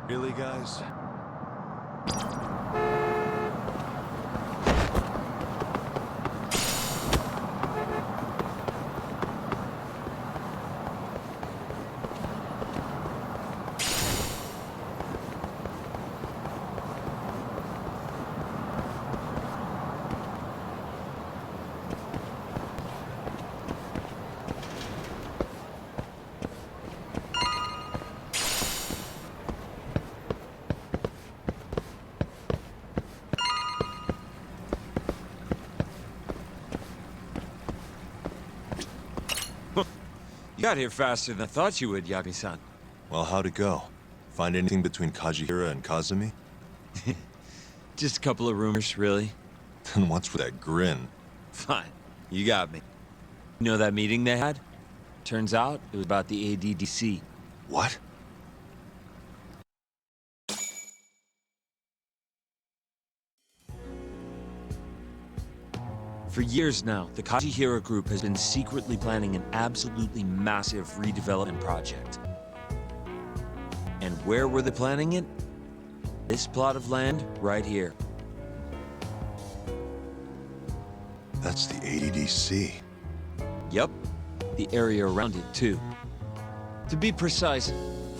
Really, guys? You got here faster than I thought you would, Yagami-san. Well, how'd it go? Find anything between Kajihira and Kazumi? Just a couple of rumors, really. Then what's with that grin? Fine. You got me. You know that meeting they had? Turns out it was about the ADDC. What? For years now, the Kajihira Group has been secretly planning an absolutely massive redevelopment project. And where were they planning it? This plot of land right here. That's the ADDC. Yep, the area around it too. To be precise,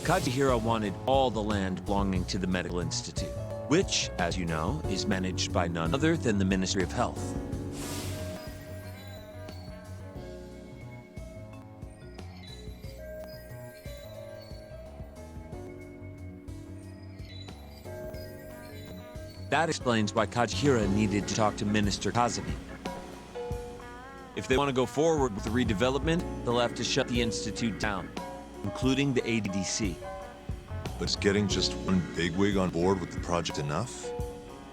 Kajihira wanted all the land belonging to the Medical Institute, which, as you know, is managed by none other than the Ministry of Health. That explains why Kajihira needed to talk to Minister Kazumi. If they want to go forward with the redevelopment, they'll have to shut the Institute down, including the ADDC. But is getting just one bigwig on board with the project enough?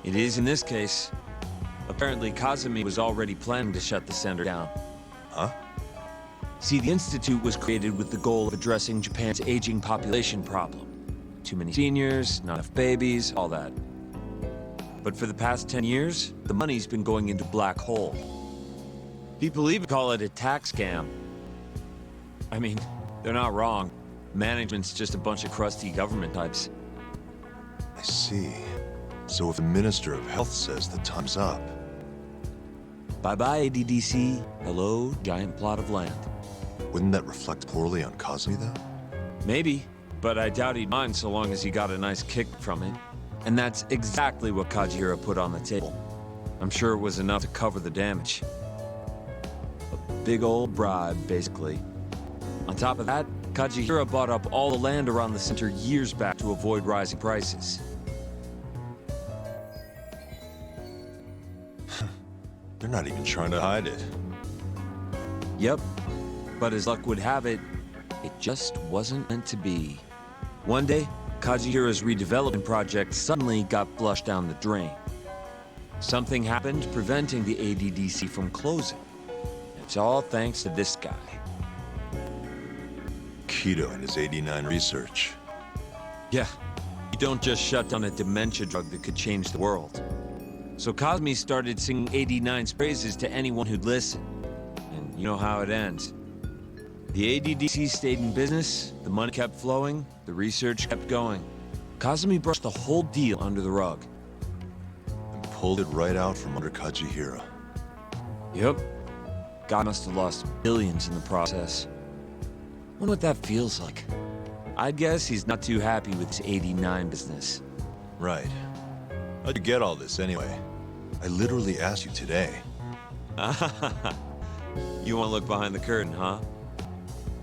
It is in this case. Apparently, Kazumi was already planning to shut the center down. Huh? See, the Institute was created with the goal of addressing Japan's aging population problem. Too many seniors, not enough babies, all that. But for the past 10 years, the money's been going into black hole. People even call it a tax scam. I mean, they're not wrong. Management's just a bunch of crusty government types. I see. So if the Minister of Health says the time's up... Bye-bye, ADDC. Hello, giant plot of land. Wouldn't that reflect poorly on Kazumi, though? Maybe, but I doubt he'd mind so long as he got a nice kick from it. And that's exactly what Kajihira put on the table. I'm sure it was enough to cover the damage. A big old bribe, basically. On top of that, Kajihira bought up all the land around the center years back to avoid rising prices. They're not even trying to hide it. Yep, but as luck would have it, it just wasn't meant to be. One day, Kajihira's redevelopment project suddenly got flushed down the drain. Something happened preventing the ADDC from closing. It's all thanks to this guy. Kido and his 89 research. Yeah, you don't just shut down a dementia drug that could change the world. So Kazumi started singing 89's praises to anyone who'd listen. And you know how it ends. The ADDC stayed in business, the money kept flowing, the research kept going. Kazumi brushed the whole deal under the rug. And pulled it right out from under Kajihira. Yep. Guy must have lost billions in the process. Wonder what that feels like. I'd guess he's not too happy with his 89 business. Right. How'd you get all this anyway? I literally asked you today. You want to look behind the curtain, huh?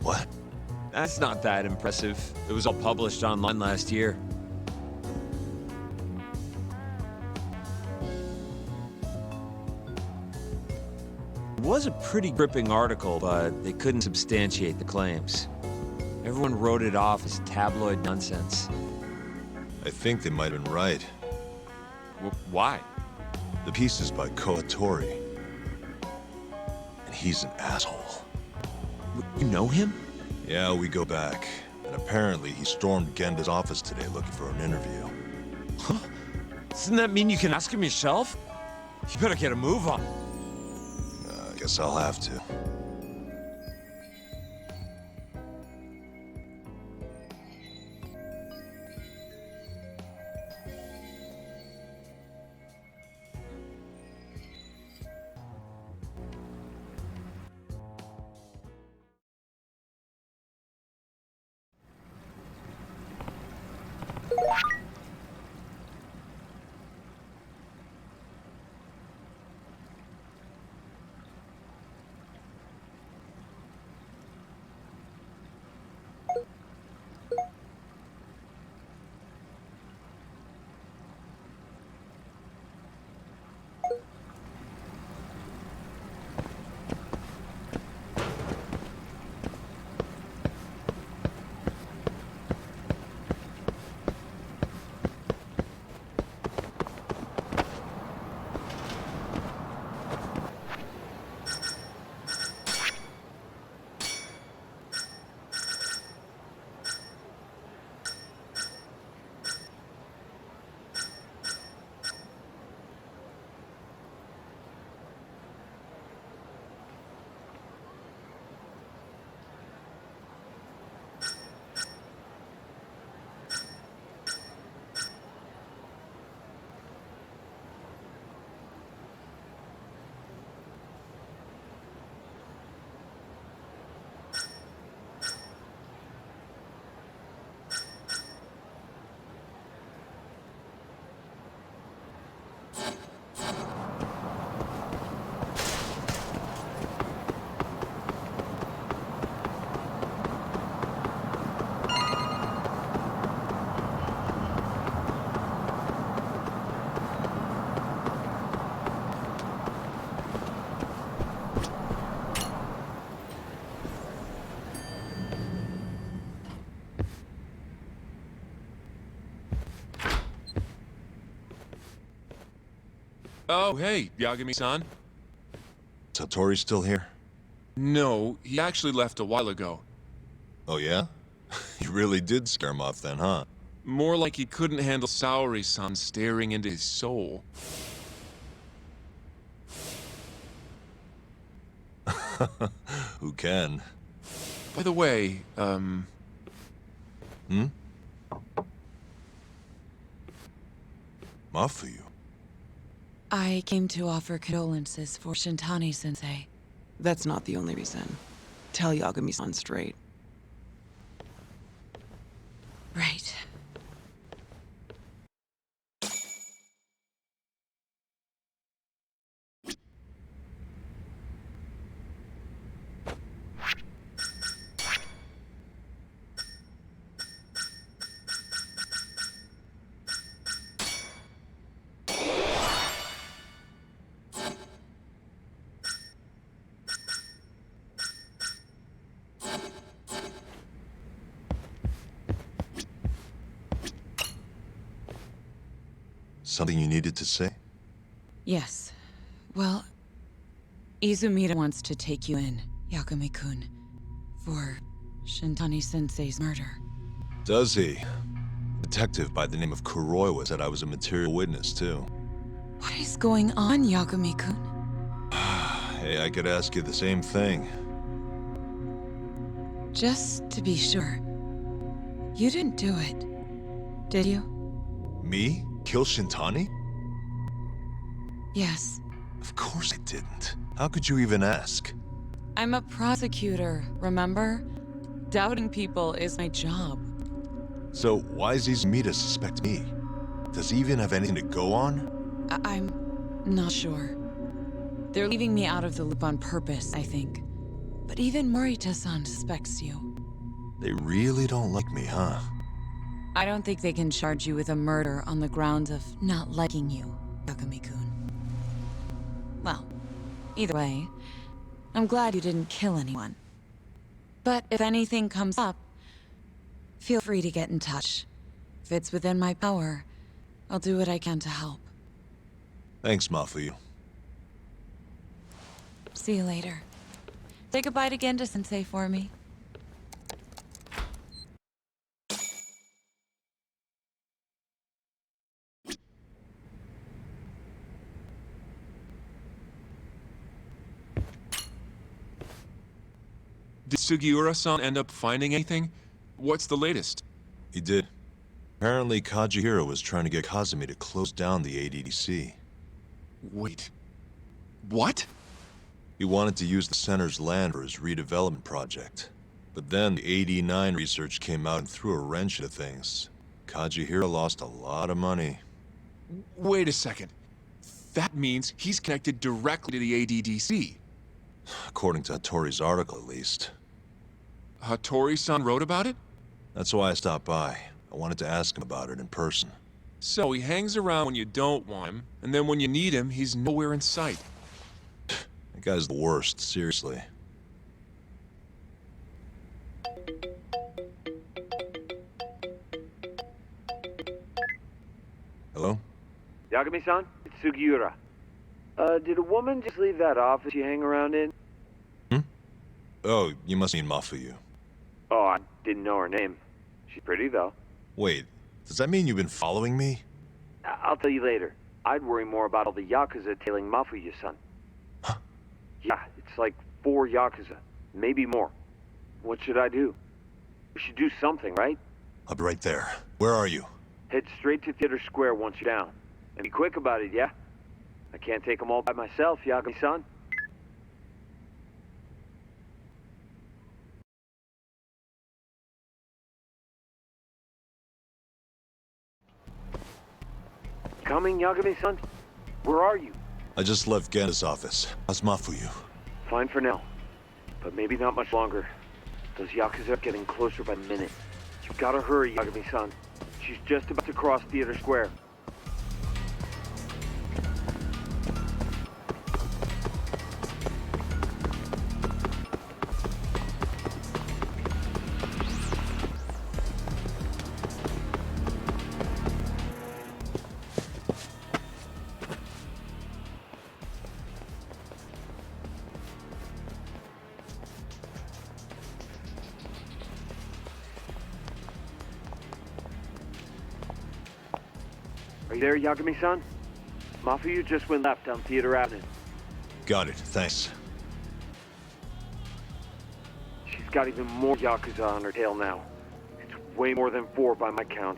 What? That's not that impressive. It was all published online last year. It was a pretty gripping article, but they couldn't substantiate the claims. Everyone wrote it off as tabloid nonsense. I think they might have been right. Why? The piece is by Kohatori. And he's an asshole. You know him? Yeah, we go back. And apparently he stormed Genda's office today looking for an interview. Huh? Doesn't that mean you can ask him yourself? You better get a move on. I guess I'll have to. Oh, hey, Yagami-san. Satori still here? No, he actually left a while ago. Oh yeah? You really did scare him off then, huh? More like he couldn't handle Saori-san staring into his soul. Who can? By the way, Mafuyu? I came to offer condolences for Shintani-sensei. That's not the only reason. Tell Yagami-san straight. Right. Something you needed to say? Yes. Well, Izumida wants to take you in, Yagami-kun, for Shintani-sensei's murder. Does he? A detective by the name of Kuroiwa said I was a material witness, too. What is going on, Yagami-kun? Hey, I could ask you the same thing. Just to be sure, you didn't do it, did you? Me? Kill Shintani? Yes. Of course I didn't. How could you even ask? I'm a prosecutor, remember? Doubting people is my job. So why does Izumida suspect me? Does he even have anything to go on? I'm not sure. They're leaving me out of the loop on purpose, I think. But even Morita-san suspects you. They really don't like me, huh? I don't think they can charge you with a murder on the grounds of not liking you, Yagami-kun. Well, either way, I'm glad you didn't kill anyone. But if anything comes up, feel free to get in touch. If it's within my power, I'll do what I can to help. Thanks, Mafuyu. See you later. Say goodbye again to Sensei for me. Did Sugiura-san end up finding anything? What's the latest? He did. Apparently, Kazuhiro was trying to get Kazumi to close down the ADDC. Wait. What? He wanted to use the center's land for his redevelopment project. But then the AD-9 research came out and threw a wrench into things. Kazuhiro lost a lot of money. Wait a second. That means he's connected directly to the ADDC. According to Hattori's article, at least. Hattori-san wrote about it? That's why I stopped by. I wanted to ask him about it in person. So he hangs around when you don't want him, and then when you need him, he's nowhere in sight. That guy's the worst, seriously. Hello? Yagami-san, it's Sugiura. Did a woman just leave that office you hang around in? Oh, you must mean Mafuyu. Oh, I didn't know her name. She's pretty, though. Wait, does that mean you've been following me? I'll tell you later. I'd worry more about all the Yakuza tailing Mafuyu-san. Yeah, it's like 4 Yakuza. Maybe more. What should I do? We should do something, right? I'll be right there. Where are you? Head straight to Theater Square once you're down. And be quick about it, yeah? I can't take them all by myself, Yagami-san. Coming, Yagami-san? Where are you? I just left Genda's office. How's Mafuyu? Fine for now. But maybe not much longer. Those Yakuza are getting closer by the minute. You gotta hurry, Yagami-san. She's just about to cross Theater Square. Are you there, Yagami-san? Mafuyu just went left on Theater Avenue. Got it, thanks. She's got even more Yakuza on her tail now. It's way more than 4 by my count.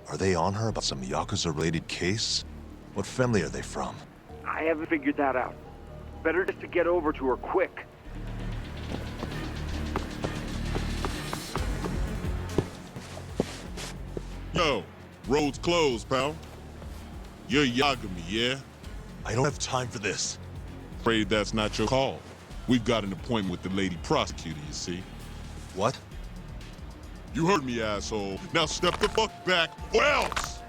Are they on her about some Yakuza-related case? What family are they from? I haven't figured that out. Better just to get over to her quick. Yo, road's closed, pal. You're Yagami, yeah? I don't have time for this. Afraid that's not your call. We've got an appointment with the lady prosecutor, you see. What? You heard me, asshole. Now step the fuck back, or else!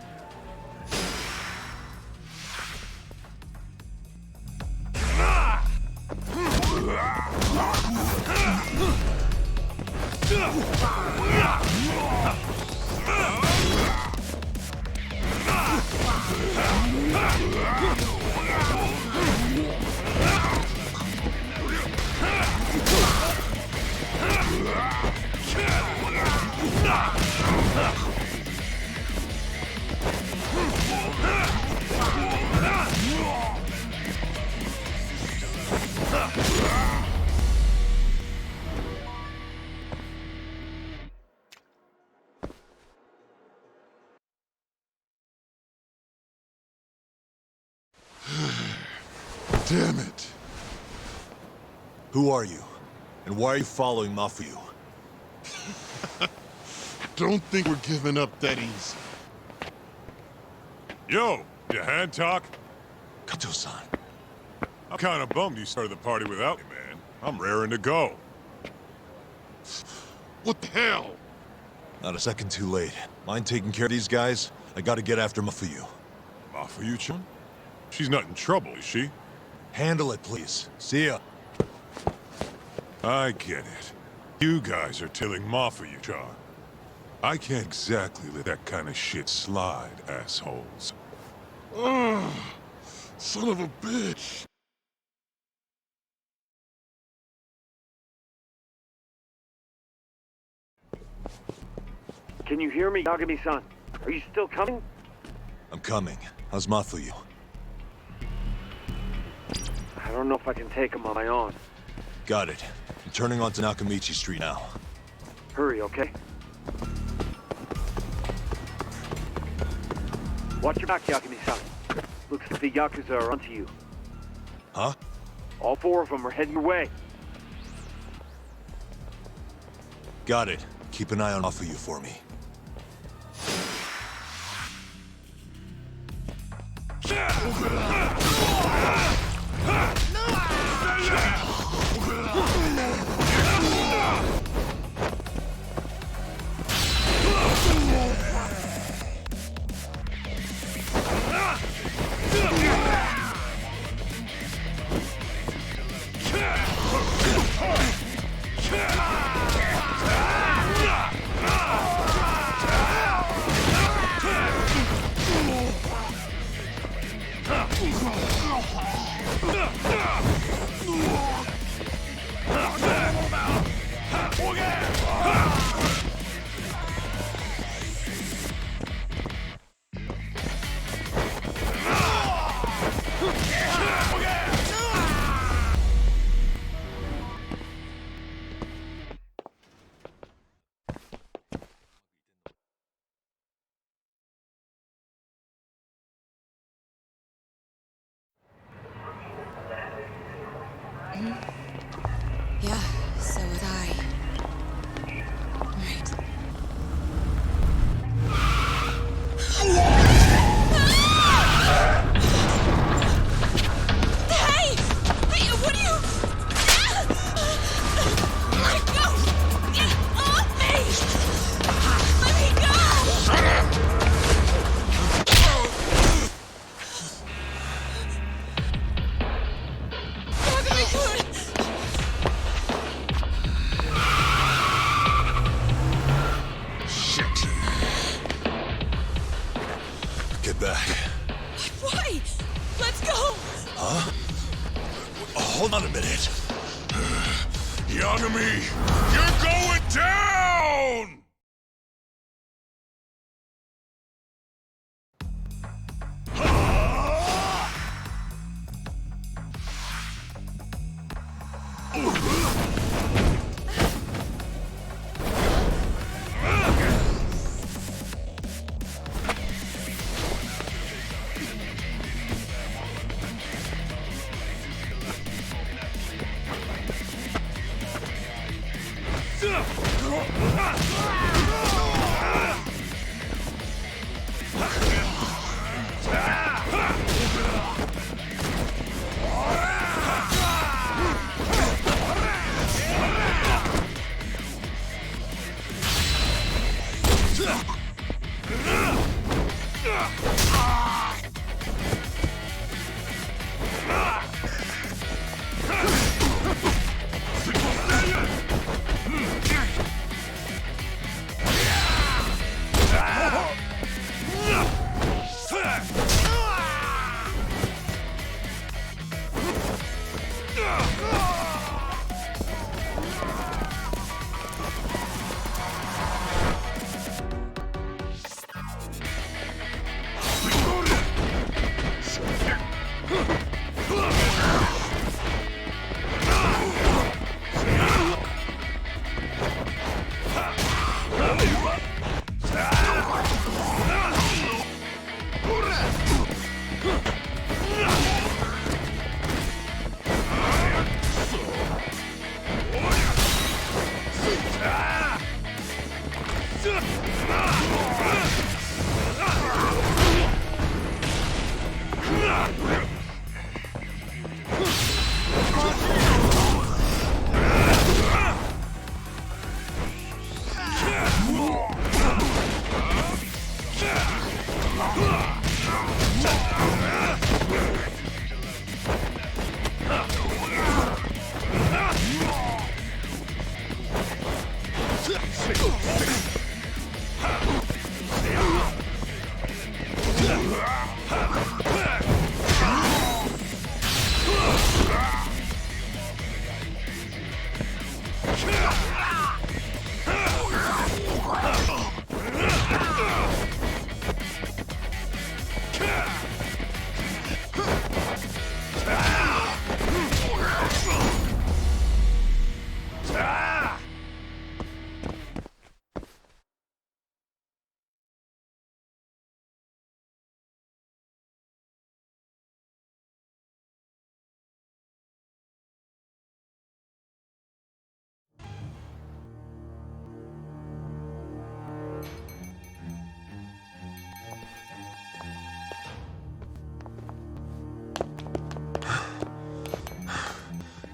Damn it. Who are you? And why are you following Mafuyu? Don't think we're giving up that easy. Yo, you hand talk? Kato-san. I'm kinda bummed you started the party without me, man. I'm raring to go. What the hell? Not a second too late. Mind taking care of these guys? I gotta get after Mafuyu. Mafuyu-chan? She's not in trouble, is she? Handle it, please. See ya. I get it. You guys are tailing Mafuyu-chan. I can't exactly let that kind of shit slide, assholes. Ugh, son of a bitch. Can you hear me, Yagami-san? Are you still coming? I'm coming. How's Mafuyu? I don't know if I can take him on my own. Got it. I'm turning onto Nakamichi Street now. Hurry, okay? Watch your back, Yagami-san. Looks like the Yakuza are onto you. Huh? All 4 of them are heading your way. Got it. Keep an eye on Mafuyu for me. Yeah, so would I. Right. Hey! Hey, what are you... Let go! Get off me! Let me go! Shut up! Get back. Why? Let's go! Huh? Hold on a minute. Yagami, you're going down!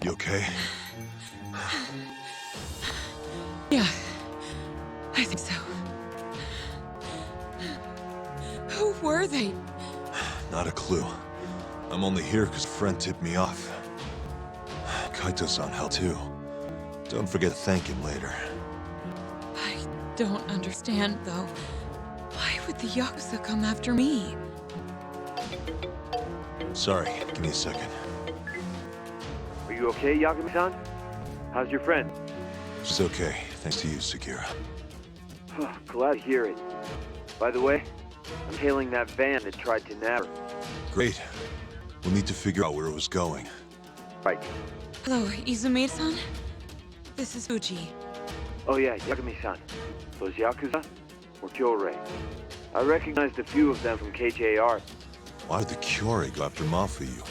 You okay? Yeah, I think so. Who were they? Not a clue. I'm only here because a friend tipped me off. Kaito-san helped too. Don't forget to thank him later. I don't understand, though. Why would the Yakuza come after me? Sorry, give me a second. Are you okay, Yagami-san? How's your friend? She's okay, thanks to you, Sekira. Glad to hear it. By the way, I'm hailing that van that tried to nab her. Great. We'll need to figure out where it was going. Right. Hello, Izumi-san? This is Fuji. Oh yeah, Yagami-san. Those Yakuza were Kyorei. I recognized a few of them from KJR. Why would the Kyorei go after Mafuyu?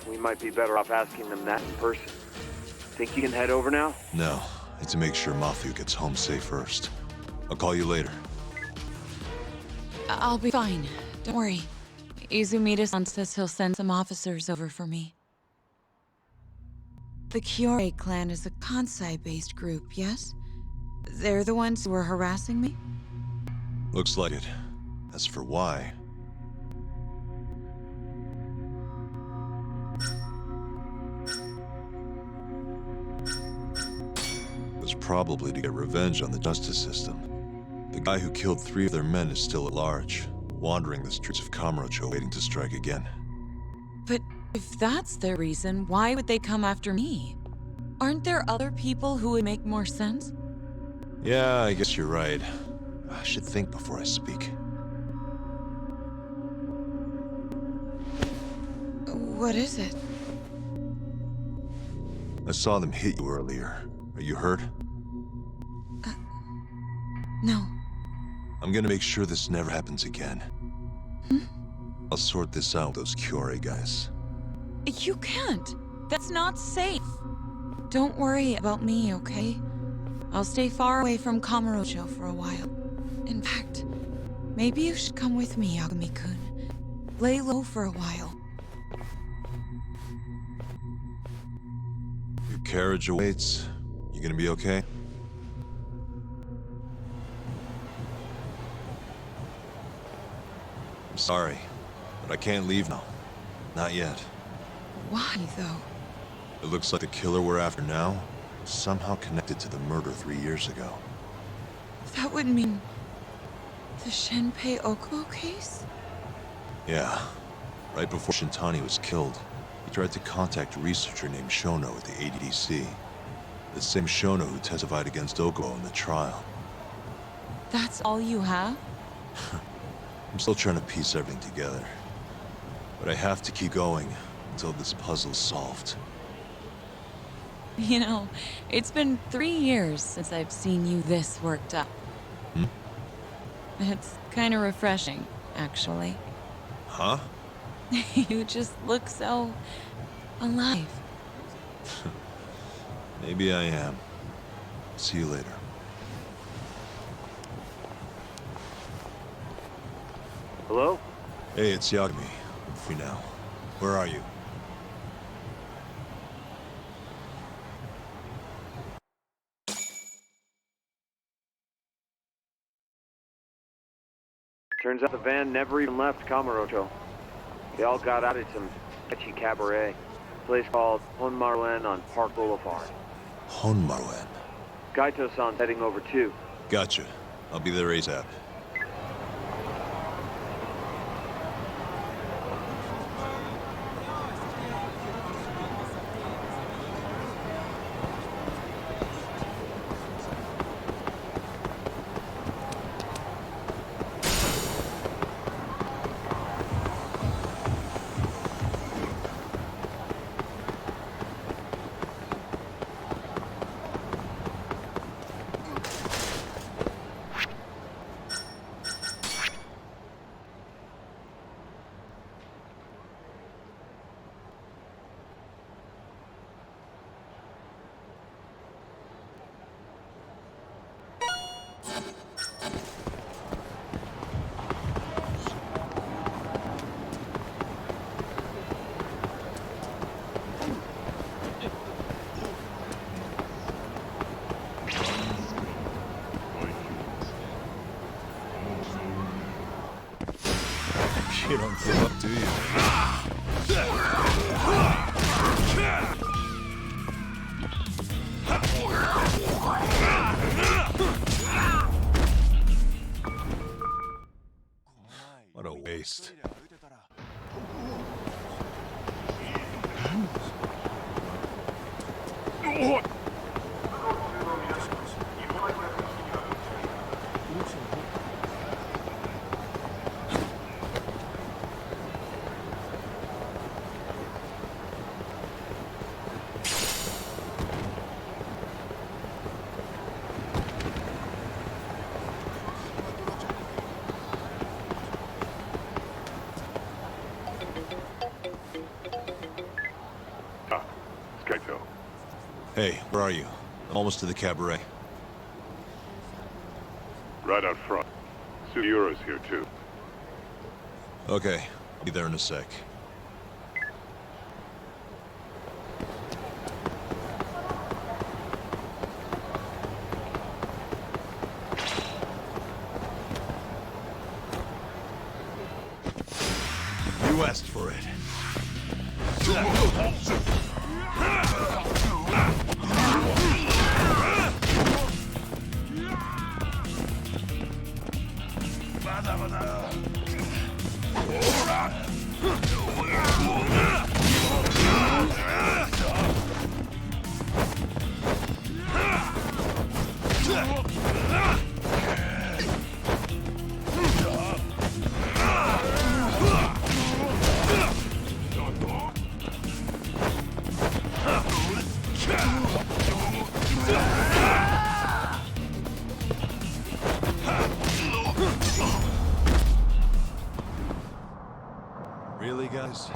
We might be better off asking them that in person. Think you can head over now? No, I need to make sure Mafuyu gets home safe first. I'll call you later. I'll be fine. Don't worry. Izumida-san says he'll send some officers over for me. The Kyorei clan is a Kansai-based group, yes? They're the ones who were harassing me? Looks like it. As for why... it was probably to get revenge on the justice system. The guy who killed 3 of their men is still at large, wandering the streets of Kamurocho waiting to strike again. But if that's their reason, why would they come after me? Aren't there other people who would make more sense? Yeah, I guess you're right. I should think before I speak. What is it? I saw them hit you earlier. Are you hurt? No. I'm gonna make sure this never happens again. I'll sort this out with those Kyorei guys. You can't. That's not safe. Don't worry about me, okay? I'll stay far away from Kamurocho for a while. In fact, maybe you should come with me, Yagami-kun. Lay low for a while. Your carriage awaits. You gonna be okay? I'm sorry, but I can't leave now. Not yet. Why, though? It looks like the killer we're after now is somehow connected to the murder 3 years ago. That would mean... the Shenpei Okubo case? Yeah. Right before Shintani was killed, he tried to contact a researcher named Shono at the ADDC. The same Shono who testified against Okubo in the trial. That's all you have? I'm still trying to piece everything together. But I have to keep going until this puzzle's solved. You know, it's been 3 years since I've seen you this worked up. It's kind of refreshing, actually. Huh? You just look so... alive. Maybe I am. See you later. Hello? Hey, it's Yagami. I'm free now. Where are you? Turns out the van never even left Kamurocho. They all got out at some sketchy cabaret. A place called Honmaruen on Park Boulevard. Honmaruen. Kaito-san's heading over too. Gotcha. I'll be there ASAP. You don't give up, do you? What a waste. Hey, where are you? I'm almost to the cabaret. Right out front. Sugiura's here, too. Okay, be there in a sec. You asked for it. Really, guys?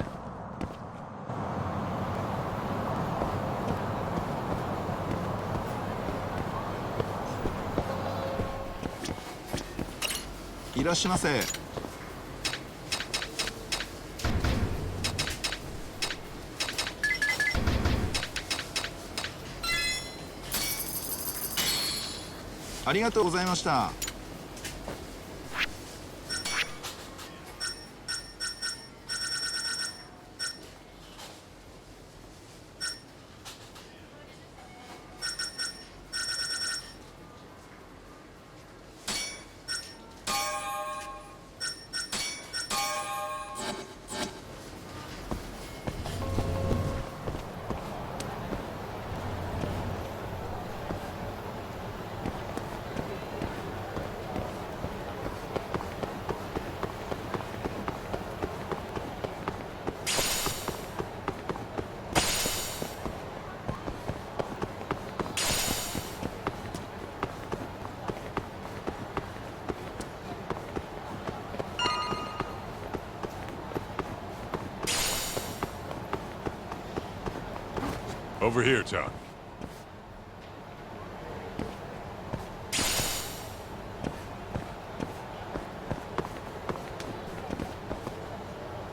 いらっしゃいませ。ありがとうございました。Over here, John.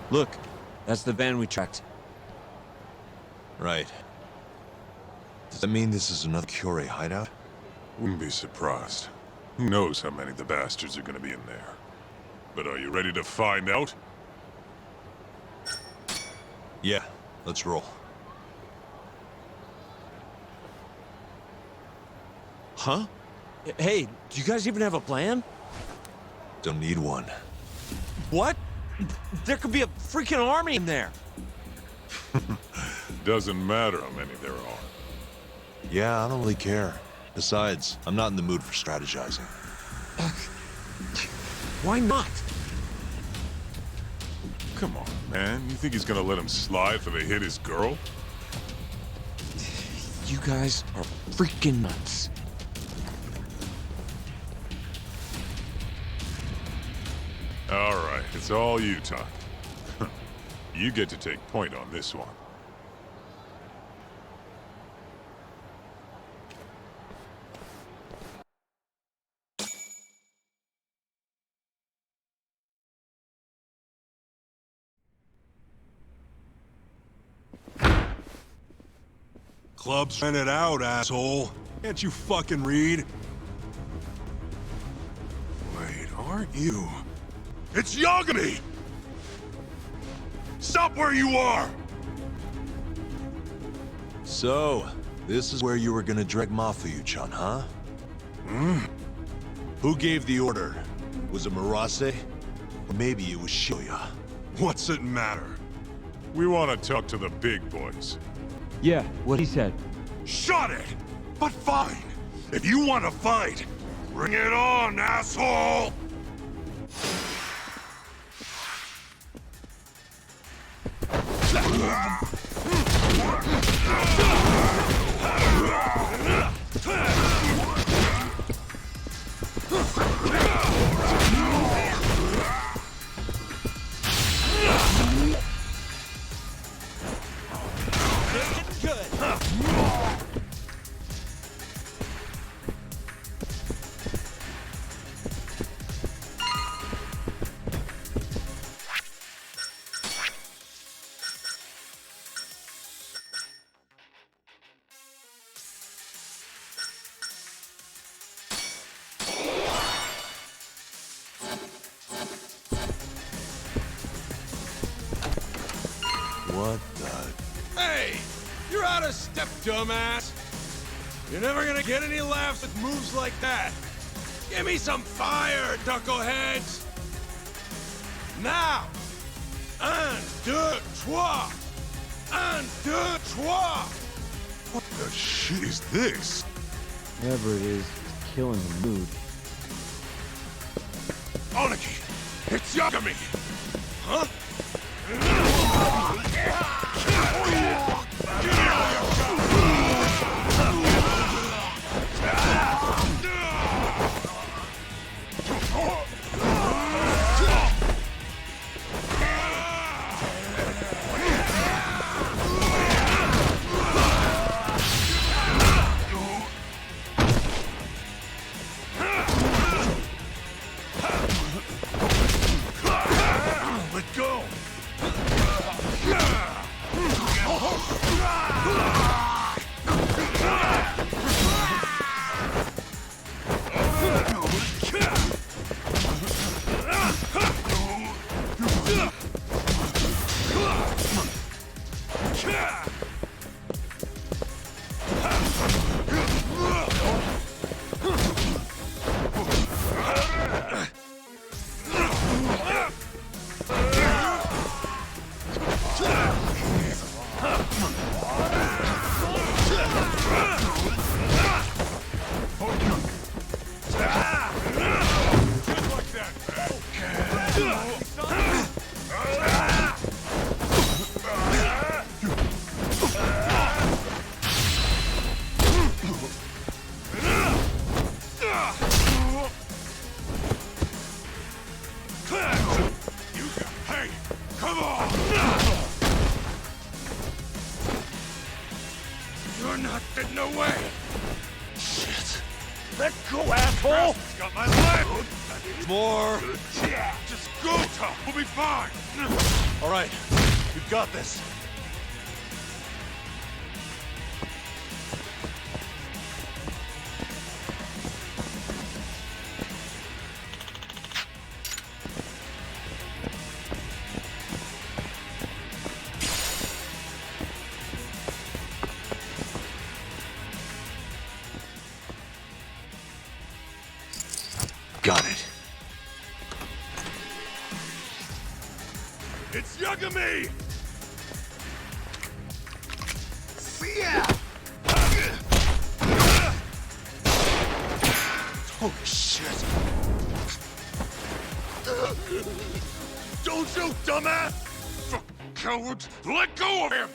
Look, that's the van we tracked. Right. Does that mean this is another Cure hideout? Wouldn't be surprised. Who knows how many of the bastards are gonna be in there. But are you ready to find out? Yeah, let's roll. Huh? Hey, do you guys even have a plan? Don't need one. What? There could be a freaking army in there. Doesn't matter how many there are. Yeah, I don't really care. Besides, I'm not in the mood for strategizing. Why not? Come on, man. You think he's gonna let him slide for they hit his girl? You guys are freaking nuts. All right, it's all you, Todd. You get to take point on this one. Club's rented out, asshole. Can't you fucking read? Wait, aren't you? It's Yagami! Stop where you are! So, this is where you were gonna drag Mafuyu-chan, huh? Who gave the order? Was it Murase? Or maybe it was Shibuya? What's it matter? We want to talk to the big boys. Yeah, what he said. Shut it! But fine. If you want to fight, bring it on, asshole! What the... Hey! You're out of step, dumbass! You're never gonna get any laughs with moves like that! Give me some fire, duckleheads! Now! Un, deux, trois! Un, deux, trois! What the shit is this? Whatever it is, it's killing the mood. Oniki! It's Yagami! Huh? Let go! Hey, come on! You're not getting away! Shit! Let go, asshole! He's got my leg! More! Just go, Tom! We'll be fine! All right, you've got this. Got it. It's Yagami! See ya! Holy shit. Don't you, dumbass! Coward! Let go of him!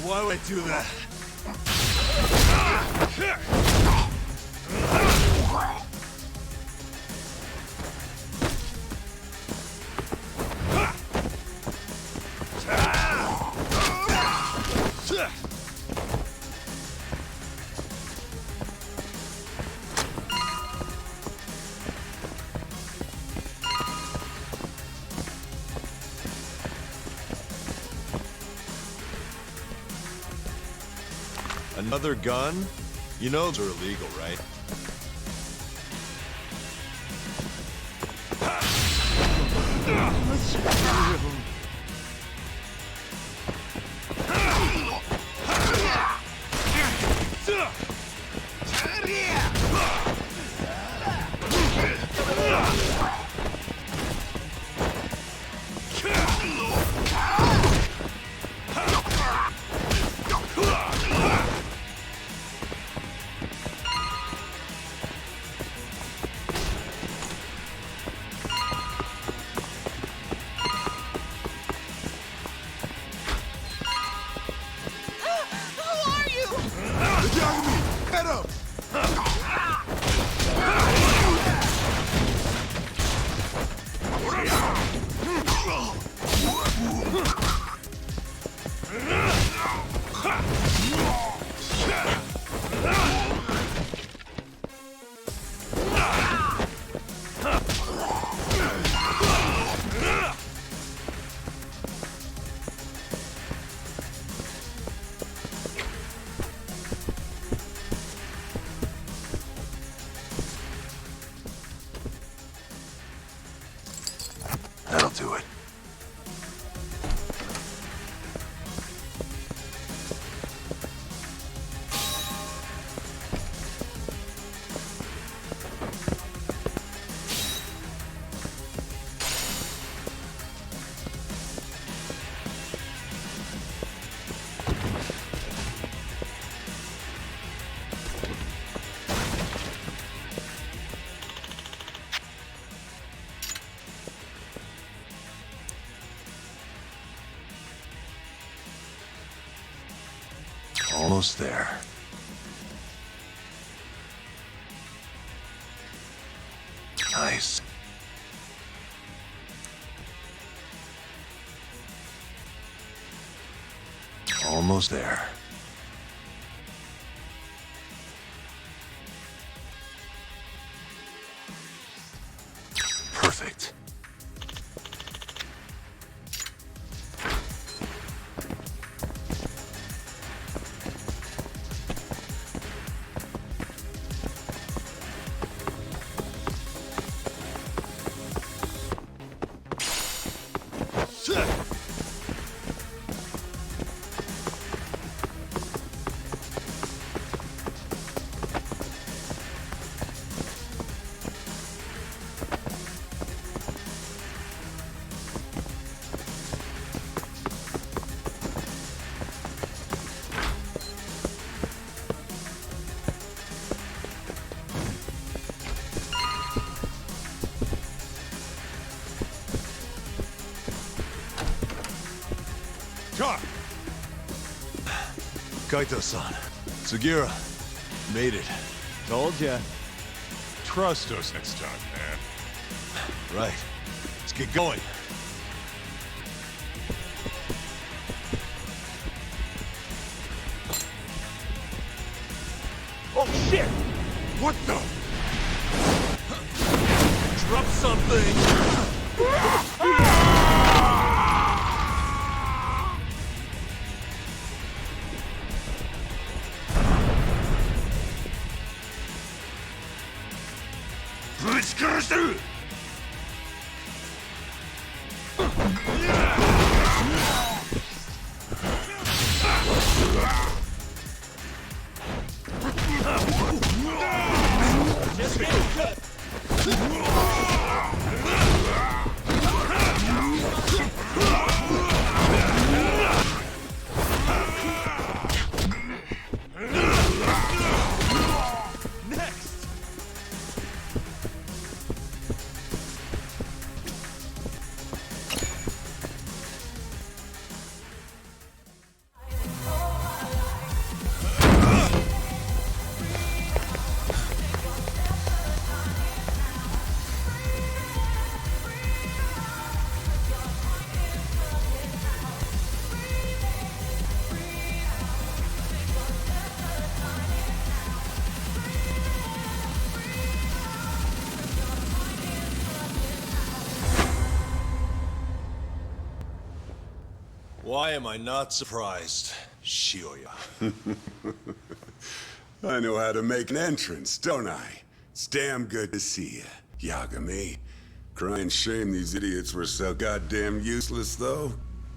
Why would I do that? Another gun? You know those are illegal, right? Get him! That'll do it. Almost there. Nice. Almost there. Perfect. Kaito-san, Sugira, made it. Told ya. Trust us next time, man. Right. Let's get going. Oh shit! What the? Drop something! Why am I not surprised, Shioya? I know how to make an entrance, don't I? It's damn good to see you, Yagami. Crying shame these idiots were so goddamn useless, though.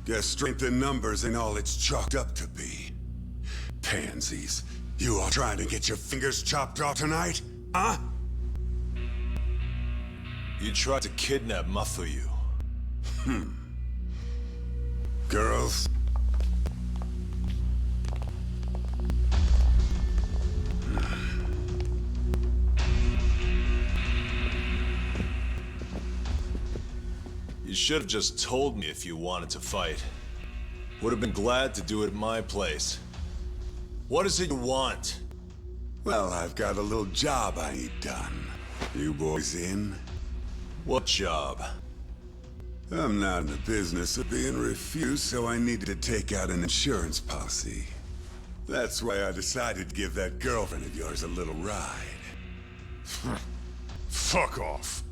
Guess strength in numbers ain't all it's chalked up to be. Pansies. You all trying to get your fingers chopped off tonight? Huh? You tried to kidnap Mafuyu. Girls? You should have just told me if you wanted to fight. Would have been glad to do it at my place. What is it you want? Well, I've got a little job I need done. You boys in? What job? I'm not in the business of being refused, so I needed to take out an insurance policy. That's why I decided to give that girlfriend of yours a little ride. Fuck off.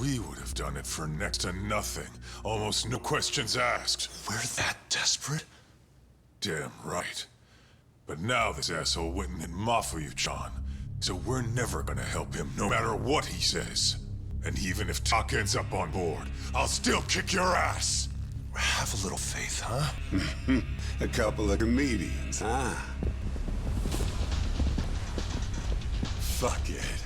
We would have done it for next to nothing. Almost no questions asked. We're that desperate? Damn right. But now this asshole went and Mafuyu John. So we're never gonna help him, no matter what he says. And even if Tak ends up on board, I'll still kick your ass! Have a little faith, huh? A couple of comedians, huh? Fuck it.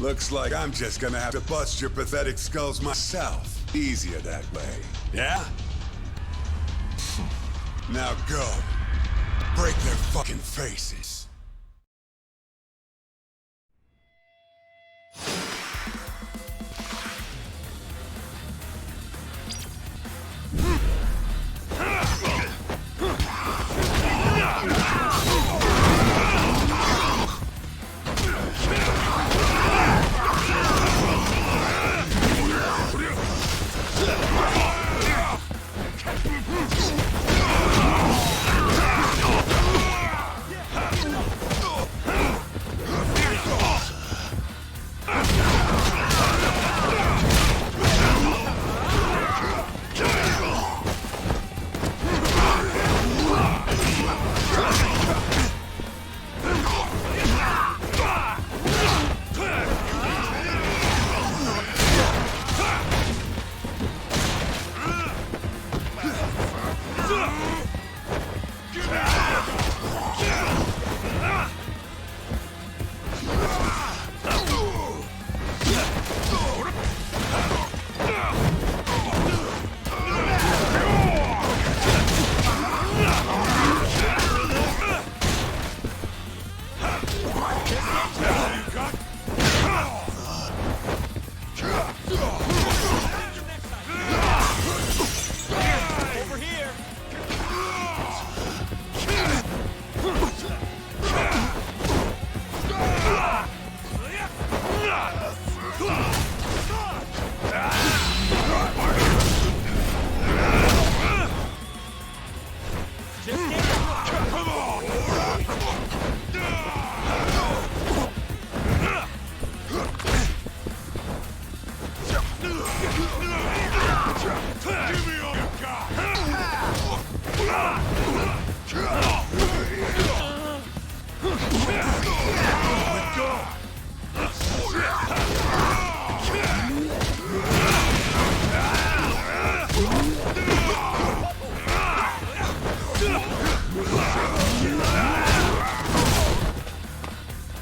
Looks like I'm just gonna have to bust your pathetic skulls myself. Easier that way, yeah? Now go. Break their fucking faces.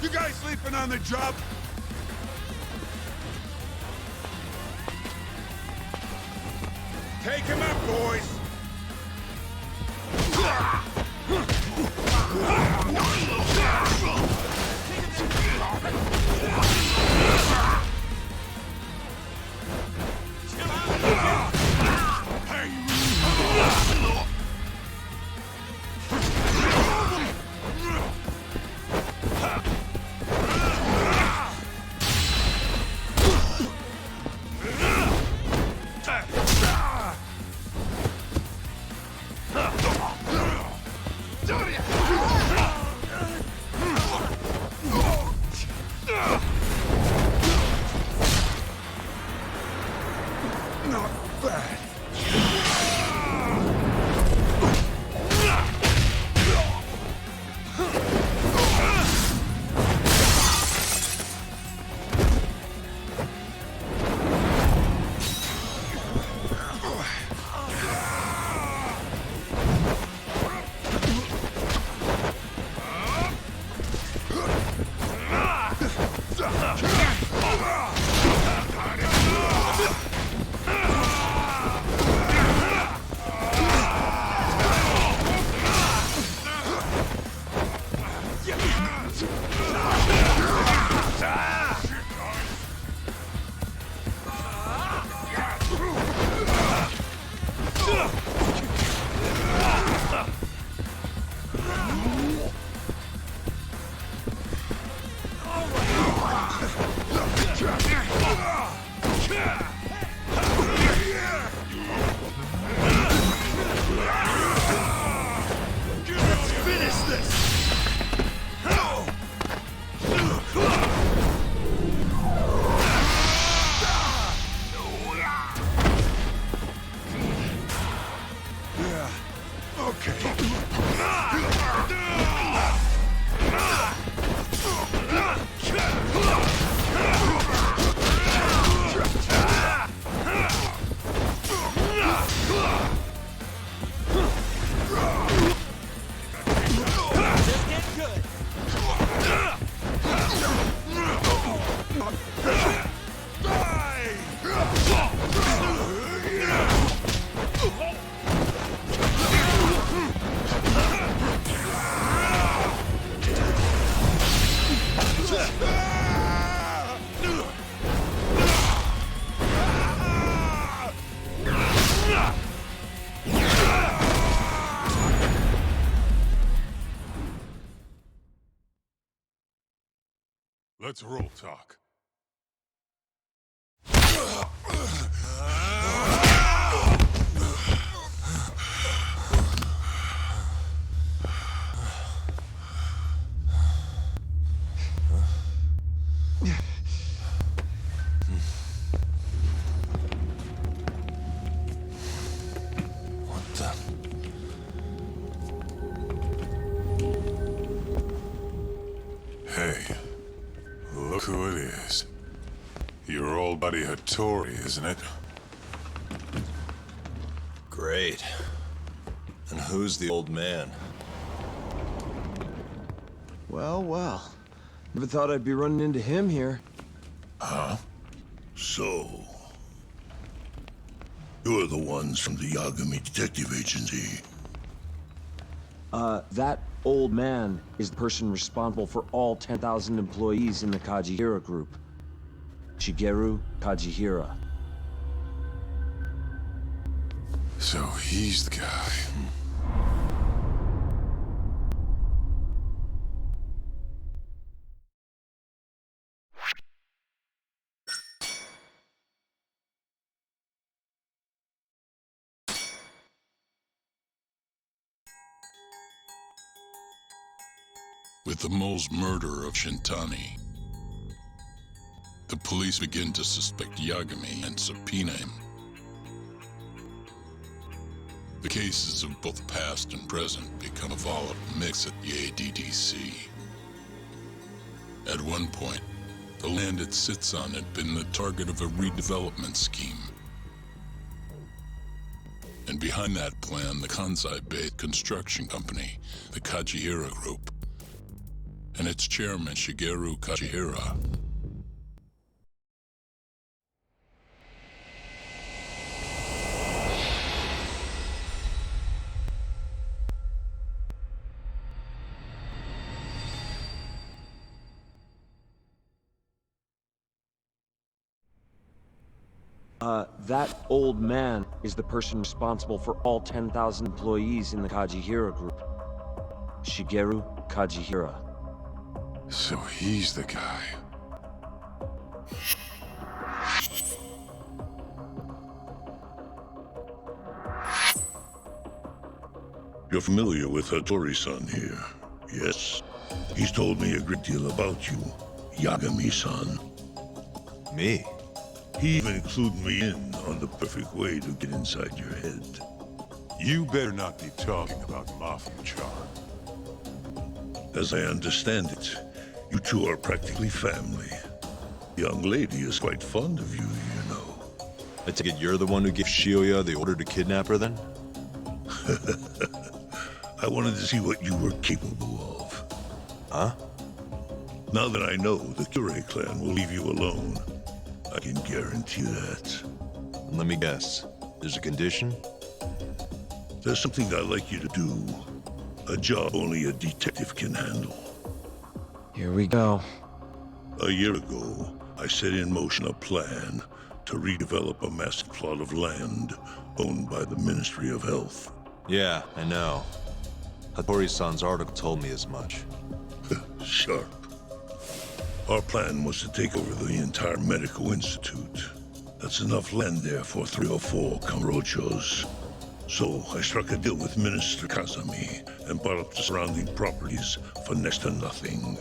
You guys sleeping on the job? Take him up, boys! Not bad. Let's roll talk. What the? Hey, look who it is. Your old buddy Hattori, isn't it? Great. And who's the old man? Well, well. Never thought I'd be running into him here. Huh? So, you're the ones from the Yagami Detective Agency. That old man is the person responsible for all 10,000 employees in the Kajihira group. Shigeru Kajihira. So he's the guy. With the mole's murder of Shintani, the police begin to suspect Yagami and subpoena him. The cases of both past and present become a volatile mix at the ADDC. At one point, the land it sits on had been the target of a redevelopment scheme. And behind that plan, the Kansai-based construction company, the Kajihira Group, and its chairman, Shigeru Kajihira. That old man is the person responsible for all 10,000 employees in the Kajihira group. Shigeru Kajihira. So he's the guy. You're familiar with Hattori-san here, yes? He's told me a great deal about you, Yagami-san. Me? He even included me in on the perfect way to get inside your head. You better not be talking about Mafuyu-chan. As I understand it, you two are practically family. The young lady is quite fond of you, you know. I take it you're the one who gave Shioya the order to kidnap her, then? I wanted to see what you were capable of. Huh? Now that I know the Kure clan will leave you alone, I can guarantee that. Let me guess. There's a condition? There's something I'd like you to do. A job only a detective can handle. Here we go. A year ago, I set in motion a plan to redevelop a massive plot of land owned by the Ministry of Health. Yeah, I know. Hattori-san's article told me as much. Sharp. Our plan was to take over the entire medical institute. That's enough land there for 3 or 4 Kamurochos. So I struck a deal with Minister Kazami and bought up the surrounding properties for next to nothing.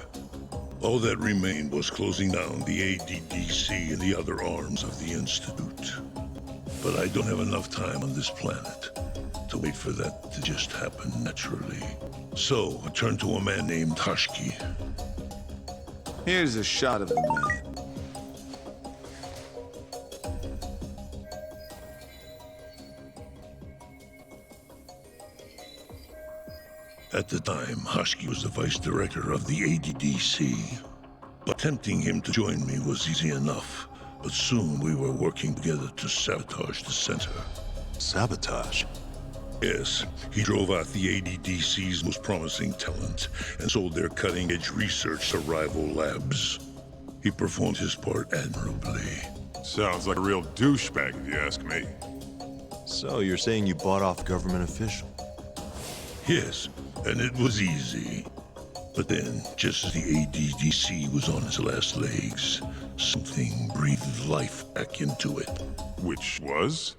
All that remained was closing down the ADDC and the other arms of the institute. But I don't have enough time on this planet to wait for that to just happen naturally. So I turned to a man named Hashiki. Here's a shot of the man. At the time, Hashki was the vice director of the ADDC. But tempting him to join me was easy enough. But soon we were working together to sabotage the center. Sabotage? Yes, he drove out the ADDC's most promising talent and sold their cutting-edge research to rival labs. He performed his part admirably. Sounds like a real douchebag, if you ask me. So you're saying you bought off a government official? Yes, and it was easy. But then, just as the ADDC was on its last legs, something breathed life back into it. Which was?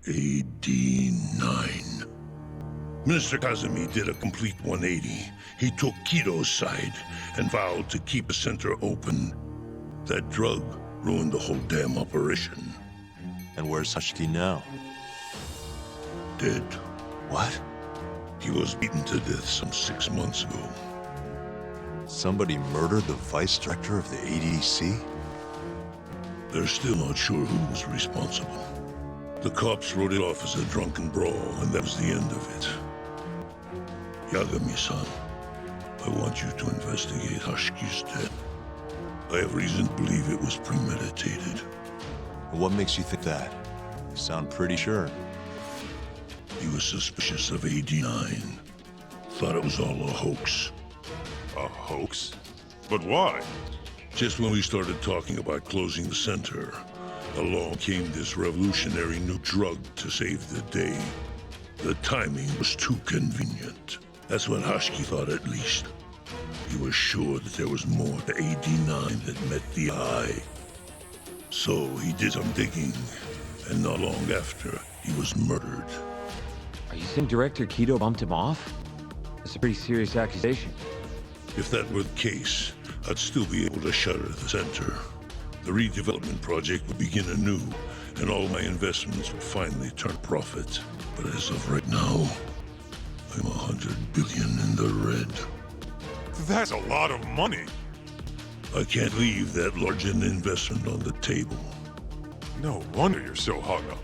AD-9. Minister Kazumi did a complete 180. He took Kido's side and vowed to keep the center open. That drug ruined the whole damn operation. And where's Hashiki now? Dead. What? He was beaten to death some 6 months ago. Somebody murdered the vice director of the ADC? They're still not sure who was responsible. The cops wrote it off as a drunken brawl, and that was the end of it. Yagami-san, I want you to investigate Hashiki's death. I have reason to believe it was premeditated. What makes you think that? You sound pretty sure. He was suspicious of AD-9. Thought it was all a hoax. A hoax? But why? Just when we started talking about closing the center, along came this revolutionary new drug to save the day. The timing was too convenient. That's what Hashiki thought, at least. He was sure that there was more to AD-9 that met the eye. So he did some digging, and not long after, he was murdered. Are you saying Director Kido bumped him off? That's a pretty serious accusation. If that were the case, I'd still be able to shutter the center. The redevelopment project would begin anew, and all my investments would finally turn profit. But as of right now, I'm 100 billion in the red. That's a lot of money. I can't leave that large an investment on the table. No wonder you're so hung up.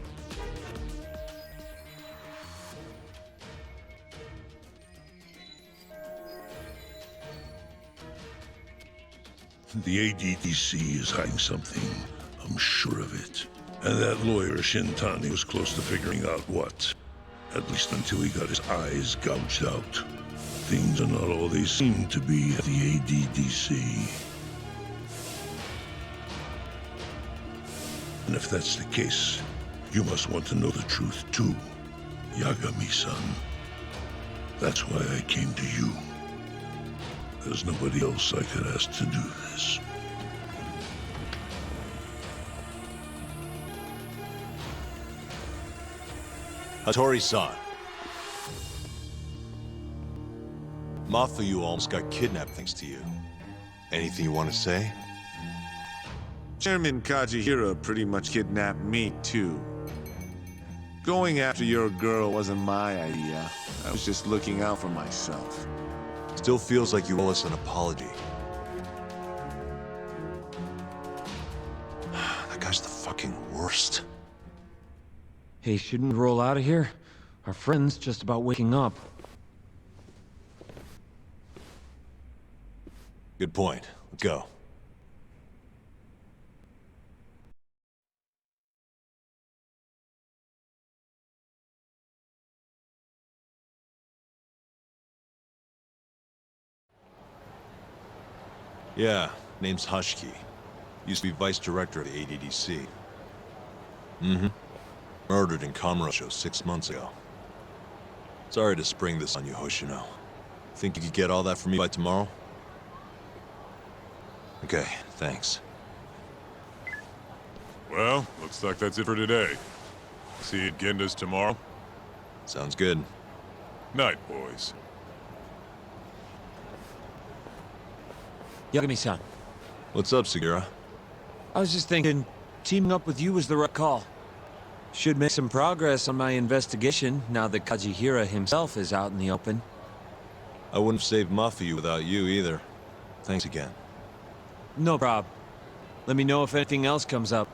The ADDC is hiding something. I'm sure of it. And that lawyer, Shintani, was close to figuring out what. At least until he got his eyes gouged out. Things are not all they seem to be at the ADDC. And if that's the case, you must want to know the truth too, Yagami-san. That's why I came to you. There's nobody else I could ask to do this. Hattori-san. Mafuyu almost got kidnapped thanks to you. Anything you want to say? Chairman Kajihira pretty much kidnapped me, too. Going after your girl wasn't my idea. I was just looking out for myself. Still feels like you owe us an apology. That guy's the fucking worst. Hey, shouldn't we roll out of here? Our friend's just about waking up. Good point. Let's go. Yeah, name's Hashiki. Used to be vice director of the ADDC. Mm-hmm. Murdered in Kamurocho 6 months ago. Sorry to spring this on you, Hoshino. Think you could get all that for me by tomorrow? Okay, thanks. Well, looks like that's it for today. See you at Genda's tomorrow. Sounds good. Night, boys. Yagami-san. What's up, Segura? I was just thinking, teaming up with you was the right call. Should make some progress on my investigation now that Kajihira himself is out in the open. I wouldn't have saved Mafuyu without you either. Thanks again. No prob. Let me know if anything else comes up.